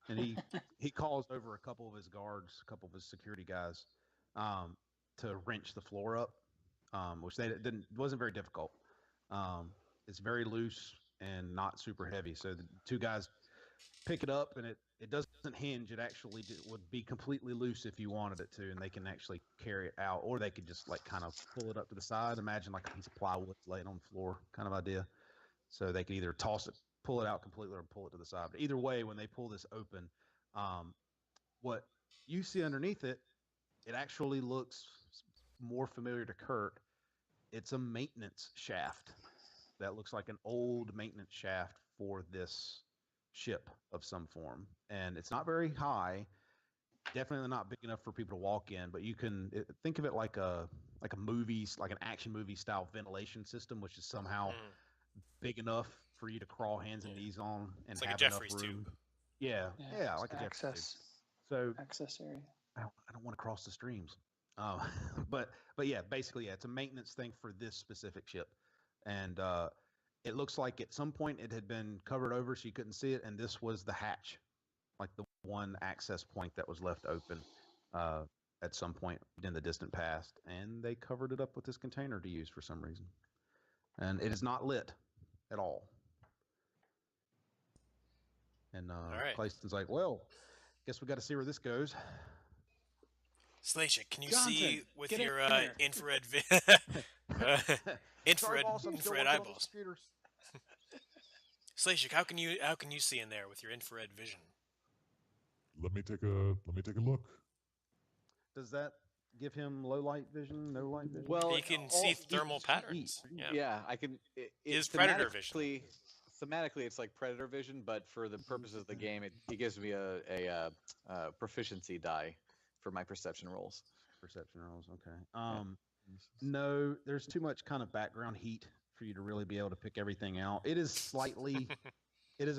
And he calls over a couple of his guards, a couple of his security guys, to wrench the floor up, which wasn't very difficult. It's very loose and not super heavy. So the 2 guys pick it up, and it doesn't hinge. It actually would be completely loose if you wanted it to, and they can actually carry it out, or they could just like kind of pull it up to the side. Imagine like a piece of plywood laying on the floor kind of idea. So they could either pull it out completely, or pull it to the side. But either way, when they pull this open, what you see underneath it, it actually looks more familiar to Kurt. It's a maintenance shaft that looks like an old maintenance shaft for this ship of some form, and it's not very high, definitely not big enough for people to walk in, but you can think of it like a movie, like an action movie style ventilation system, which is somehow big enough for you to crawl hands and knees on, and it's like have a Jeffries enough room. tube. Yeah, like a Jeffries tube. So access area. I don't want to cross the streams. But yeah, basically, it's a maintenance thing for this specific ship, and it looks like at some point it had been covered over so you couldn't see it, and this was the hatch, like the one access point that was left open at some point in the distant past, and they covered it up with this container to use for some reason, and it is not lit at all. And right. Clayson's like, well, guess we got to see where this goes. Slashik, can you Johnson, see with get in your there. infrared Sorry, boss, I'm still infrared working on the eyeballs? computers. Slashik, how can you see in there with your infrared vision? Let me take a look. Does that give him low light vision, no light vision? Well, You can see thermal patterns. Yeah, I can. It Is predator vision. Thematically, it's like predator vision, but for the purposes of the game, it gives me a proficiency die for my perception rolls. Perception rolls, okay. No, there's too much kind of background heat for you to really be able to pick everything out. It is a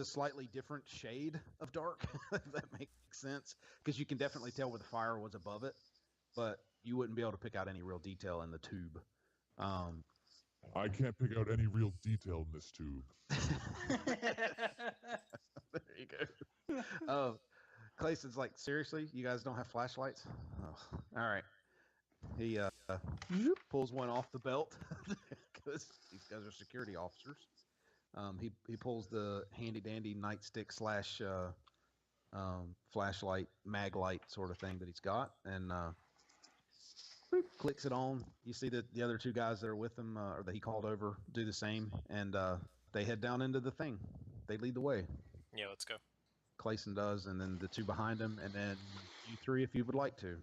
slightly different shade of dark, if that makes sense, because you can definitely tell where the fire was above it, but you wouldn't be able to pick out any real detail in the tube. I can't pick out any real detail in this tube. There you go. Clayson's like, seriously, you guys don't have flashlights? Oh, all right. He pulls one off the belt because these guys are security officers. He pulls the handy dandy nightstick / flashlight, mag light sort of thing that he's got, and clicks it on. You see that the other two guys that are with him, or that he called over, do the same, and they head down into the thing. They lead the way. Yeah, let's go. Clayson does, and then the two behind him, and then you three if you would like to.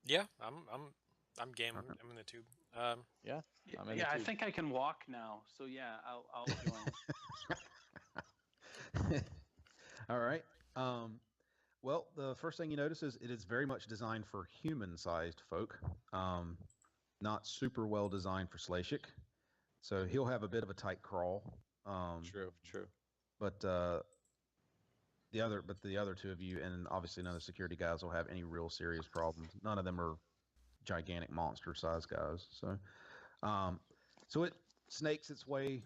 Yeah, I'm game. I'm in the tube. Yeah, I think I can walk now. So yeah, I'll join. All right. Well, the first thing you notice is it is very much designed for human-sized folk. Not super well designed for Slashik. So he'll have a bit of a tight crawl. True. But the other two of you, and obviously none of the security guys, will have any real serious problems. None of them are gigantic monster-sized guys. So it snakes its way.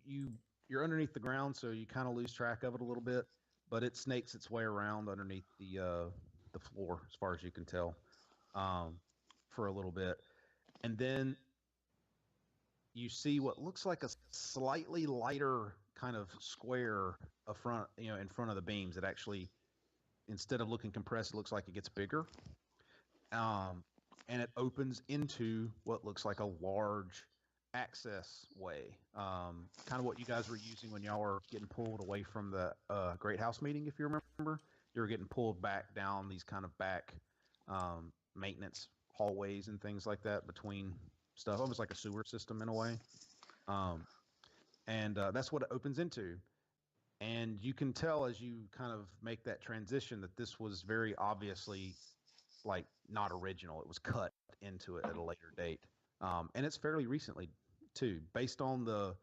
You're underneath the ground, so you kind of lose track of it a little bit. But it snakes its way around underneath the floor, as far as you can tell, for a little bit, and then you see what looks like a slightly lighter kind of square in front of the beams. It actually, instead of looking compressed, it looks like it gets bigger, and it opens into what looks like a large access way, kind of what you guys were using when y'all were getting pulled away from the Great House meeting. If you remember, you were getting pulled back down these kind of back maintenance hallways and things like that between stuff, almost like a sewer system in a way, and that's what it opens into. And you can tell as you kind of make that transition that this was very obviously like not original. It was cut into it at a later date, and it's fairly recently too, based on the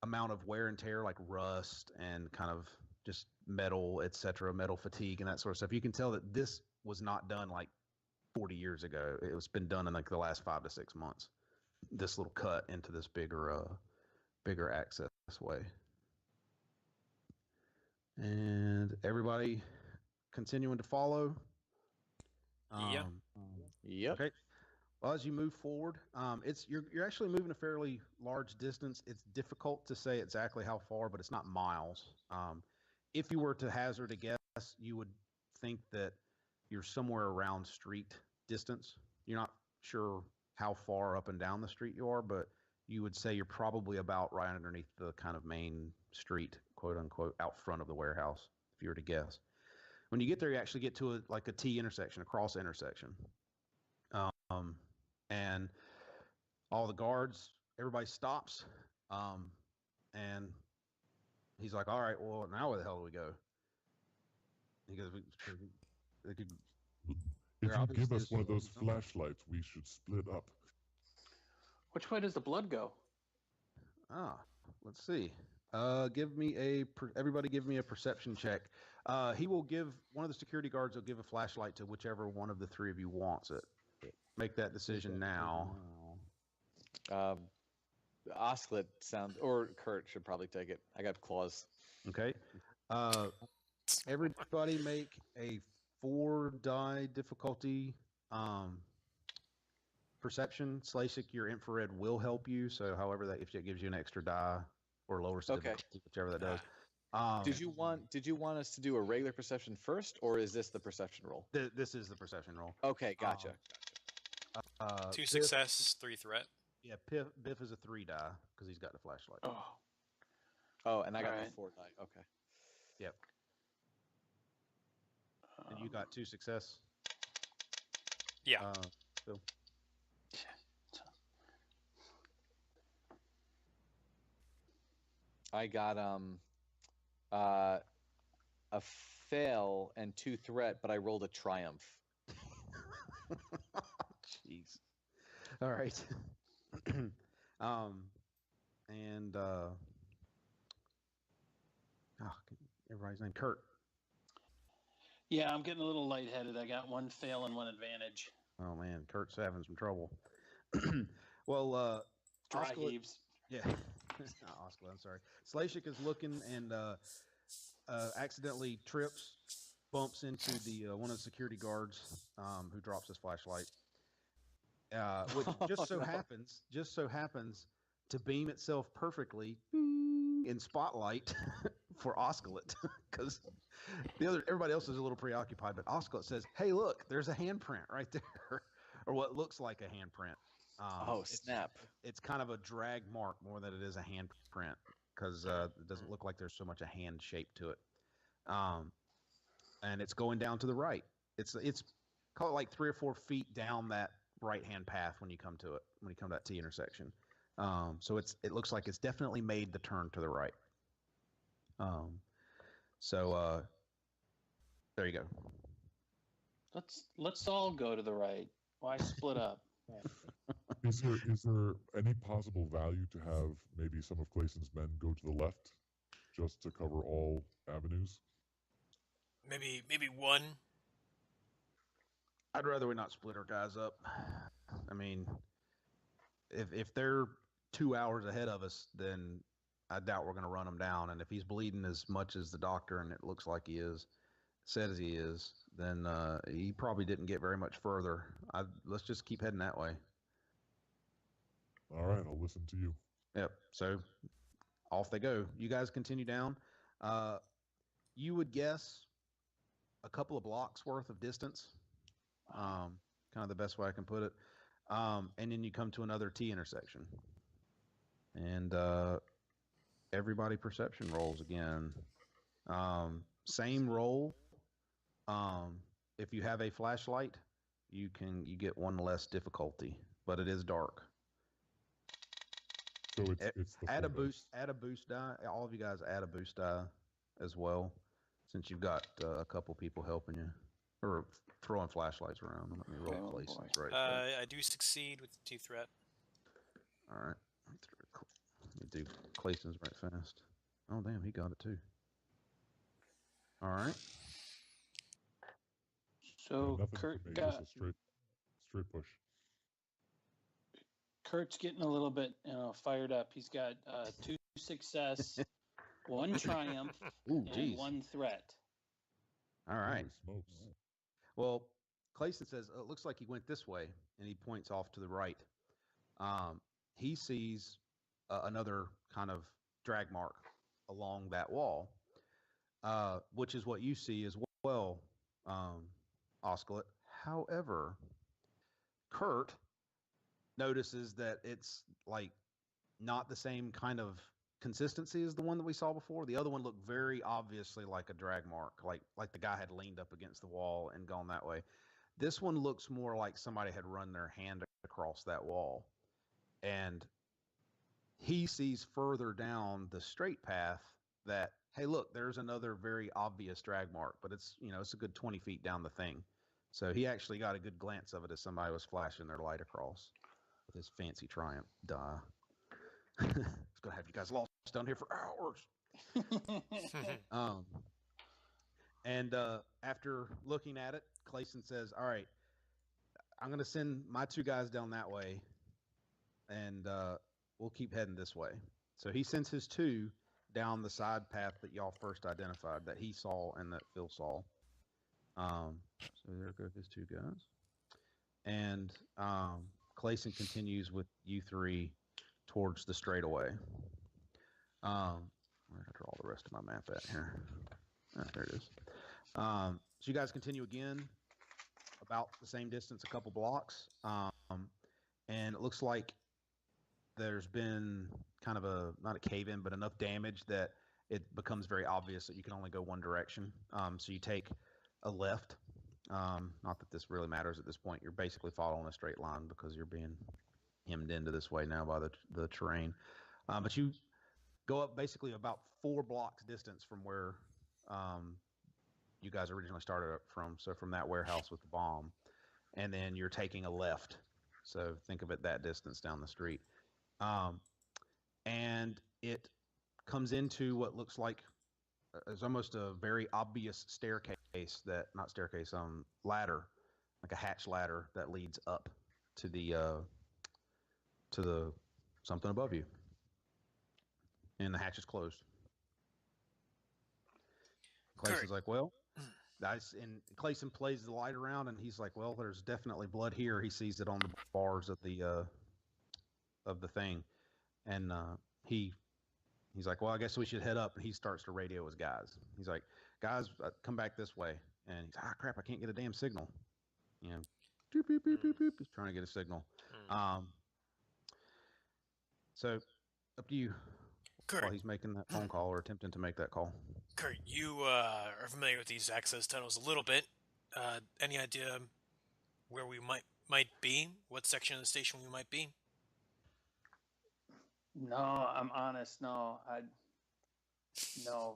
amount of wear and tear, like rust and kind of just metal, etc., metal fatigue and that sort of stuff. You can tell that this was not done like 40 years ago. It was been done in like the last 5 to 6 months. This little cut into this bigger access way. And everybody continuing to follow. Yep. Okay. Well, as you move forward, you're actually moving a fairly large distance. It's difficult to say exactly how far, but it's not miles. If you were to hazard a guess, you would think that you're somewhere around street distance. You're not sure how far up and down the street you are, but you would say you're probably about right underneath the kind of main street, quote unquote, out front of the warehouse, if you were to guess. When you get there, you actually get to a T intersection, a cross intersection. And all the guards, everybody stops. And he's like, all right, well, now where the hell do we go? He goes, if you give us one of those flashlights, we should split up. Which way does the blood go? Let's see. Everybody give me a perception check. He will give, one of the security guards will give a flashlight to whichever one of the three of you wants it. Make that decision now. Osclet sounds, or Kurt should probably take it. I got claws. Okay. Everybody make a 4-die difficulty perception. Slashik, your infrared will help you. So however if it gives you an extra die or lowers the difficulty, whichever that does. Did you want us to do a regular perception first, or is this the perception roll? This is the perception roll. Okay, gotcha. 2 Biff- success, 3 threat. Yeah, Biff is a 3 die because he's got the flashlight. Oh, and I got the Alright. 4 die. Okay. Yep. And you got 2 success. Yeah. Phil. I got a fail and 2 threat, but I rolled a triumph. Jeez. All right. Everybody's name Kurt. Yeah, I'm getting a little lightheaded. I got 1 fail and 1 advantage. Oh man, Kurt's having some trouble. Well, Dry Oscar- heaves. Yeah, Oscar, I'm sorry. Slashik is looking and accidentally trips, bumps into the one of the security guards who drops his flashlight. Which just so happens to beam itself perfectly in spotlight for Oscalet, because everybody else is a little preoccupied, but Oscalet says, "Hey, look, there's a handprint right there," or what looks like a handprint. Snap! It's kind of a drag mark more than it is a handprint, because it doesn't look like there's so much a hand shape to it. And it's going down to the right. It's call it like 3 or 4 feet down that right-hand path when you come to it, when you come to that T intersection. So it looks like it's definitely made the turn to the right. There you go. Let's all go to the right. Why split up? Is there any possible value to have maybe some of Clayson's men go to the left, just to cover all avenues? Maybe 1. I'd rather we not split our guys up. I mean, if they're 2 hours ahead of us, then I doubt we're going to run him down. And if he's bleeding as much as the doctor, and it looks like he is, says he is, then he probably didn't get very much further. Let's just keep heading that way. All right, I'll listen to you. Yep. So off they go. You guys continue down. You would guess a couple of blocks worth of distance. Kind of the best way I can put it. And then you come to another T intersection. And everybody perception rolls again. Same roll. If you have a flashlight, you get 1 less difficulty, but it is dark. So it's the add a full boost. Add a boost die. All of you guys add a boost die as well, since you've got a couple people helping you or throwing flashlights around. Let me roll Clayson. Right. I do succeed with the 2 threat. All right. Let me do Clayson's right fast. Oh damn, he got it too. All right. So nothing Kurt for me, got just a straight push. Kurt's getting a little bit fired up. He's got 2 success, 1 triumph, Ooh, and 1 threat. All right. Holy smokes. Well, Clayson says, it looks like he went this way, and he points off to the right. He sees another kind of drag mark along that wall, which is what you see as well, Oscalet. However, Kurt notices that it's like not the same kind of consistency as the one that we saw before. The other one looked very obviously like a drag mark, like the guy had leaned up against the wall and gone that way. This one looks more like somebody had run their hand across that wall. And he sees further down the straight path that, hey, look, there's another very obvious drag mark, but it's a good 20 feet down the thing. So he actually got a good glance of it as somebody was flashing their light across with his fancy Triumph die. It's going to have you guys lost down here for hours. And after looking at it, Clayson says, all right, I'm going to send my 2 guys down that way, and we'll keep heading this way. So he sends his 2 down the side path that y'all first identified, that he saw and that Phil saw. So there go his 2 guys. And Clayson continues with you 3 towards the straightaway. Where did I draw the rest of my map at here? Oh, there it is. So you guys continue again, about the same distance, a couple blocks, and it looks like there's been kind of not a cave-in, but enough damage that it becomes very obvious that you can only go one direction. So you take a left. Not that this really matters at this point. You're basically following a straight line because you're being hemmed into this way now by the terrain. But you go up basically about 4 blocks distance from where you guys originally started up from. So from that warehouse with the bomb, and then you're taking a left. So think of it that distance down the street. And it comes into what looks like is almost a very obvious staircase ladder, like a hatch ladder that leads up to the something above you. And the hatch is closed. Clayson's like, well, and Clayson plays the light around, and he's like, well, there's definitely blood here. He sees it on the bars of the thing, and he's like, well, I guess we should head up. And he starts to radio his guys. He's like, guys, come back this way. And he's like, crap, I can't get a damn signal. You know, doop, boop, boop, boop, boop. He's trying to get a signal. So up to you. Kurt, While he's making that phone call or attempting to make that call. Kurt, you are familiar with these access tunnels a little bit. Any idea where we might be? What section of the station we might be? No, I'm honest. No,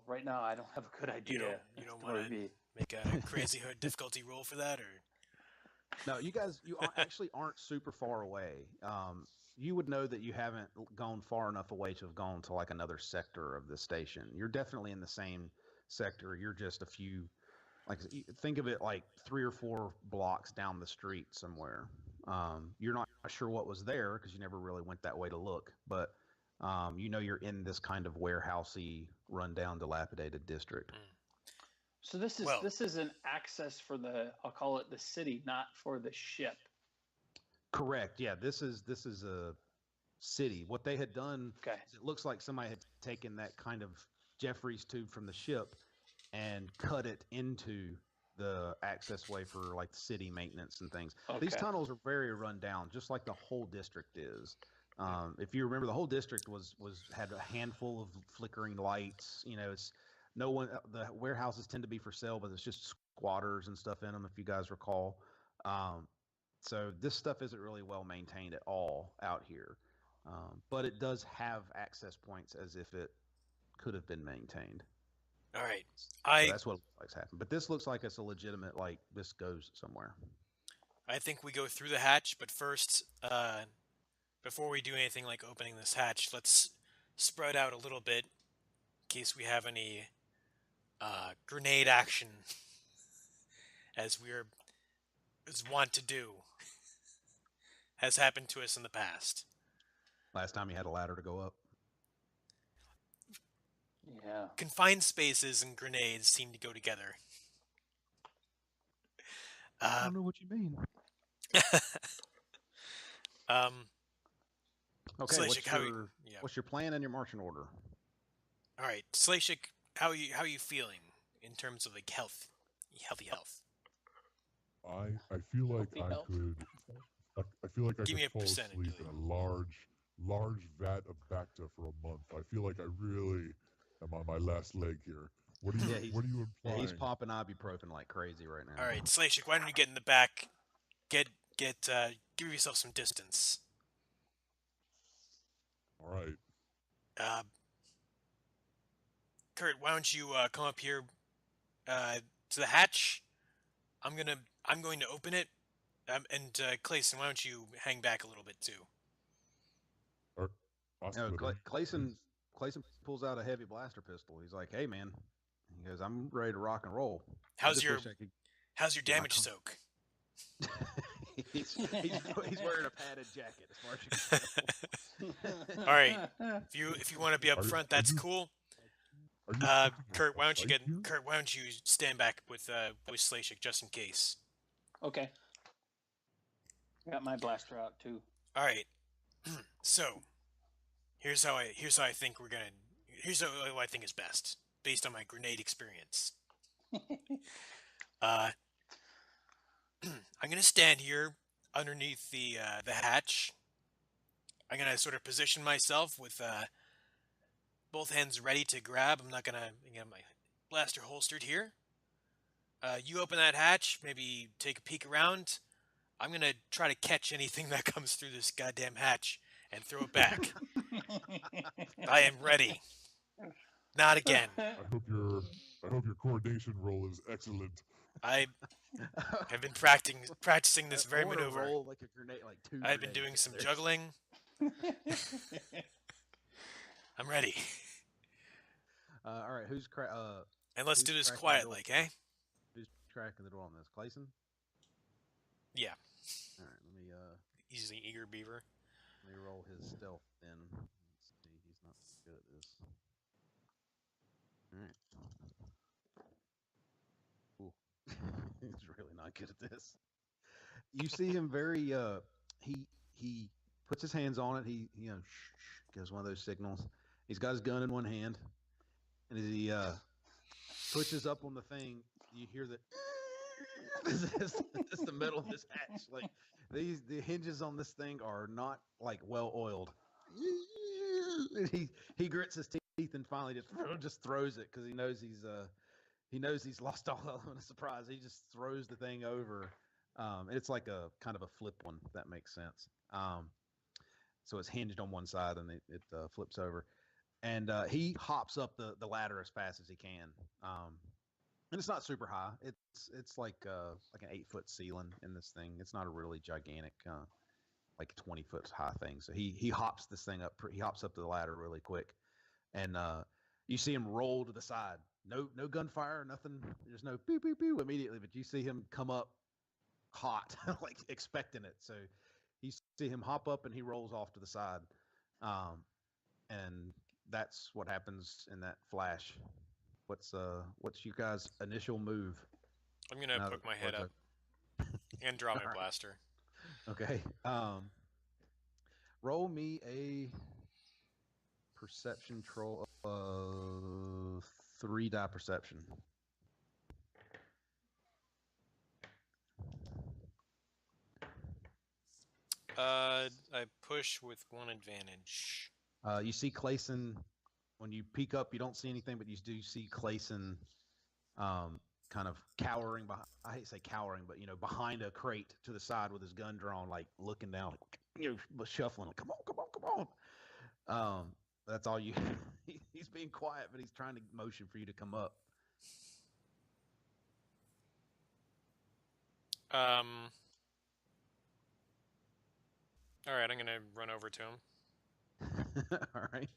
right now I don't have a good idea. You don't want to make a crazy hard difficulty roll for that, or? No, you guys, actually aren't super far away. You would know that you haven't gone far enough away to have gone to like another sector of the station. You're definitely in the same sector. You're just a few, like, think of it like 3 or 4 blocks down the street somewhere. You're not sure what was there because you never really went that way to look, but you know you're in this kind of warehousey, rundown, dilapidated district. So this is an access for I'll call it the city, not for the ship. Correct. Yeah, this is a city. What they had done is it looks like somebody had taken that kind of Jeffries tube from the ship and cut it into the access way for like city maintenance and things. Okay. These tunnels are very run down, just like the whole district is. If you remember, the whole district had a handful of flickering lights. You know, it's no one. The warehouses tend to be for sale, but it's just squatters and stuff in them. If you guys recall. So this stuff isn't really well maintained at all out here, but it does have access points as if it could have been maintained. All right, so that's what looks like happened. But this looks like it's a legitimate, like, this goes somewhere. I think we go through the hatch, but first, before we do anything like opening this hatch, let's spread out a little bit in case we have any grenade action, as wont to do. Has happened to us in the past. Last time you had a ladder to go up. Yeah. Confined spaces and grenades seem to go together. I don't know what you mean. Okay, what's your plan and your marching order? All right, Slashik, how are you feeling in terms of like healthy health? I feel like I feel like I could fall asleep in a large vat of Bacta for a month. I feel like I really am on my last leg here. What are you implying? Yeah, he's popping ibuprofen like crazy right now. All right, Slashik, why don't you get in the back? Give yourself some distance. All right. Kurt, why don't you come up here to the hatch? I'm going to open it. And Clayson, why don't you hang back a little bit too? Clayson pulls out a heavy blaster pistol. He's like, "Hey, man," he goes, "I'm ready to rock and roll." How's your damage soak? he's wearing a padded jacket. As far as you can tell. All right, if you want to be up front, that's cool. Kurt, why don't you stand back with Slashik just in case? Okay. I got my blaster out too. All right. So, here's how I think we're gonna Here's what I think is best, based on my grenade experience. I'm gonna stand here underneath the hatch. I'm gonna sort of position myself with both hands ready to grab. I'm gonna have my blaster holstered here. You open that hatch, maybe take a peek around. I'm gonna try to catch anything that comes through this goddamn hatch and throw it back. I am ready. Not again. I hope your coordination roll is excellent. I have been practicing this very I wanna maneuver. roll like a grenade, like 2 I've been grenades doing in some there. juggling. I'm ready. All right, who's And let's who's do this cracking the quiet door? like, eh? Who's cracking the door on this? Clayson? Yeah. All right, He's an eager beaver. let me roll his stealth then. Let's see, he's not good at this. All right. Ooh. He's really not good at this. You see him very he puts his hands on it. He gives one of those signals. He's got his gun in one hand, and as he pushes up on the thing, you hear that it's the metal of this hatch. Like the hinges on this thing are not like well oiled. And he grits his teeth and finally just throws it because he knows he's lost all element of surprise. He just throws the thing over. It's like a kind of a flip one, if that makes sense. So it's hinged on one side and it flips over. And he hops up the ladder as fast as he can. And it's not super high. It's like an 8-foot ceiling in this thing. It's not a really gigantic, like 20-foot high thing. So he hops this thing up. He hops up the ladder really quick, and you see him roll to the side. No gunfire, nothing. There's no pew pew pew immediately, but you see him come up hot, like expecting it. So you see him hop up and he rolls off to the side, and that's what happens in that flash. What's you guys' initial move? I'm gonna Now poke that my head up and draw my Alright. blaster. Okay. Roll me a perception troll 3-die perception. I push with 1 advantage. You see Clayson when you peek up. You don't see anything, but you do see Clayson, kind of cowering behind. I hate to say cowering, but behind a crate to the side with his gun drawn, like looking down, like shuffling. Like, come on. That's all you. He's being quiet, but he's trying to motion for you to come up. All right, I'm gonna run over to him. All right.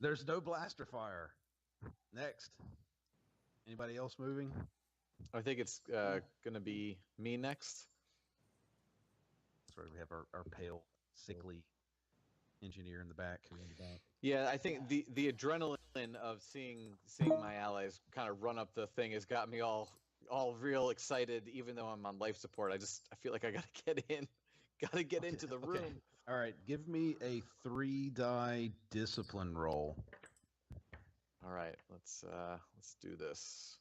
There's no blaster fire. Next. Anybody else moving? I think it's gonna be me next. That's right. We have our pale, sickly engineer in the back. Yeah, I think the adrenaline of seeing my allies kind of run up the thing has got me all real excited. Even though I'm on life support, I feel like I gotta get in, into the room. Okay. All right, give me a 3-die discipline roll. All right, let's do this.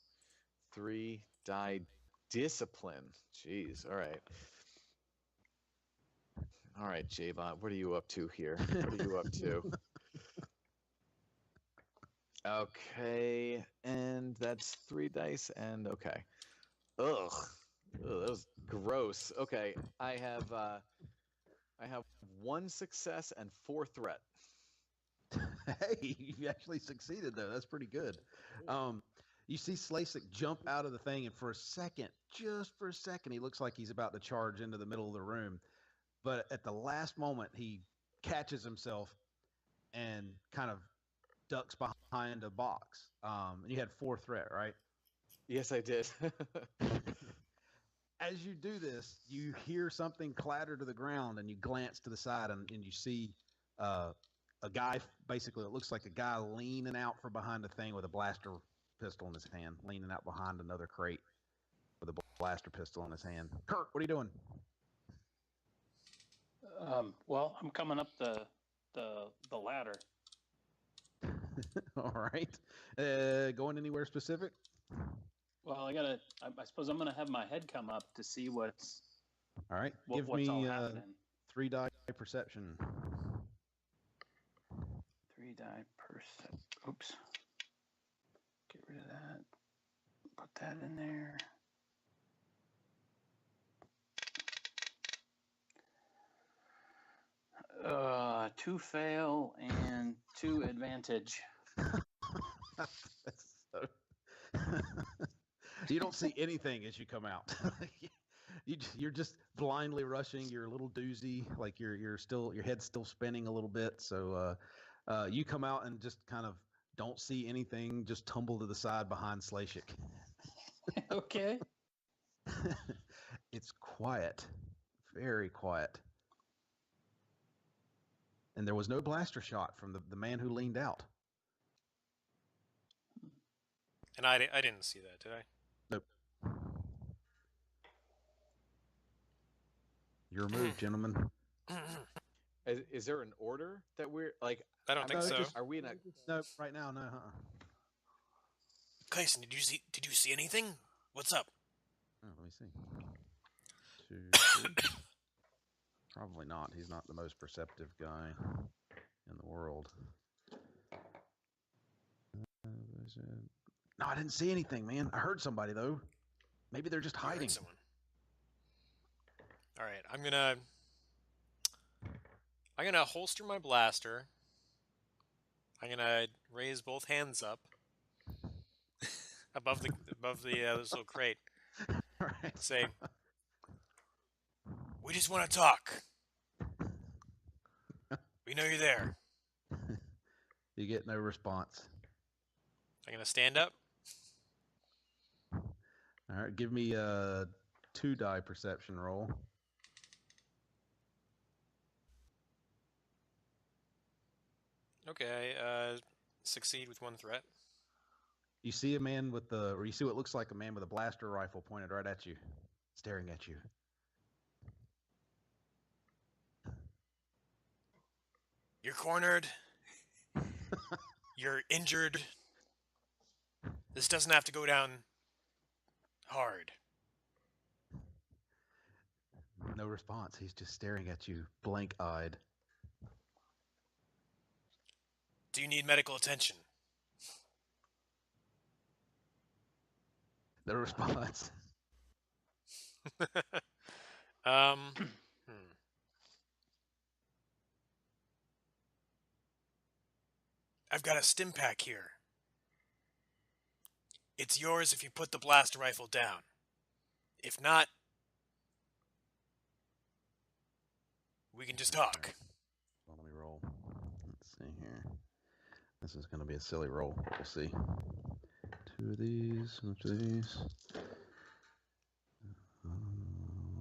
3-die discipline. Jeez. All right, J-Bot, what are you up to here? What are you up to? Okay, and that's 3 dice, and okay. Ugh, that was gross. Okay, I have 1 success and 4 threat. Hey, you actually succeeded though. That's pretty good. You see Slasik jump out of the thing, and just for a second, he looks like he's about to charge into the middle of the room. But at the last moment, he catches himself and kind of ducks behind a box. And you had 4 threat, right? Yes, I did. As you do this, you hear something clatter to the ground, and you glance to the side, and you see a guy. Basically, it looks like a guy leaning out from behind the thing with a blaster pistol in his hand, leaning out behind another crate with a blaster pistol in his hand. Kurt, what are you doing? Well, I'm coming up the ladder. All right. Going anywhere specific? Well, I suppose I'm gonna have my head come up to see what's. All right. What's me all happening. 3 die perception. 3 die perception. Oops. Get rid of that. Put that in there. Two fail and 2 advantage. You don't see anything as you come out. You're just blindly rushing your little doozy, like your head's still spinning a little bit. So you come out and just kind of don't see anything. Just tumble to the side behind Slashik. Okay. It's quiet, very quiet, and there was no blaster shot from the man who leaned out. And I didn't see that, did I? Nope. You're removed, gentlemen. Is there an order that we're like? I don't think so. Are we in a? No, right now, no. Clayson, did you see anything? What's up? Oh, let me see. 2, 3. Probably not. He's not the most perceptive guy in the world. No, I didn't see anything, man. I heard somebody though. Maybe they're just hiding. Someone. All right, I'm gonna holster my blaster. I'm gonna raise both hands up above the this little crate. All right. Say, we just want to talk. We know you're there. You get no response. I'm gonna stand up. All right, give me a 2 die perception roll. Okay, succeed with 1 threat. You see a man or you see what looks like a man with a blaster rifle pointed right at you, staring at you. You're cornered. You're injured. This doesn't have to go down hard. No response. He's just staring at you, blank-eyed. Do you need medical attention? No response. I've got a stim pack here. It's yours if you put the blaster rifle down. If not, we can just talk. Well, let me roll. Let's see here. This is going to be a silly roll. We'll see. 2 of these. Which of these?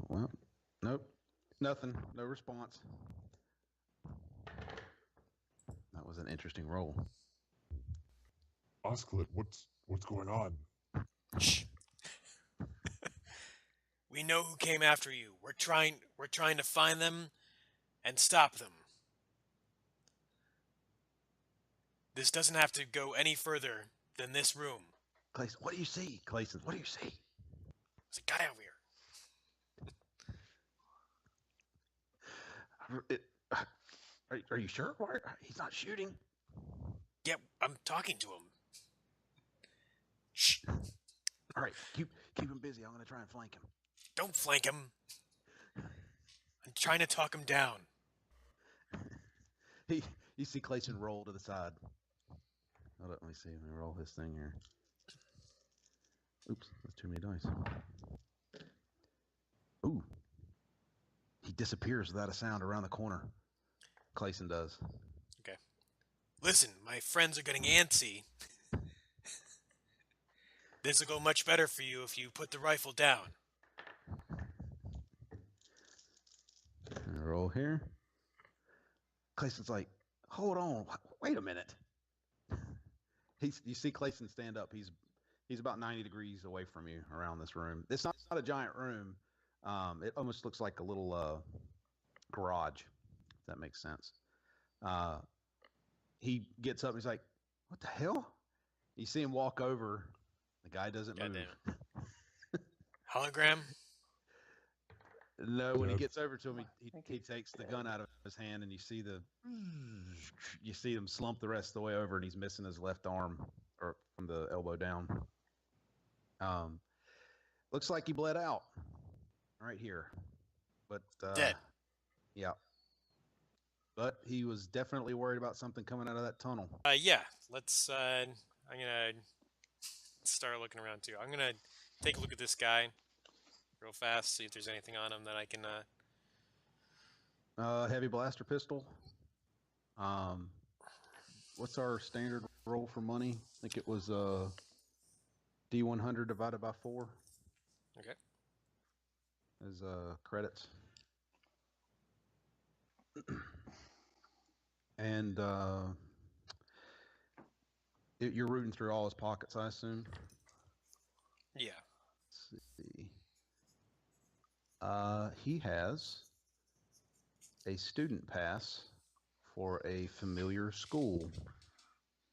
Well, nope. Nothing. No response. That was an interesting roll. Osclet, what's going on? Shh. We know who came after you. We're trying to find them and stop them. This doesn't have to go any further than this room. Clayson, what do you see? Clayson, what do you see? There's a guy over here. Are you sure? Why? He's not shooting. Yeah, I'm talking to him. Shh. All right, keep him busy. I'm going to try and flank him. Don't flank him. I'm trying to talk him down. You see Clayson roll to the side. Hold up, let me see. Let me roll this thing here. Oops, that's too many dice. Ooh. He disappears without a sound around the corner. Clayson does. Okay. Listen, my friends are getting antsy. This will go much better for you if you put the rifle down. Roll here. Clayson's like, hold on, wait a minute. You see Clayson stand up. He's about 90 degrees away from you around this room. It's not a giant room. It almost looks like a little garage, if that makes sense. He gets up and he's like, what the hell? You see him walk over. The guy doesn't God move. damn it. Hologram? No, when he Dead. gets over to him, I he think takes the gun out of his hand, and you see him slump the rest of the way over, and he's missing his left arm or from the elbow down. Looks like he bled out right here, but Dead. yeah. But he was definitely worried about something coming out of that tunnel. Yeah. Let's. I'm gonna start looking around too. I'm gonna take a look at this guy real fast, see if there's anything on him that I can. Heavy blaster pistol. What's our standard roll for money? I think it was D100 divided by 4. Okay. As credits. And you're rooting through all his pockets, I assume. Yeah. Let's see. He has a student pass for a familiar school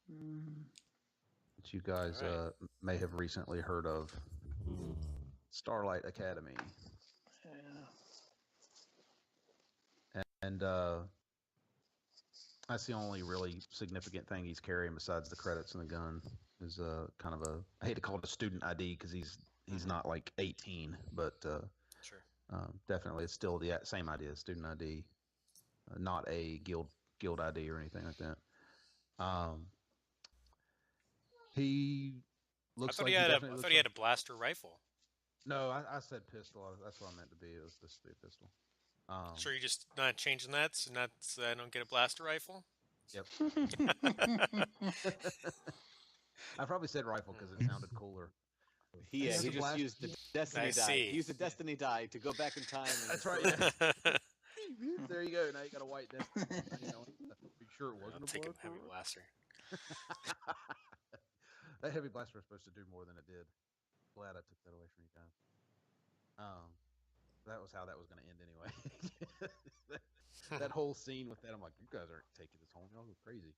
that you guys All right. may have recently heard of. Starlight Academy. Yeah. And that's the only really significant thing he's carrying besides the credits and the gun. Is kind of a, I hate to call it a student ID because he's not like 18, but Sure. definitely it's still the same idea, student ID, not a guild ID or anything like that. He looks like I he definitely thought he had a blaster rifle. No, I said pistol. That's what I meant to be. It was supposed to be a pistol. Sure, you're just not changing that, so I don't get a blaster rifle. Yep. I probably said rifle because it sounded cooler. He He has a just blast- used the destiny I die. see. He used the destiny die to go back in time. And That's right. Yeah. There you go. Now you got a white destiny. Are you sure it I'll wasn't a take a blood heavy for it? blaster. That heavy blaster was supposed to do more than it did. Glad I took that away from you guys. That was how that was going to end anyway. that whole scene with that, I'm like, you guys aren't taking this home. Y'all go crazy.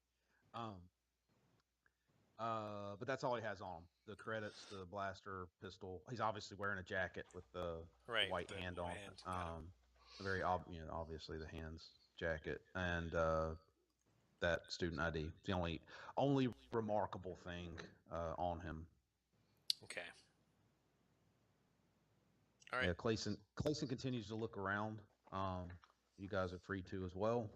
But that's all he has on him. The credits, the blaster, pistol. He's obviously wearing a jacket with the Right, white the hand blue on. hand. Very obviously the hands jacket and that student ID. It's the only remarkable thing on him. Okay. All right. Yeah, Clayson continues to look around. You guys are free to as well.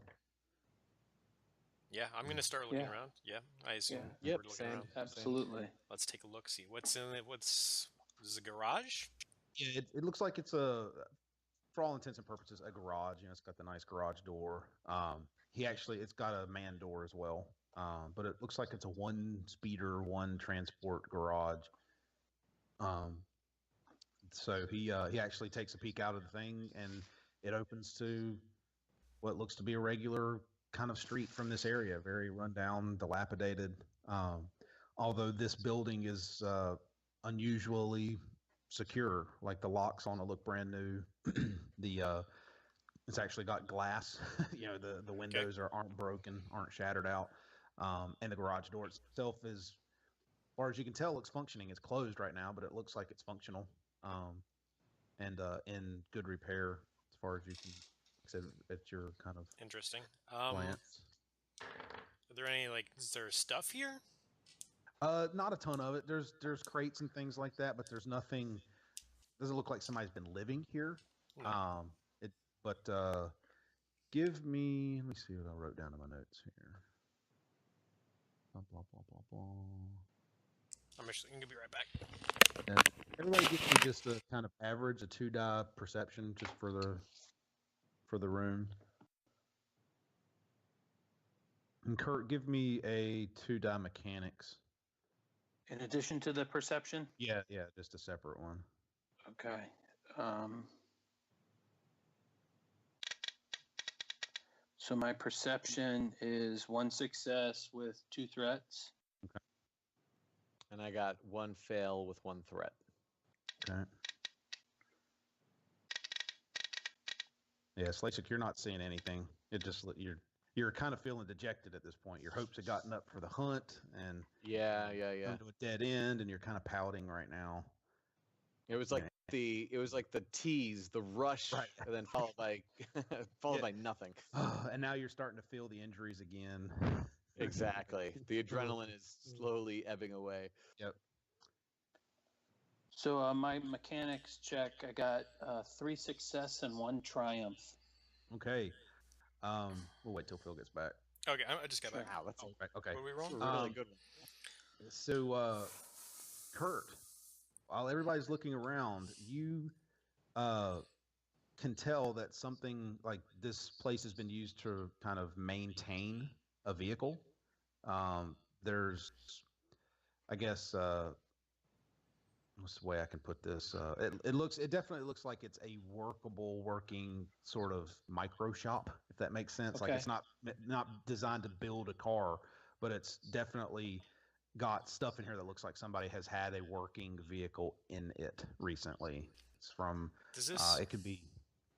Yeah, I'm gonna start looking around. Yeah, I assume Yep, we're looking same. around. Absolutely. Let's take a look. See what's in it. This is a garage. Yeah, it looks like it's for all intents and purposes, a garage. You know, it's got the nice garage door. It's got a man door as well. But it looks like it's a one speeder, one transport garage. So he actually takes a peek out of the thing, and it opens to what looks to be a regular kind of street from this area, very rundown, dilapidated. Although this building is unusually secure, like the locks on it look brand new. It's actually got glass. The windows aren't broken, aren't shattered out, and the garage door itself is, as far as you can tell, looks functioning. It's closed right now, but it looks like it's functional, and in good repair as far as you can. At your kind of Interesting. glance. Are there any is there stuff here? Not a ton of it. There's crates and things like that, but there's nothing. Doesn't look like somebody's been living here. No. Give me. Let me see what I wrote down in my notes here. Blah blah blah blah blah. I'm actually gonna be right back. And everybody give me just a kind of average, a 2-die perception, just for the room. And Kurt, give me a 2-die mechanics. In addition to the perception? Yeah, just a separate one. Okay. So my perception is 1 success with 2 threats. Okay. And I got 1 fail with 1 threat. Okay. Yeah, Slacek, you're not seeing anything. It just you're kind of feeling dejected at this point. Your hopes have gotten up for the hunt, and Yeah. come to a dead end, and you're kind of pouting right now. It was like the tease, the rush, Right. and then followed by by nothing. And now you're starting to feel the injuries again. Exactly. The adrenaline is slowly ebbing away. Yep. So my mechanics check, I got 3 success and 1 triumph. Okay. We'll wait till Phil gets back. Okay, I just got back. Wow, that's Okay. What are we a rolling? really good one. So, Kurt, while everybody's looking around, you can tell that something like this place has been used to kind of maintain a vehicle. There's, I guess, what's the way I can put this? It definitely looks like it's a working sort of micro shop, if that makes sense. Okay. Like it's not designed to build a car, but it's definitely got stuff in here that looks like somebody has had a working vehicle in it recently. It's from, Does this? it could be,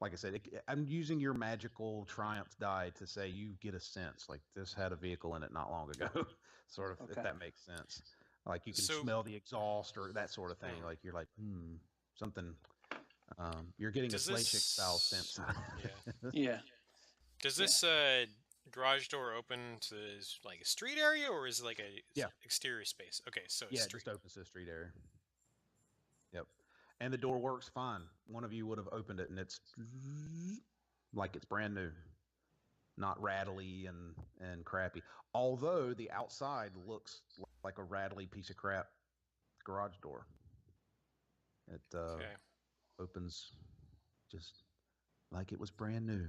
like I said, I'm using your magical Triumph die to say you get a sense like this had a vehicle in it not long ago, sort of, if Okay. that makes sense. Like you can So- smell the exhaust or that sort of thing. Like you're like, something. You're getting Does a Slay this- Chick style sense. Yeah. Yeah. Does this garage door open to like a street area, or is it like a Yeah. exterior space? Okay, so it's Yeah, it street. just opens to the street area. Yep. And the door works fine. One of you would have opened it and it's like it's brand new. Not rattly and crappy. Although the outside looks like a rattly piece of crap garage door. It Okay. opens just like it was brand new.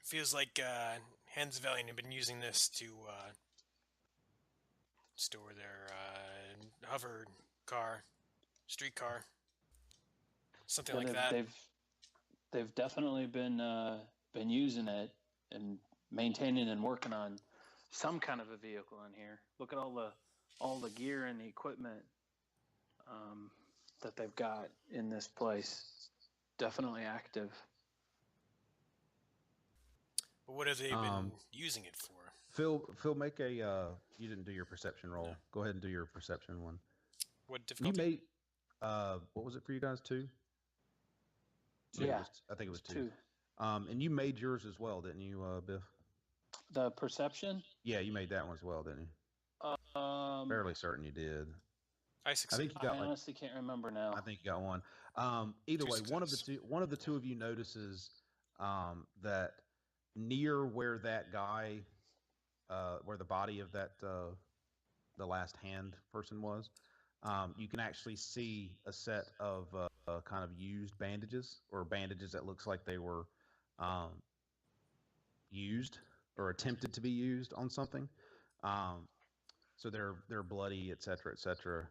Feels like Hands of Valiant have been using this to store their hover car, street car, something like that. They've definitely been using it and maintaining and working on some kind of a vehicle in here. Look at all the gear and the equipment that they've got in this place. Definitely active. But what have they been using it for? Phil, make a. You didn't do your perception roll. No. Go ahead and do your perception one. What You difficulty? made. What was it for you guys? 2? Yeah. I think it was 2. 2. And you made yours as well, didn't you, Biff? The perception? Yeah, you made that one as well, didn't you? Fairly certain you did. I I succeed. think you got I honestly can't remember now. I think you got one. Either 2 way, one of the two of you notices that near where that guy, where the body of that the last hand person was, you can actually see a set of kind of used bandages or bandages that looks like they were used or attempted to be used on something. So they're bloody, et cetera, et cetera.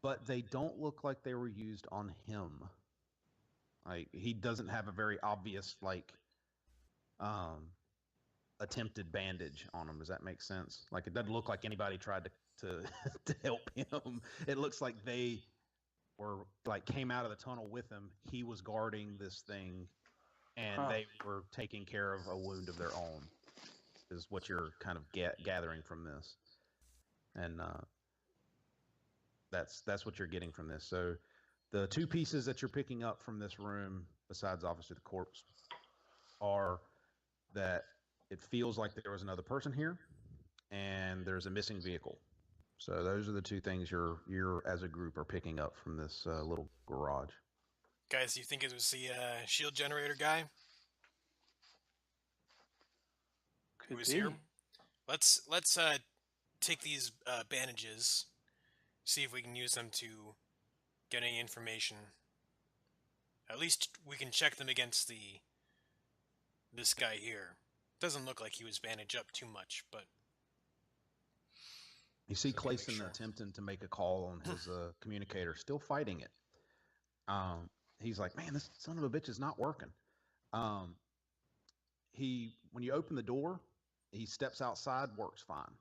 But they don't look like they were used on him. Like he doesn't have a very obvious attempted bandage on him. Does that make sense? Like it doesn't look like anybody tried to to help him. It looks like they were came out of the tunnel with him. He was guarding this thing, and they were taking care of a wound of their own. Is what you're kind of gathering from this, and that's what you're getting from this. So the 2 pieces that you're picking up from this room, besides obviously the corpse, are that it feels like there was another person here, and there's a missing vehicle. So those are the 2 things you're as a group are picking up from this little garage. Guys, you think it was the shield generator guy who was here? Let's take these bandages, see if we can use them to get any information. At least we can check them against this guy here. Doesn't look like he was bandaged up too much, but you see so we can make Clayson sure. attempting to make a call on his communicator, still fighting it. He's like, man, this son of a bitch is not working. When you open the door, he steps outside, works fine.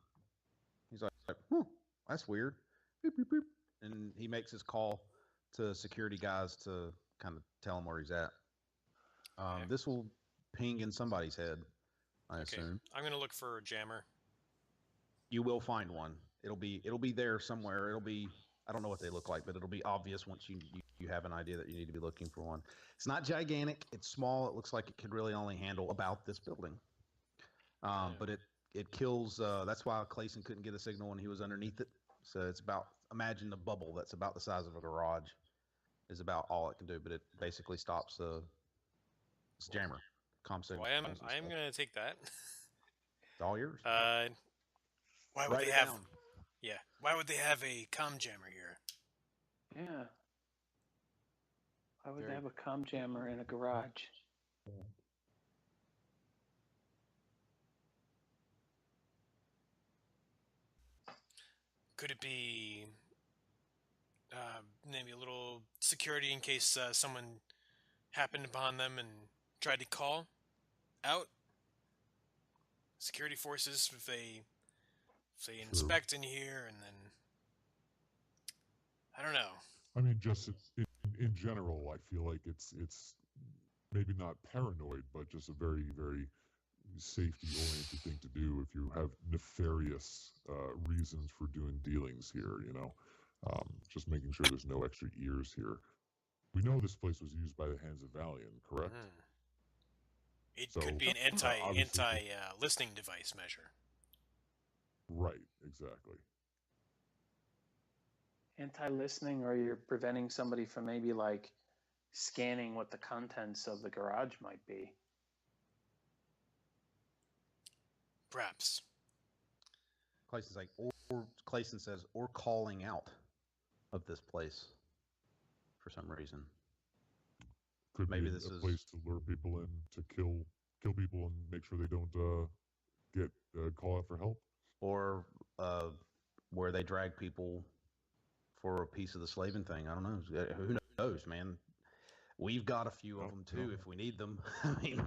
He's like, that's weird. Beep, beep, beep. And he makes his call to security guys to kind of tell him where he's at. This will ping in somebody's head. I assume. I'm gonna look for a jammer. You will find one. It'll be there somewhere. I don't know what they look like, but it'll be obvious once you have an idea that you need to be looking for one. It's not gigantic. It's small. It looks like it could really only handle about this building. But it kills. That's why Clayson couldn't get a signal when he was underneath it. So it's about, imagine a bubble that's about the size of a garage is about all it can do. But it basically stops this jammer. Well, I am gonna take that. It's all yours. Why would Write they it have? down. Yeah. Why would they have a comm jammer here? Yeah. Why would they have a comm jammer in a garage? Could it be maybe a little security in case someone happened upon them and tried to call out? Security forces, if they inspect in here and then I don't know. I mean, just in general, I feel like it's maybe not paranoid, but just a very, very safety-oriented thing to do if you have nefarious reasons for doing dealings here, you know. Just making sure there's no extra ears here. We know this place was used by the Hands of Valiant, correct? It could be an anti listening device measure. Right, exactly. Anti-listening, or you're preventing somebody from maybe like scanning what the contents of the garage might be. Perhaps. Clayson's like, or Clayson says, or calling out of this place for some reason. Could Maybe be this a is place to lure people in, to kill people and make sure they don't get call out for help. Or where they drag people for a piece of the slaving thing. I don't know. Who knows, man? We've got a few of them too if we need them. I mean,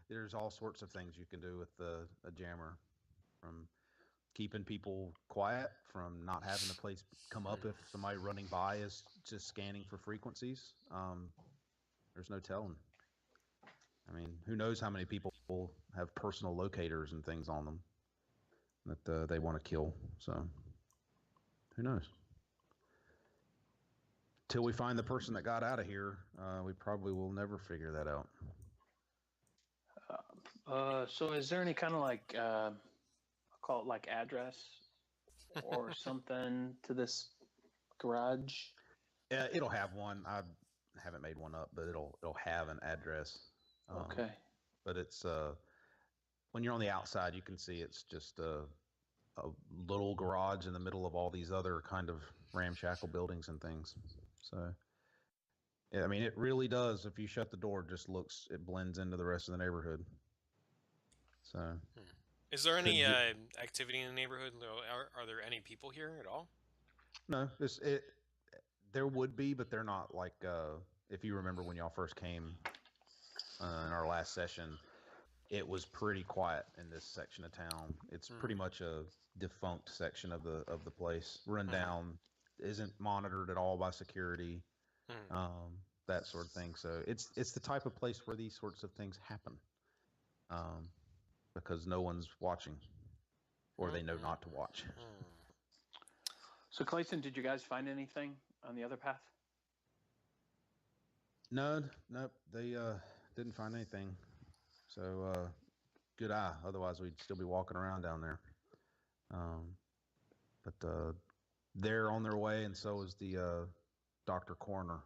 there's all sorts of things you can do with a jammer, from keeping people quiet, from not having the place come up if somebody running by is just scanning for frequencies. There's no telling. I mean, who knows how many people have personal locators and things on them that they want to kill. So who knows? Till we find the person that got out of here, we probably will never figure that out. So is there any kind of like, I'll call it like address or something to this garage? It'll have one. I haven't made one up, but it'll have an address. Okay. But it's when you're on the outside, you can see it's just a little garage in the middle of all these other kind of ramshackle buildings and things. So, yeah, I mean, it really does. If you shut the door, it blends into the rest of the neighborhood. So, is there any activity in the neighborhood? Are there any people here at all? No, there would be, but they're not like. If you remember when y'all first came in our last session, it was pretty quiet in this section of town. It's pretty much a defunct section of the place, run down, isn't monitored at all by security, that sort of thing. So it's the type of place where these sorts of things happen, because no one's watching, or they know not to watch. So Clayson, did you guys find anything on the other path? No, they didn't find anything. So good eye. Otherwise, we'd still be walking around down there. But they're on their way, and so is the Dr. Coroner.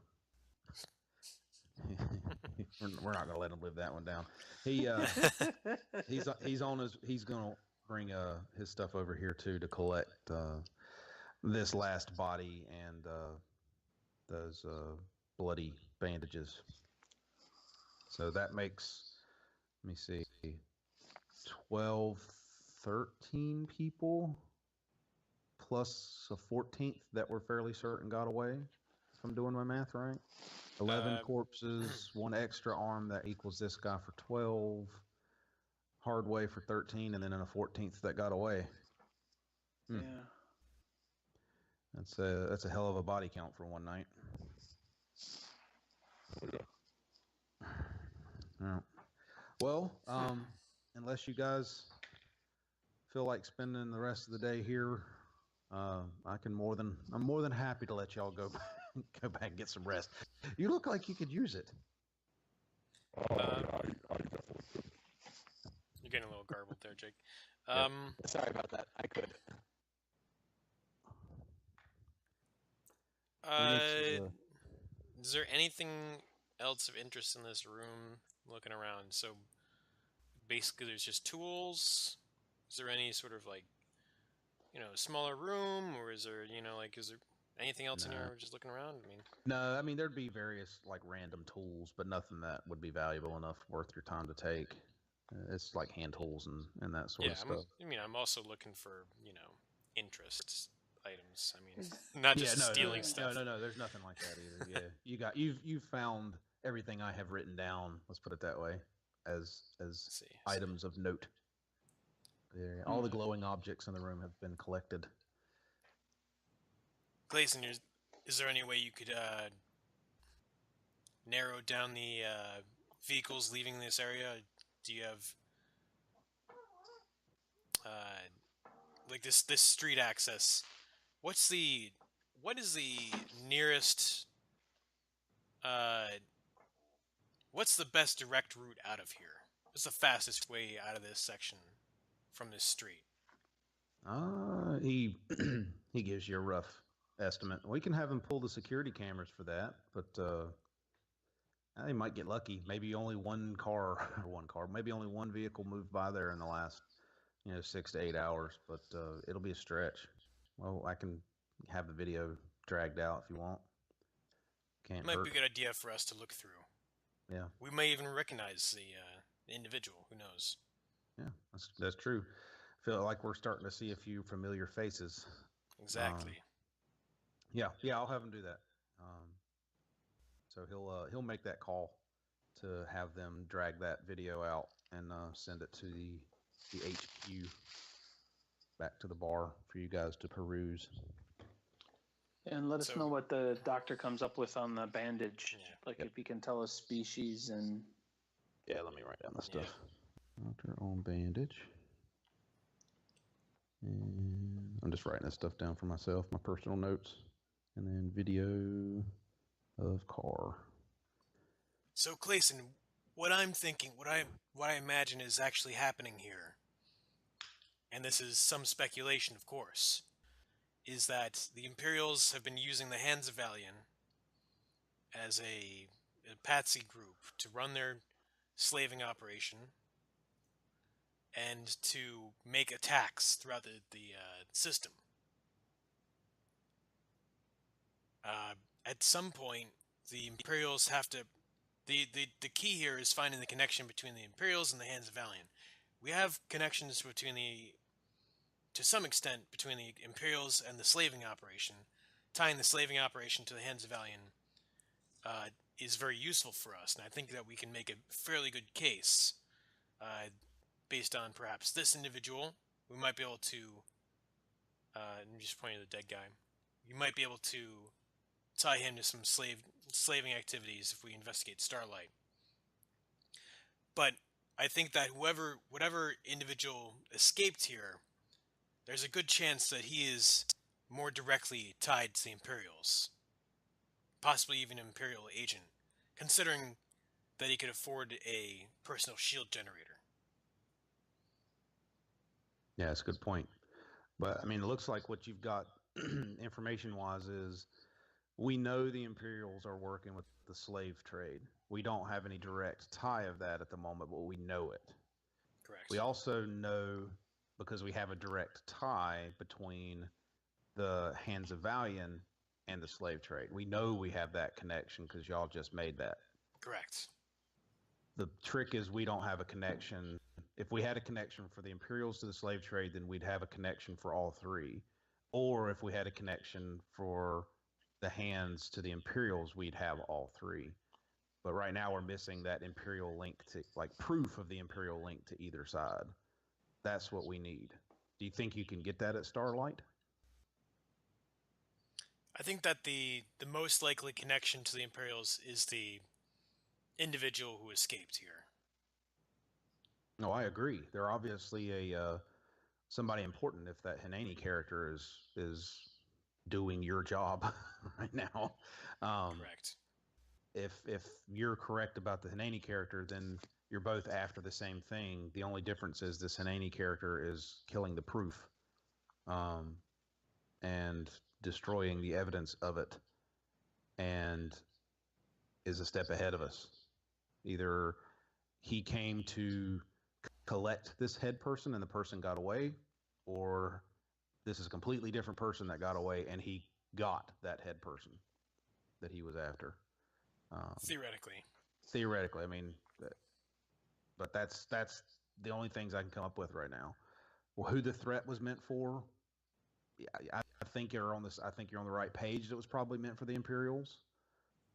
We're not going to let him live that one down. He's going to bring his stuff over here too to collect this last body and those bloody bandages. So that makes, let me see, 12, 13 people plus a 14th that we're fairly certain got away, if I'm doing my math right. 11 corpses, one extra arm, that equals this guy for 12, Hardway for 13, and then a 14th that got away. Yeah. That's a hell of a body count for one night. Yeah. Well, unless you guys feel like spending the rest of the day here, I'm more than happy to let y'all go back and get some rest. You look like you could use it. I definitely could. You're getting a little garbled there, Jake. Sorry about that. I could. Is there anything else of interest in this room? Looking around, so basically, there's just tools. Is there any sort of like, smaller room, or is there, is there anything else in here? Just looking around. No, there'd be various like random tools, but nothing that would be valuable enough worth your time to take. It's like hand tools and that sort of stuff. I'm also looking for interest items. Not just stealing stuff. No. There's nothing like that either. Yeah, you've found everything I have written down. Let's put it that way, as items of note. Yeah, all the glowing objects in the room have been collected. Clayson, is there any way you could narrow down the vehicles leaving this area? Do you have like this street access? What is the nearest? What's the best direct route out of here? What's the fastest way out of this section from this street? He he gives you a rough estimate. We can have him pull the security cameras for that, but they might get lucky. Maybe only one vehicle moved by there in the last 6 to 8 hours, but it'll be a stretch. Well, I can have the video dragged out if you want. It might be a good idea for us to look through. Yeah. We may even recognize the individual. Who knows? Yeah, that's true. Feel like we're starting to see a few familiar faces. Exactly. Yeah, I'll have him do that. So he'll make that call to have them drag that video out and send it to the HQ back to the bar for you guys to peruse. And let us know what the doctor comes up with on the bandage. If he can tell us species and... Yeah, let me write down the stuff. Doctor on bandage. And I'm just writing this stuff down for myself, my personal notes. And then video of car. So Clayson, what I'm thinking, what I imagine is actually happening here, and this is some speculation, of course, is that the Imperials have been using the Hands of Valian as a patsy group to run their slaving operation and to make attacks throughout the system. At some point, the Imperials have to... The key here is finding the connection between the Imperials and the Hands of Valian. We have connections to some extent, between the Imperials and the slaving operation. Tying the slaving operation to the Hands of Valian is very useful for us, and I think that we can make a fairly good case based on perhaps this individual. We might be able to... I'm just pointing to the dead guy. You might be able to tie him to some slaving activities if we investigate Starlight. But I think that whatever individual escaped here, there's a good chance that he is more directly tied to the Imperials. Possibly even an Imperial agent, considering that he could afford a personal shield generator. Yeah, that's a good point. But, it looks like what you've got information-wise is we know the Imperials are working with the slave trade. We don't have any direct tie of that at the moment, but we know it. Correct. We also know, because we have a direct tie between the Hands of Valian and the slave trade. We know we have that connection because y'all just made that. Correct. The trick is we don't have a connection. If we had a connection for the Imperials to the slave trade, then we'd have a connection for all three. Or if we had a connection for the Hands to the Imperials, we'd have all three. But right now we're missing that Imperial link to, proof of the Imperial link to either side. That's what we need. Do you think you can get that at Starlight? I think that the most likely connection to the Imperials is the individual who escaped here. No, I agree. They're obviously somebody important if that Hineni character is doing your job right now. Correct. If you're correct about the Hineni character, then you're both after the same thing. The only difference is this Hineni character is killing the proof, and destroying the evidence of it, and is a step ahead of us. Either he came to collect this head person and the person got away, or this is a completely different person that got away and he got that head person that he was after. Theoretically, I mean, but that's the only things I can come up with right now. Well, who the threat was meant for? Yeah, I think you're on this. I think you're on the right page. That was probably meant for the Imperials,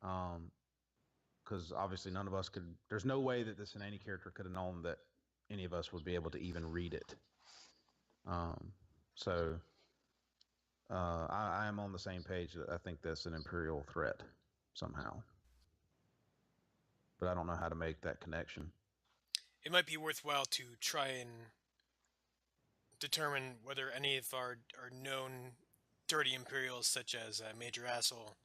because obviously none of us could. There's no way that this Hineni character could have known that any of us would be able to even read it. So I am on the same page. That I think that's an Imperial threat somehow, but I don't know how to make that connection. It might be worthwhile to try and determine whether any of our known dirty Imperials, such as Major Asshole,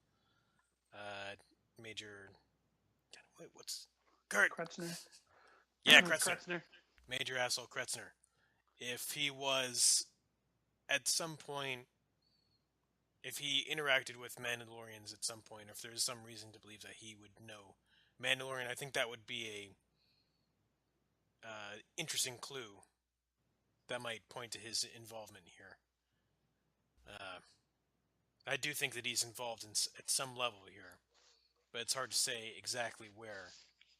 Major... What's... Kurt! Kretzner? Yeah, Kretzner. Kretzner. Major Asshole Kretzner. If he was, at some point, if he interacted with Mandalorians at some point, or if there's some reason to believe that he would know Mandalorian, I think that would be a interesting clue that might point to his involvement here. I do think that he's involved at some level here, but it's hard to say exactly where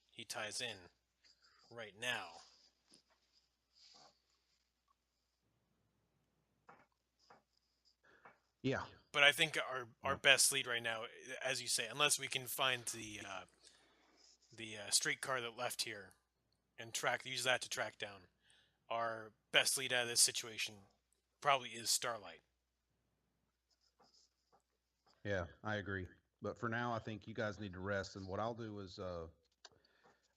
he ties in right now. Yeah. But I think our best lead right now, as you say, unless we can find the streetcar that left here and use that to track down, our best lead out of this situation probably is Starlight. Yeah, I agree. But for now, I think you guys need to rest. And what I'll do is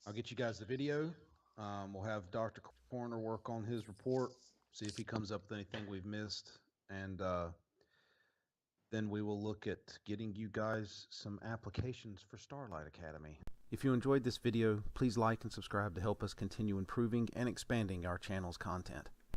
I'll get you guys the video. We'll have Dr. Coroner work on his report, see if he comes up with anything we've missed. And then we will look at getting you guys some applications for Starlight Academy. If you enjoyed this video, please like and subscribe to help us continue improving and expanding our channel's content.